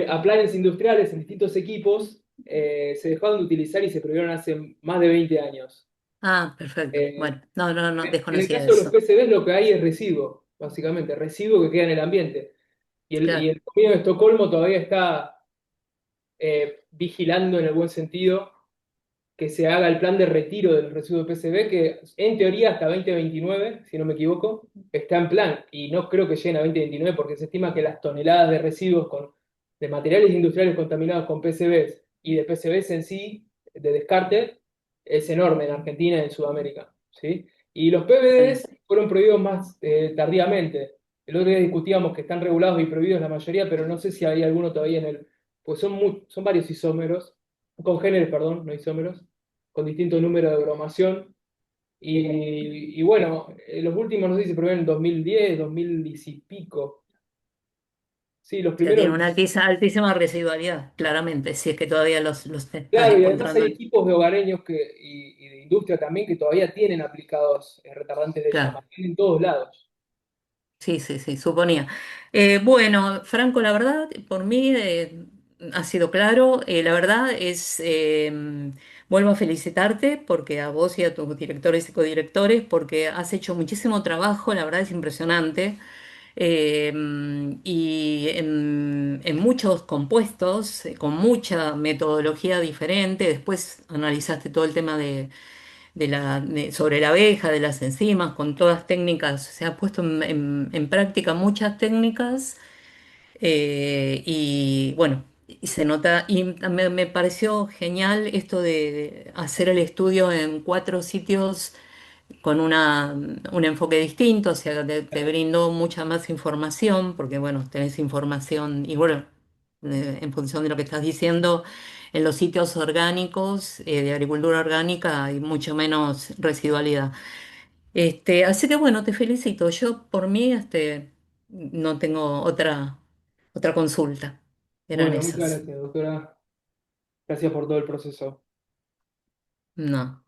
Speaker 2: appliances industriales en distintos equipos se dejaron de utilizar y se prohibieron hace más de 20 años.
Speaker 3: Ah, perfecto.
Speaker 2: Eh,
Speaker 3: Bueno, no, no, no,
Speaker 2: En el
Speaker 3: desconocía
Speaker 2: caso de los
Speaker 3: eso.
Speaker 2: PCBs lo que hay es residuo, básicamente, residuo que queda en el ambiente. Y
Speaker 3: Claro.
Speaker 2: el gobierno de Estocolmo todavía está vigilando en el buen sentido que se haga el plan de retiro del residuo de PCB, que en teoría hasta 2029, si no me equivoco, está en plan. Y no creo que lleguen a 2029 porque se estima que las toneladas de residuos de materiales industriales contaminados con PCBs y de PCBs en sí, de descarte, es enorme en Argentina y en Sudamérica. ¿Sí? Y los
Speaker 3: Sí.
Speaker 2: PVDs fueron prohibidos más tardíamente. El otro día discutíamos que están regulados y prohibidos la mayoría, pero no sé si hay alguno todavía en el. Pues son varios isómeros, congéneres, perdón, no isómeros, con distintos números de bromación. Y bueno, los últimos, no sé si se prohibieron en 2010, 2010 y pico. Sí, los
Speaker 3: O sea, tiene
Speaker 2: primeros.
Speaker 3: una altísima residualidad, claramente, si es que todavía los están
Speaker 2: Claro, y además
Speaker 3: encontrando.
Speaker 2: hay equipos de hogareños y de industria también que todavía tienen aplicados retardantes de llama.
Speaker 3: Claro,
Speaker 2: Tienen en todos lados.
Speaker 3: sí, sí, sí, suponía. Bueno, Franco, la verdad, por mí ha sido claro. La verdad es, vuelvo a felicitarte porque a vos y a tus directores y codirectores, porque has hecho muchísimo trabajo, la verdad es impresionante. eh, y en muchos compuestos, con mucha metodología diferente. Después analizaste todo el tema sobre la abeja, de las enzimas, con todas técnicas. Se ha puesto en práctica muchas técnicas, y bueno. Y se nota, y me pareció genial esto de hacer el estudio en 4 sitios con un enfoque distinto, o sea, te brindó mucha más información, porque bueno, tenés información, y bueno, en función de lo que estás diciendo, en los sitios orgánicos, de agricultura orgánica, hay mucho menos residualidad. Así que bueno, te felicito. Yo por mí, no tengo otra consulta. Eran
Speaker 2: Bueno, muchas
Speaker 3: esas.
Speaker 2: gracias, doctora. Gracias por todo el proceso.
Speaker 3: No.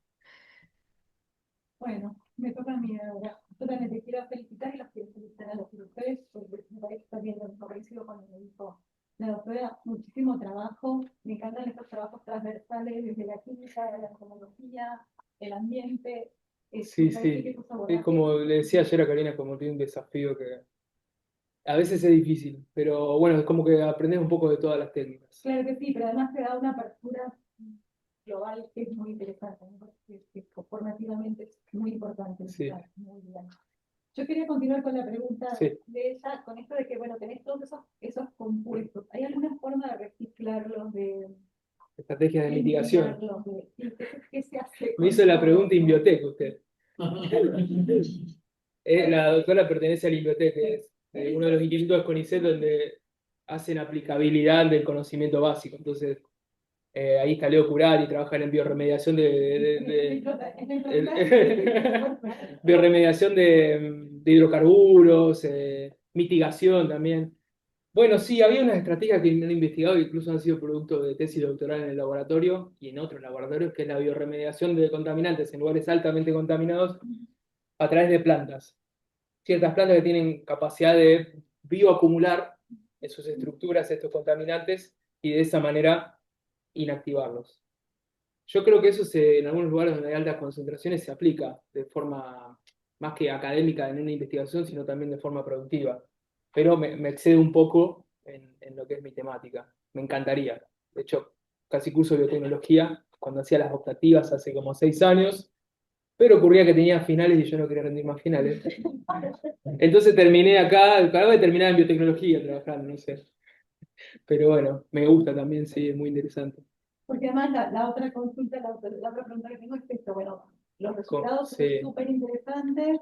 Speaker 1: Bueno, me toca a mí ahora. Yo también te quiero felicitar y los quiero felicitar a los doctores porque me parece también lo coincido con lo que dijo la doctora, muchísimo trabajo. Me encantan estos trabajos transversales desde la química, la tecnología, el ambiente.
Speaker 2: Sí,
Speaker 1: Me parece que
Speaker 2: sí.
Speaker 1: esos
Speaker 2: Es
Speaker 1: abordajes.
Speaker 2: como le decía ayer a Karina, como tiene un desafío que a veces es difícil, pero bueno, es como que aprendes un poco de todas las técnicas.
Speaker 1: Claro que sí, pero además te da una apertura global que es muy interesante, ¿no? Que formativamente es muy importante.
Speaker 2: Sí,
Speaker 1: Claro, muy bien. Yo quería continuar con la pregunta
Speaker 2: sí.
Speaker 1: de ella, con esto de que, bueno, tenés todos esos compuestos. ¿Hay alguna forma de reciclarlos, de
Speaker 2: Estrategias de mitigación.
Speaker 1: eliminarlos? ¿Qué se hace
Speaker 2: Me
Speaker 1: con
Speaker 2: hizo la
Speaker 1: todo
Speaker 2: pregunta
Speaker 1: eso?
Speaker 2: Inbiotec usted. La doctora pertenece al Inbiotec, que es uno de los institutos de CONICET donde hacen aplicabilidad del conocimiento básico. Entonces, ahí está Leo Curari, trabajan en bioremediación bioremediación de hidrocarburos, mitigación también. Bueno, sí, había unas estrategias que han investigado que incluso han sido producto de tesis doctoral en el laboratorio y en otros laboratorios, que es la bioremediación de contaminantes en lugares altamente contaminados a través de plantas. Ciertas plantas que tienen capacidad de bioacumular en sus estructuras estos contaminantes y de esa manera inactivarlos. Yo creo que eso en algunos lugares donde hay altas concentraciones se aplica de forma más que académica en una investigación, sino también de forma productiva. Pero me excede un poco en lo que es mi temática. Me encantaría. De hecho, casi curso biotecnología cuando hacía las optativas hace como 6 años, pero ocurría que tenía finales y yo no quería rendir más finales. Entonces terminé acabo de terminar en biotecnología trabajando, no sé. Pero bueno, me gusta también, sí, es muy interesante.
Speaker 1: Porque además la otra consulta, la otra pregunta que tengo es esto, bueno, los resultados son
Speaker 2: Sí,
Speaker 1: súper interesantes,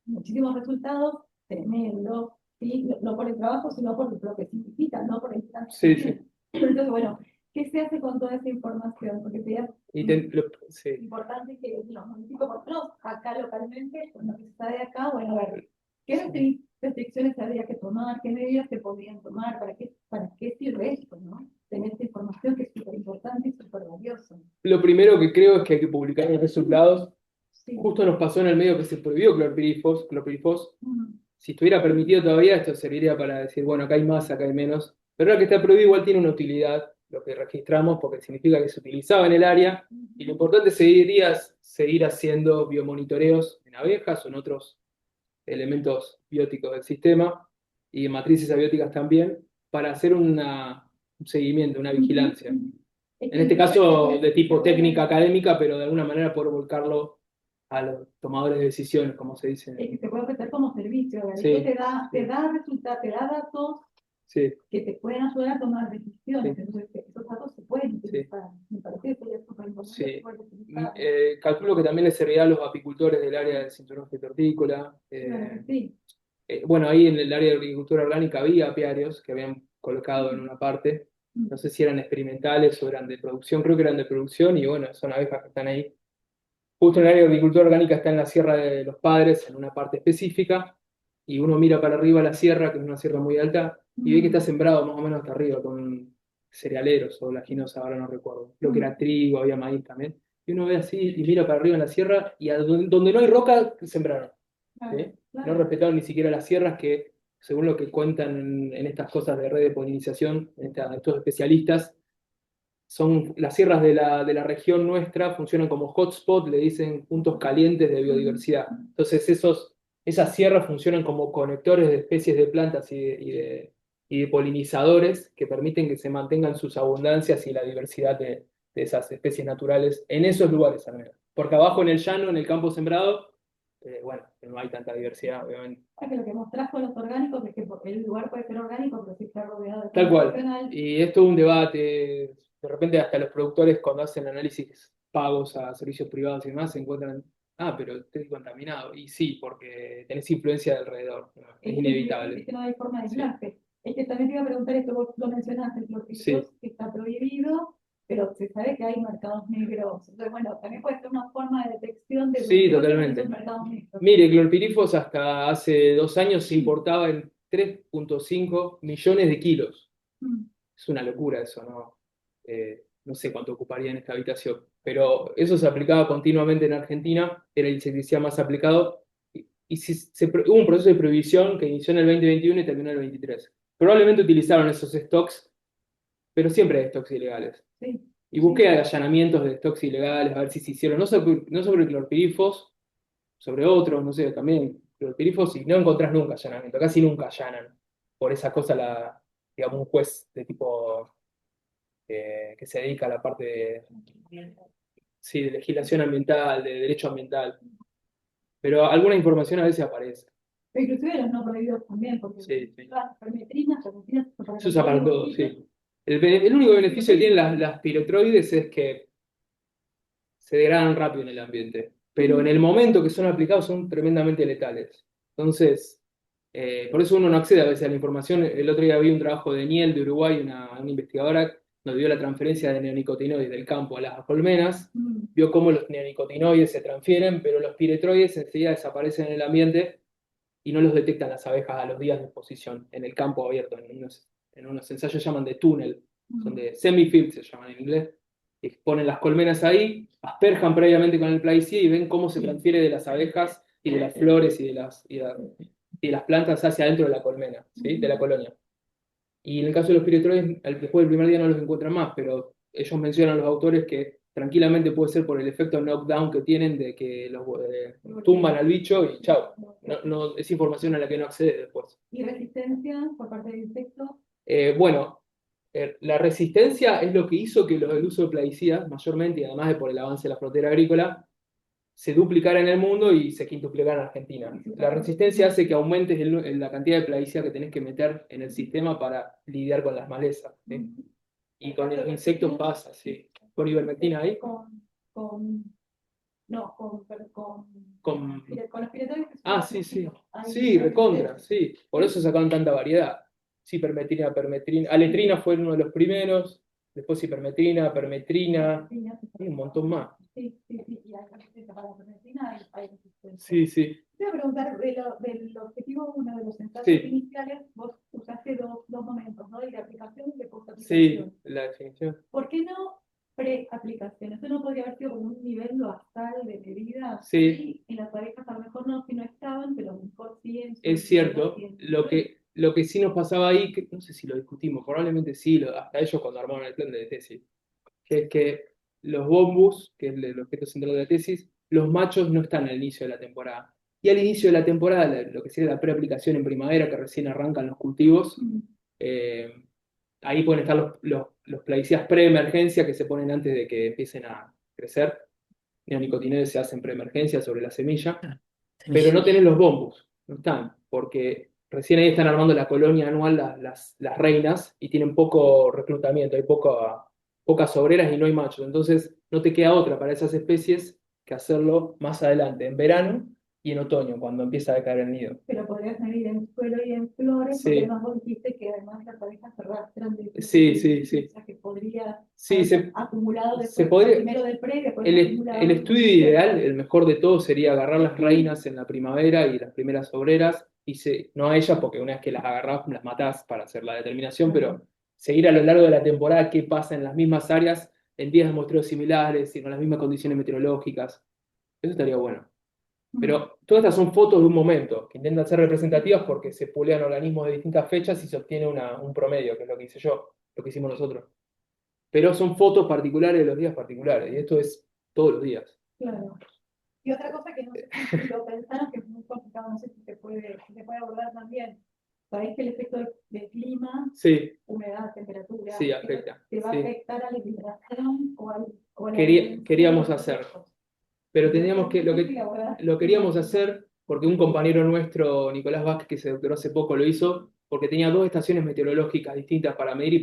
Speaker 1: muchísimos resultados, tremendos, ¿sí? No por el trabajo, sino por lo que significa, no por el instante
Speaker 2: sí,
Speaker 1: también.
Speaker 2: sí.
Speaker 1: Entonces, bueno, ¿qué se hace con toda esa información? Porque sería
Speaker 2: Sí.
Speaker 1: importante que los municipios, por lo menos acá localmente, con lo que se está de acá, bueno, a ver, ¿qué restricciones habría que tomar? ¿Qué medidas se podrían tomar? Para qué sirve esto, no? Tener esta información que es súper importante y súper valiosa.
Speaker 2: Lo primero que creo es que hay que publicar los resultados.
Speaker 1: Sí.
Speaker 2: Justo nos pasó en el medio que se prohibió clorpirifos.
Speaker 1: Mm.
Speaker 2: Si estuviera permitido todavía, esto serviría para decir, bueno, acá hay más, acá hay menos. Pero ahora que está prohibido, igual tiene una utilidad, lo que registramos, porque significa que se utilizaba en el área. Y lo importante sería seguir haciendo biomonitoreos en abejas o en otros elementos bióticos del sistema y en matrices abióticas también, para hacer un seguimiento, una vigilancia. En este caso, de tipo técnica académica, pero de alguna manera poder volcarlo a los tomadores de decisiones, como se dice.
Speaker 1: Es que se puede ofrecer como servicio, ¿verdad?
Speaker 2: Sí,
Speaker 1: Esto te da resultados, te da datos
Speaker 2: sí,
Speaker 1: que te pueden ayudar a tomar decisiones.
Speaker 2: sí,
Speaker 1: Entonces, esos datos se pueden
Speaker 2: sí,
Speaker 1: utilizar. Me parece que sería súper importante
Speaker 2: sí.
Speaker 1: poder utilizarlos.
Speaker 2: Calculo que también le servirá a los apicultores del área del cinturón fitohortícola.
Speaker 1: Claro que sí.
Speaker 2: Bueno, ahí en el área de agricultura orgánica había apiarios que habían colocado en una parte. No sé si eran experimentales o eran de producción, creo que eran de producción, y bueno, son abejas que están ahí. Justo en el área de agricultura orgánica está en la Sierra de los Padres, en una parte específica, y uno mira para arriba la sierra, que es una sierra muy alta, y ve que está sembrado más o menos hasta arriba con cerealeros o laginosa, ahora no recuerdo. Creo que era trigo, había maíz también. Y uno ve así y mira para arriba en la sierra, y donde no hay roca, sembraron. ¿Sí? No respetaron ni siquiera las sierras que, según lo que cuentan en estas cosas de red de polinización, estos especialistas, son las sierras de la región nuestra, funcionan como hotspot, le dicen puntos calientes de biodiversidad. Entonces esas sierras funcionan como conectores de especies de plantas y de polinizadores que permiten que se mantengan sus abundancias y la diversidad de esas especies naturales en esos lugares al menos. Porque abajo en el llano, en el campo sembrado, bueno, no hay tanta diversidad, obviamente.
Speaker 1: Es que lo que mostrás con los orgánicos es que el lugar puede ser orgánico, pero sí está rodeado de
Speaker 2: Tal cual.
Speaker 1: convencional.
Speaker 2: Y es todo un debate. De repente hasta los productores cuando hacen análisis pagos a servicios privados y demás se encuentran, pero estoy contaminado. Y sí, porque tenés influencia de alrededor. ¿No? Es inevitable.
Speaker 1: Es que no hay forma de
Speaker 2: Sí.
Speaker 1: aislarte. Es que también te iba a preguntar esto, vos lo mencionaste, los
Speaker 2: Sí.
Speaker 1: que está prohibido, pero se sabe que hay mercados negros. Entonces, bueno, también puede ser una forma de detección de
Speaker 2: Sí,
Speaker 1: esos
Speaker 2: totalmente.
Speaker 1: mercados negros.
Speaker 2: Mire, clorpirifos hasta hace 2 años se importaba en 3,5 millones de kilos.
Speaker 1: Mm.
Speaker 2: Es una locura eso, ¿no? No sé cuánto ocuparía en esta habitación, pero eso se aplicaba continuamente en Argentina, era el insecticida más aplicado, y hubo un proceso de prohibición que inició en el 2021 y terminó en el 23. Probablemente utilizaron esos stocks, pero siempre hay stocks ilegales.
Speaker 1: Sí.
Speaker 2: Y busqué allanamientos de stocks ilegales, a ver si se hicieron, no sobre clorpirifos, sobre otros, no sé, también clorpirifos, y no encontrás nunca allanamiento, casi nunca allanan. Por esa cosa, digamos, un juez de tipo que se dedica a la parte sí, de legislación ambiental, de derecho ambiental. Pero alguna información a veces aparece.
Speaker 1: Pero inclusive los no prohibidos también, porque
Speaker 2: Sí, sí.
Speaker 1: las permetrinas para
Speaker 2: Se usa para todo, sí. El único beneficio que tienen las piretroides es que se degradan rápido en el ambiente, pero en el momento que son aplicados son tremendamente letales. Entonces, por eso uno no accede a veces a la información. El otro día vi un trabajo de Niel de Uruguay, una investigadora, nos vio la transferencia de neonicotinoides del campo a las colmenas, vio cómo los neonicotinoides se transfieren, pero los piretroides enseguida desaparecen en el ambiente y no los detectan las abejas a los días de exposición en el campo abierto, en unos ensayos llaman de túnel, son de semi-field, se llaman en inglés, y ponen las colmenas ahí, asperjan previamente con el plaguicida y ven cómo se transfiere de las abejas y de las flores y de las plantas hacia adentro de la colmena, ¿sí? De la colonia. Y en el caso de los piretroides, después del primer día no los encuentran más, pero ellos mencionan los autores que tranquilamente puede ser por el efecto knockdown que tienen de que los tumban al bicho y chao. No, es información a la que no accede después.
Speaker 4: ¿Y resistencia por parte del insecto?
Speaker 2: Bueno, la resistencia es lo que hizo que el uso de plaguicidas, mayormente, y además de por el avance de la frontera agrícola, se duplicara en el mundo y se quintuplicara en Argentina. La resistencia hace que aumentes la cantidad de plaguicidas que tenés que meter en el sistema para lidiar con las malezas, ¿sí? Y con los insectos pasa, sí. ¿Con ivermectina ahí?
Speaker 4: No, con
Speaker 2: Con...
Speaker 4: los piretroides.
Speaker 2: Sí, sí. Sí, recontra, sí. Por eso sacaron tanta variedad. Sí, permetrina. Aletrina fue uno de los primeros. Después hipermetrina, permetrina. Y un montón más.
Speaker 4: Sí. Y hay resistencia para la permetrina, hay resistencia.
Speaker 2: Sí.
Speaker 4: Te voy a preguntar, del objetivo 1 de los ensayos
Speaker 2: Sí.
Speaker 4: iniciales, vos usaste dos momentos, ¿no? De aplicación y de post-aplicación.
Speaker 2: Sí, la definición.
Speaker 4: ¿Por qué no pre-aplicación? ¿Eso no podría haber sido como un nivel basal de medida?
Speaker 2: Sí.
Speaker 4: En las abejas a lo mejor no, si no estaban, pero a lo mejor sí en su...
Speaker 2: Es cierto. Lo que sí nos pasaba ahí, que no sé si lo discutimos, probablemente sí, hasta ellos cuando armaron el plan de tesis, que es que los bombus, que es el objeto central de la tesis, los machos no están al inicio de la temporada. Y al inicio de la temporada, lo que sería la preaplicación en primavera, que recién arrancan los cultivos, ahí pueden estar los plaguicidas pre-emergencia que se ponen antes de que empiecen a crecer. Neonicotinoides se hacen pre-emergencia sobre la semilla, pero no tenés los bombus, no están, porque recién ahí están armando la colonia anual las reinas y tienen poco reclutamiento, hay pocas obreras y no hay machos. Entonces no te queda otra para esas especies que hacerlo más adelante, en verano y en otoño, cuando empieza a decaer el nido.
Speaker 4: Pero podrías medir en suelo y en flores,
Speaker 2: Sí.
Speaker 4: porque además vos dijiste que además las abejas se arrastran de...
Speaker 2: Sí.
Speaker 4: O sea que podría
Speaker 2: Sí,
Speaker 4: haber acumulado después,
Speaker 2: podría,
Speaker 4: primero del pre, después
Speaker 2: el estudio ideal, el mejor de todos, sería agarrar las reinas en la primavera y las primeras obreras, no a ellas, porque una vez que las agarrás, las matás para hacer la determinación, pero seguir a lo largo de la temporada qué pasa en las mismas áreas, en días de muestreos similares y con las mismas condiciones meteorológicas. Eso estaría bueno. Pero todas estas son fotos de un momento, que intentan ser representativas porque se pulean organismos de distintas fechas y se obtiene un promedio, que es lo que hice yo, lo que hicimos nosotros. Pero son fotos particulares de los días particulares, y esto es todos los días.
Speaker 4: Claro. Y otra cosa que no sé si lo pensaron, que es muy complicado, no sé si se puede abordar también. Sabéis que el efecto del clima,
Speaker 2: Sí,
Speaker 4: humedad, temperatura,
Speaker 2: sí, afecta.
Speaker 4: te va a
Speaker 2: Sí.
Speaker 4: afectar a la hidratación o a la
Speaker 2: Queríamos hacer, pero teníamos lo queríamos hacer porque un compañero nuestro, Nicolás Vázquez, que se doctoró hace poco, lo hizo porque tenía dos estaciones meteorológicas distintas para medir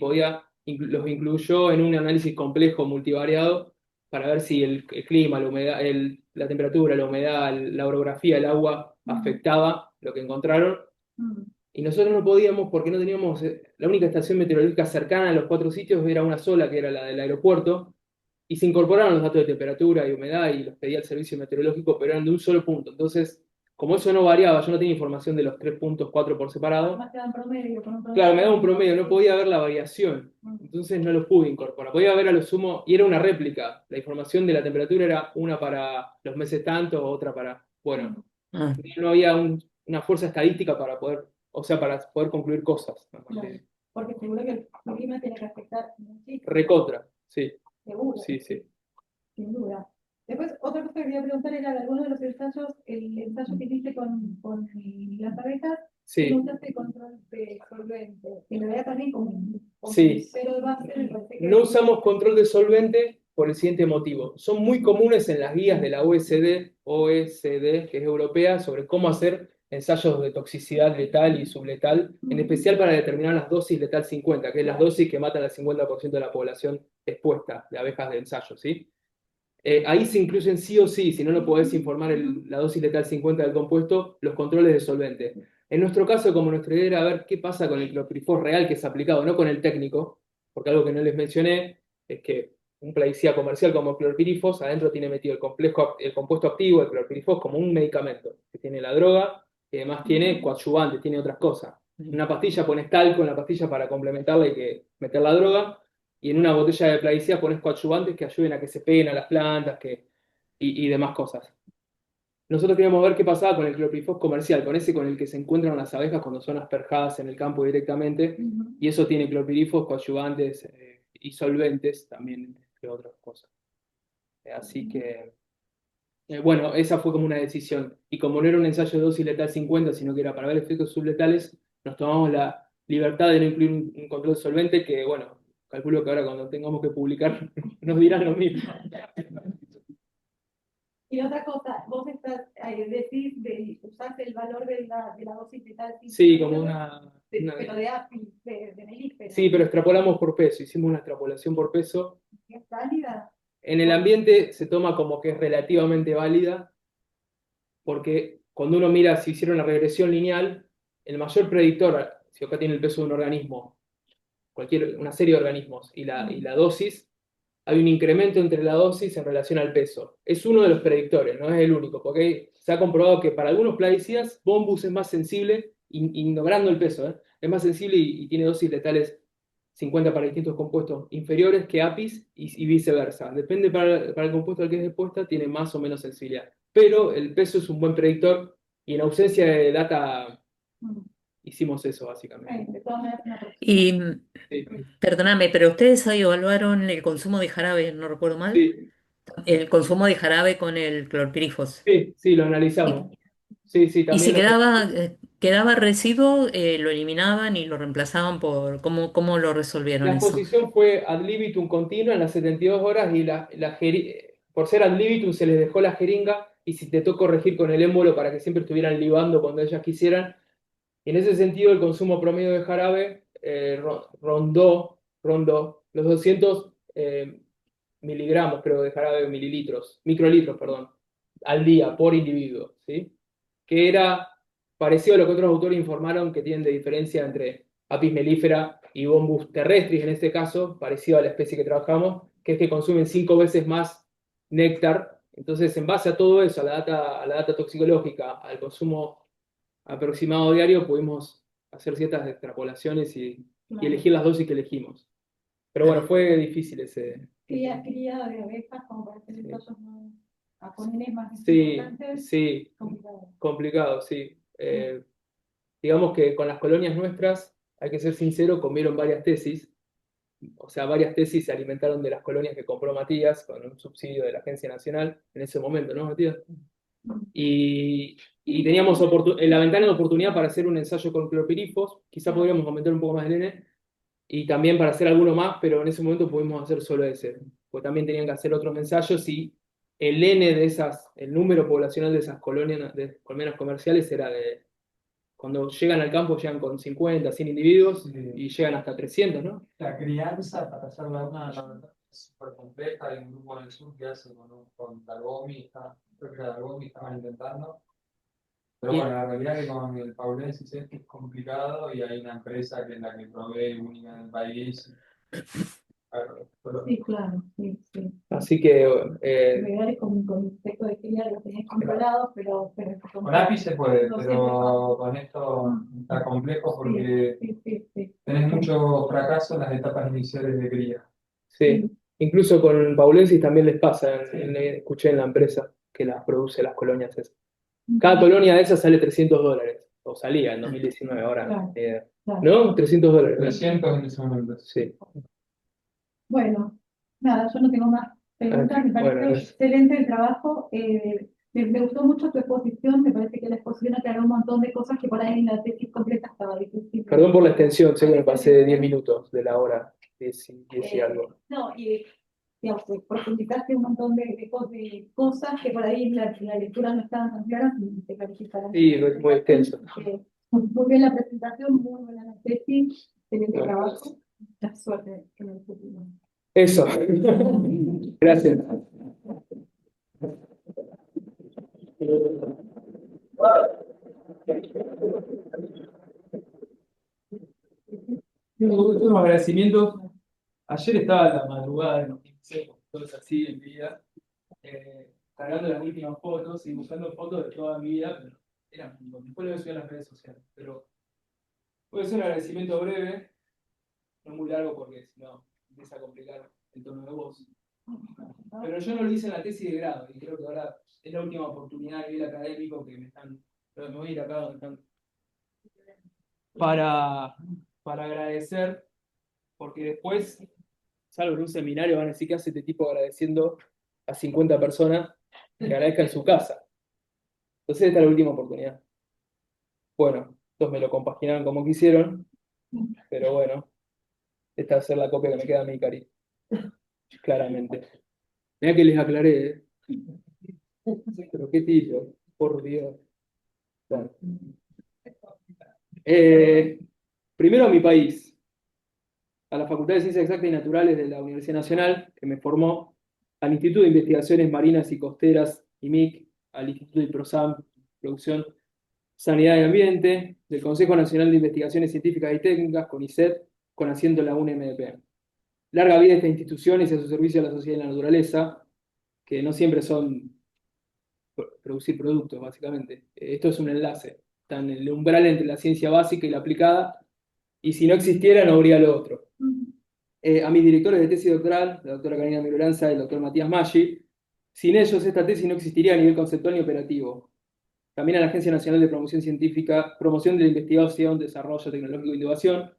Speaker 2: y los incluyó en un análisis complejo multivariado para ver si el clima, la humedad, la temperatura, la humedad, la orografía, el agua afectaba lo que encontraron. Y nosotros no podíamos porque no teníamos, la única estación meteorológica cercana a los 4 sitios era una sola, que era la del aeropuerto, y se incorporaron los datos de temperatura y humedad y los pedía el servicio meteorológico, pero eran de un solo punto. Entonces, como eso no variaba, yo no tenía información de los 3 puntos, 4 por separado.
Speaker 4: Además te dan promedio,
Speaker 2: Claro, me daba un promedio, no podía ver la variación. Entonces no lo pude incorporar. Podía ver a lo sumo, y era una réplica. La información de la temperatura era una para los meses tanto, otra para. Bueno, no había una fuerza estadística para poder, o sea, para poder concluir cosas.
Speaker 4: Claro, porque seguro que el clima tiene que afectar muchísimo.
Speaker 2: Recontra, sí.
Speaker 4: Seguro.
Speaker 2: Sí.
Speaker 4: Sin duda. Después, otra cosa que quería preguntar era de algunos de los ensayos, el ensayo que hiciste con las abejas,
Speaker 2: Sí.
Speaker 4: no usaste control de solvente, que en realidad también como
Speaker 2: Sí.
Speaker 4: cero de base, me parece que...
Speaker 2: No usamos control de solvente por el siguiente motivo. Son muy comunes en las guías de la OECD, que es europea, sobre cómo hacer ensayos de toxicidad letal y subletal, en especial para determinar las dosis letal 50, que es las dosis que matan al 50% de la población expuesta de abejas de ensayo, ¿sí? Ahí se incluyen sí o sí, si no, no podés informar la dosis letal 50 del compuesto, los controles de solvente. En nuestro caso, como nuestra idea era ver qué pasa con el clorpirifos real que es aplicado, no con el técnico, porque algo que no les mencioné es que un plaguicida comercial como clorpirifos adentro tiene metido el compuesto activo, el clorpirifos, como un medicamento, que tiene la droga y además tiene coadyuvantes, tiene otras cosas. En una pastilla pones talco, en la pastilla para complementarla hay que meter la droga, y en una botella de plaguicida pones coadyuvantes que ayuden a que se peguen a las plantas y demás cosas. Nosotros queríamos ver qué pasaba con el clorpirifos comercial, con ese con el que se encuentran las abejas cuando son asperjadas en el campo directamente, y eso tiene clorpirifos, coadyuvantes y solventes también, entre otras cosas. Así que, bueno, esa fue como una decisión. Y como no era un ensayo de dosis letal 50, sino que era para ver efectos subletales, nos tomamos la libertad de no incluir un control solvente que, bueno, calculo que ahora cuando tengamos que publicar nos dirán lo mismo.
Speaker 4: Y otra cosa, vos decís usaste el valor de la dosis letal.
Speaker 2: Sí, como
Speaker 4: Pero de API, de melífera.
Speaker 2: Sí, pero extrapolamos por peso, hicimos una extrapolación por peso.
Speaker 4: ¿Es válida?
Speaker 2: En el ambiente se toma como que es relativamente válida, porque cuando uno mira si hicieron una regresión lineal, el mayor predictor, si acá tiene el peso de un organismo, una serie de organismos, y la dosis, hay un incremento entre la dosis en relación al peso. Es uno de los predictores, no es el único, porque se ha comprobado que para algunos plaguicidas, Bombus es más sensible, ignorando el peso, es más sensible y tiene dosis letales 50 para distintos compuestos inferiores que APIs y viceversa. Depende para el compuesto al que es expuesta, tiene más o menos sensibilidad. Pero el peso es un buen predictor y en ausencia de data hicimos eso básicamente.
Speaker 4: De todas maneras,
Speaker 3: Y
Speaker 2: Sí,
Speaker 3: perdóname, pero ustedes ahí evaluaron el consumo de jarabe, ¿no recuerdo mal?
Speaker 2: sí,
Speaker 3: El consumo de jarabe con el clorpirifos.
Speaker 2: sí, lo analizamos. Sí, sí,
Speaker 3: Y si
Speaker 2: también
Speaker 3: quedaba residuo, lo eliminaban y lo reemplazaban por... ¿Cómo lo resolvieron
Speaker 2: la
Speaker 3: eso?
Speaker 2: exposición fue ad libitum continua en las 72 horas y por ser ad libitum se les dejó la jeringa y se intentó corregir con el émbolo para que siempre estuvieran libando cuando ellas quisieran. Y en ese sentido el consumo promedio de jarabe rondó los 200 miligramos, creo, de jarabe, microlitros, perdón, al día por individuo, ¿sí? Que era parecido a lo que otros autores informaron que tienen de diferencia entre Apis mellifera y Bombus terrestris, en este caso, parecido a la especie que trabajamos, que es que consumen 5 veces más néctar. Entonces, en base a todo eso, a la data toxicológica, al consumo aproximado diario, pudimos hacer ciertas extrapolaciones y elegir las dosis que elegimos. Pero bueno, fue difícil ese.
Speaker 4: Cría de abejas, como para tener casos a poner más
Speaker 2: Sí,
Speaker 4: importantes.
Speaker 2: sí,
Speaker 4: Complicado.
Speaker 2: complicado, sí. Digamos que con las colonias nuestras, hay que ser sincero, comieron varias tesis. O sea, varias tesis se alimentaron de las colonias que compró Matías con un subsidio de la Agencia Nacional en ese momento, ¿no, Matías? Y teníamos la ventana de oportunidad para hacer un ensayo con clorpirifos, quizá podríamos aumentar un poco más el N, y también para hacer alguno más, pero en ese momento pudimos hacer solo ese, porque también tenían que hacer otros ensayos y el N de el número poblacional de esas colonias, de colmenas comerciales era cuando llegan al campo llegan con 50, 100 individuos y llegan hasta 300, ¿no?
Speaker 5: La crianza, para hacerla la verdad, es súper compleja. Hay un grupo en el sur que hace con Dargomi, creo que Dargomi estaban intentando. Pero bueno, la realidad es que con el paulensis es complicado y hay una empresa que es la que provee única en el país.
Speaker 4: Sí, claro, sí.
Speaker 2: Así que
Speaker 4: Regales con efecto de cría lo tenés controlado, pero
Speaker 5: con API se puede,
Speaker 4: no
Speaker 5: pero con esto está complejo porque
Speaker 4: sí.
Speaker 5: tenés mucho fracaso en las etapas iniciales de cría.
Speaker 2: sí, incluso con paulensis también les pasa, escuché en la empresa que las produce las colonias esas. Cada colonia de esas sale $300, o salía en 2019, ahora.
Speaker 4: Claro.
Speaker 2: ¿No? $300.
Speaker 5: 300 en ese momento.
Speaker 2: Sí.
Speaker 4: Bueno, nada, yo no tengo más preguntas, me pareció
Speaker 2: Bueno,
Speaker 4: excelente el trabajo. Me gustó mucho tu exposición, me parece que la exposición aclaró un montón de cosas que por ahí en la tesis completa estaba difícil.
Speaker 2: perdón por la extensión, sé que me pasé 10 minutos de la hora, 10 y algo.
Speaker 4: No, y digamos, profundizaste un montón de cosas que por ahí en la lectura no estaban tan claras y te clarificaron.
Speaker 2: Sí, es muy extenso.
Speaker 4: Muy bien la presentación, muy buena la tesis, excelente trabajo. Mucha suerte en el futuro.
Speaker 2: Eso. Gracias. Unos agradecimientos. Ayer estaba en la madrugada en los 15, con todos así en vida, cargando las últimas fotos y buscando fotos de toda mi vida, pero Era, después lo voy a subir a las redes sociales, pero voy a hacer un agradecimiento breve, no muy largo porque si no empieza a complicar el tono de voz. Pero yo no lo hice en la tesis de grado y creo que ahora es la última oportunidad a nivel académico que me voy a ir acá donde están, para agradecer, porque después, salvo en un seminario, van a decir que hace este tipo agradeciendo a 50 personas que agradezcan en su casa. Entonces esta es la última oportunidad. Bueno, estos me lo compaginaron como quisieron, pero bueno, esta va a ser la copia que me queda a mí, Cari. Claramente. Mirá que les aclaré, ¿eh? Pero qué tío, por Dios. Bueno. Primero a mi país, a la Facultad de Ciencias Exactas y Naturales de la Universidad Nacional, que me formó, al Instituto de Investigaciones Marinas y Costeras, IMIC, al Instituto de PROSAM, Producción, Sanidad y Ambiente, del Consejo Nacional de Investigaciones Científicas y Técnicas, CONICET, con asiento en la UNMDP. Larga vida a estas instituciones y a su servicio a la sociedad y la naturaleza, que no siempre son producir productos, básicamente. Esto es un enlace, está en el umbral entre la ciencia básica y la aplicada, y si no existiera no habría lo otro. A mis directores de tesis doctoral, la doctora Karina Migioranza y el doctor Matías Maggi, sin ellos esta tesis no existiría a nivel conceptual ni operativo. También a la Agencia Nacional de Promoción Científica, Promoción de la Investigación, Desarrollo Tecnológico e Innovación,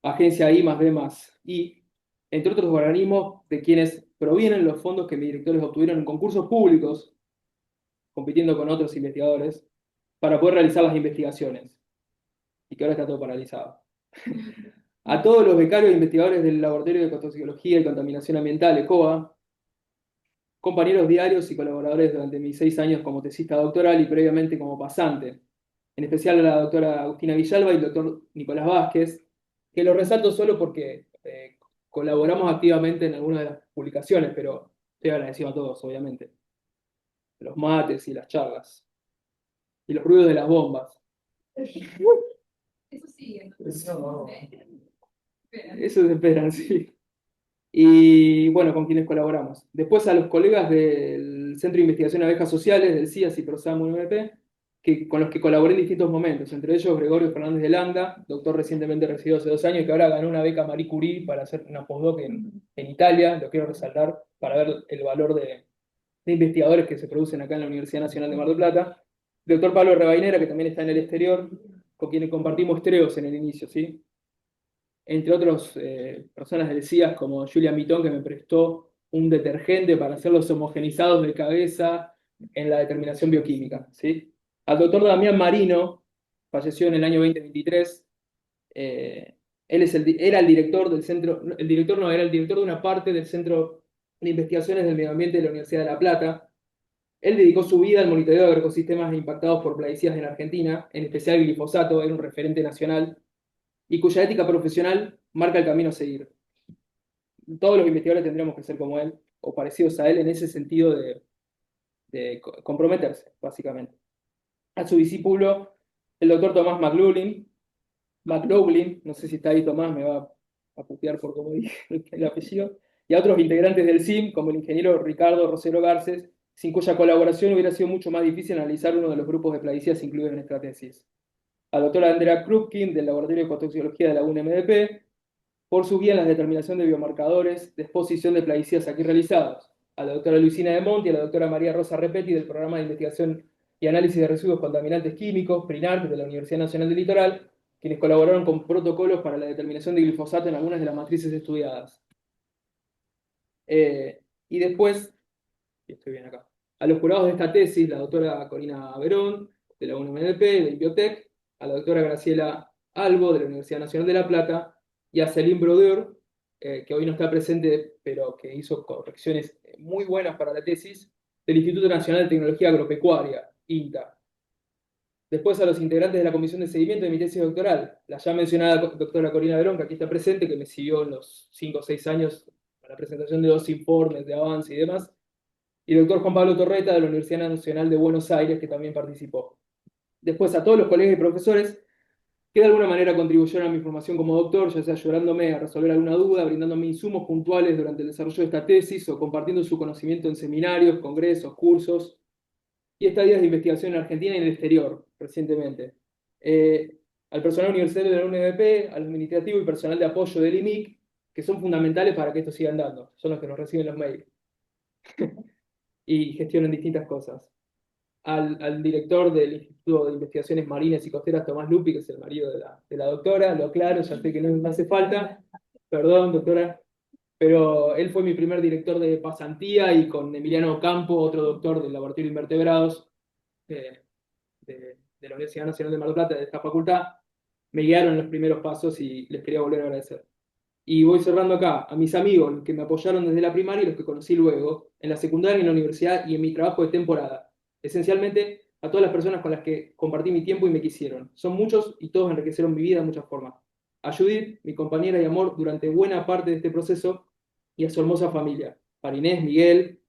Speaker 2: Agencia I+D+I, entre otros organismos de quienes provienen los fondos que mis directores obtuvieron en concursos públicos, compitiendo con otros investigadores, para poder realizar las investigaciones. Y que ahora está todo paralizado. A todos los becarios e investigadores del Laboratorio de Ecotoxicología y Contaminación Ambiental, ECOA, compañeros diarios y colaboradores durante mis 6 años como tesista doctoral y previamente como pasante, en especial a la doctora Agustina Villalba y el doctor Nicolás Vázquez, que lo resalto solo porque colaboramos activamente en algunas de las publicaciones, pero estoy agradecido a todos, obviamente. Los mates y las charlas. Y los ruidos de las bombas.
Speaker 4: Eso sigue.
Speaker 5: No,
Speaker 2: Eso se esperan, sí. Y bueno, con quienes colaboramos. Después a los colegas del Centro de Investigación de Abejas Sociales, del CIAS y PROSAM UNMP, con los que colaboré en distintos momentos, entre ellos Gregorio Fernández de Landa, doctor recientemente recibido hace 2 años, que ahora ganó una beca Marie Curie para hacer una postdoc en Italia, lo quiero resaltar, para ver el valor de investigadores que se producen acá en la Universidad Nacional de Mar del Plata. Doctor Pablo Rebainera, que también está en el exterior, con quienes compartimos treos en el inicio, ¿sí? Entre otras personas del CIAS, como Julia Mitón, que me prestó un detergente para hacer los homogenizados de cabeza en la determinación bioquímica, ¿sí? Al doctor Damián Marino, falleció en el año 2023, era el director del centro, el director no, era el director de una parte del Centro de Investigaciones del Medio Ambiente de la Universidad de La Plata. Él dedicó su vida al monitoreo de ecosistemas impactados por plaguicidas en Argentina, en especial el glifosato, era un referente nacional, y cuya ética profesional marca el camino a seguir. Todos los investigadores tendremos que ser como él, o parecidos a él, en ese sentido de comprometerse, básicamente. A su discípulo, el doctor Tomás McLaughlin, no sé si está ahí Tomás, me va a putear por cómo dije el apellido, y a otros integrantes del CIM, como el ingeniero Ricardo Rosero Garces, sin cuya colaboración hubiera sido mucho más difícil analizar uno de los grupos de plaguicidas incluidos en esta tesis. A la doctora Andrea Krupkin, del Laboratorio de Ecotoxicología de la UNMDP, por su guía en la determinación de biomarcadores de exposición de plaguicidas aquí realizados. A la doctora Luisina de Monti y a la doctora María Rosa Repetti, del Programa de Investigación y Análisis de Residuos Contaminantes Químicos, PRINARC, de la Universidad Nacional del Litoral, quienes colaboraron con protocolos para la determinación de glifosato en algunas de las matrices estudiadas. Y después, y estoy bien acá, a los jurados de esta tesis, la doctora Corina Verón, de la UNMDP, de Biotech, a la doctora Graciela Albo, de la Universidad Nacional de La Plata, y a Céline Brodeur, que hoy no está presente, pero que hizo correcciones muy buenas para la tesis, del Instituto Nacional de Tecnología Agropecuaria, INTA. Después a los integrantes de la comisión de seguimiento de mi tesis doctoral, la ya mencionada doctora Corina Verón, que aquí está presente, que me siguió en los 5 o 6 años a la presentación de 2 informes de avance y demás, y el doctor Juan Pablo Torreta, de la Universidad Nacional de Buenos Aires, que también participó. Después a todos los colegas y profesores que de alguna manera contribuyeron a mi formación como doctor, ya sea ayudándome a resolver alguna duda, brindándome insumos puntuales durante el desarrollo de esta tesis o compartiendo su conocimiento en seminarios, congresos, cursos. y estadías de investigación en Argentina y en el exterior, recientemente. Al personal universitario de la UNDP, al administrativo y personal de apoyo del IMIC, que son fundamentales para que esto siga andando, son los que nos reciben los mails y gestionan distintas cosas. Al director del Instituto de Investigaciones Marinas y Costeras, Tomás Lupi, que es el marido de la doctora, lo aclaro, ya sé que no hace falta, perdón, doctora, pero él fue mi primer director de pasantía y con Emiliano Campo, otro doctor del Laboratorio de Invertebrados de la Universidad Nacional de Mar del Plata, de esta facultad, me guiaron en los primeros pasos y les quería volver a agradecer. Y voy cerrando acá, a mis amigos, los que me apoyaron desde la primaria y los que conocí luego, en la secundaria, en la universidad y en mi trabajo de temporada. Esencialmente, a todas las personas con las que compartí mi tiempo y me quisieron. Son muchos y todos enriquecieron mi vida de muchas formas. A Judith, mi compañera y amor durante buena parte de este proceso, y a su hermosa familia, Marinés, Miguel,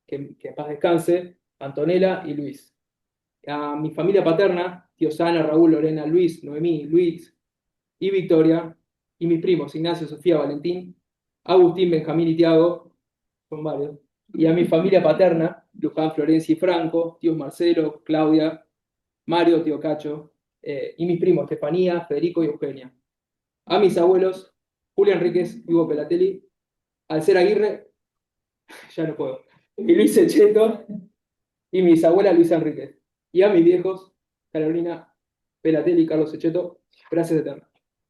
Speaker 2: que en paz descanse, Antonella y Luis. A mi familia paterna, tío Sana, Raúl, Lorena, Luis, Noemí, Luis y Victoria, y mis primos, Ignacio, Sofía, Valentín, Agustín, Benjamín y Tiago, son varios, y a mi familia paterna, Luján, Florencia y Franco, tíos Marcelo, Claudia, Mario, tío Cacho, y mis primos, Estefanía, Federico y Eugenia. A mis abuelos, Julia Enríquez y Hugo Pelatelli, Alcer Aguirre, ya no puedo, y Luis Echeto, y mis abuelas Luisa Enríquez. Y a mis viejos, Carolina Pelatelli y Carlos Echeto, gracias eternas.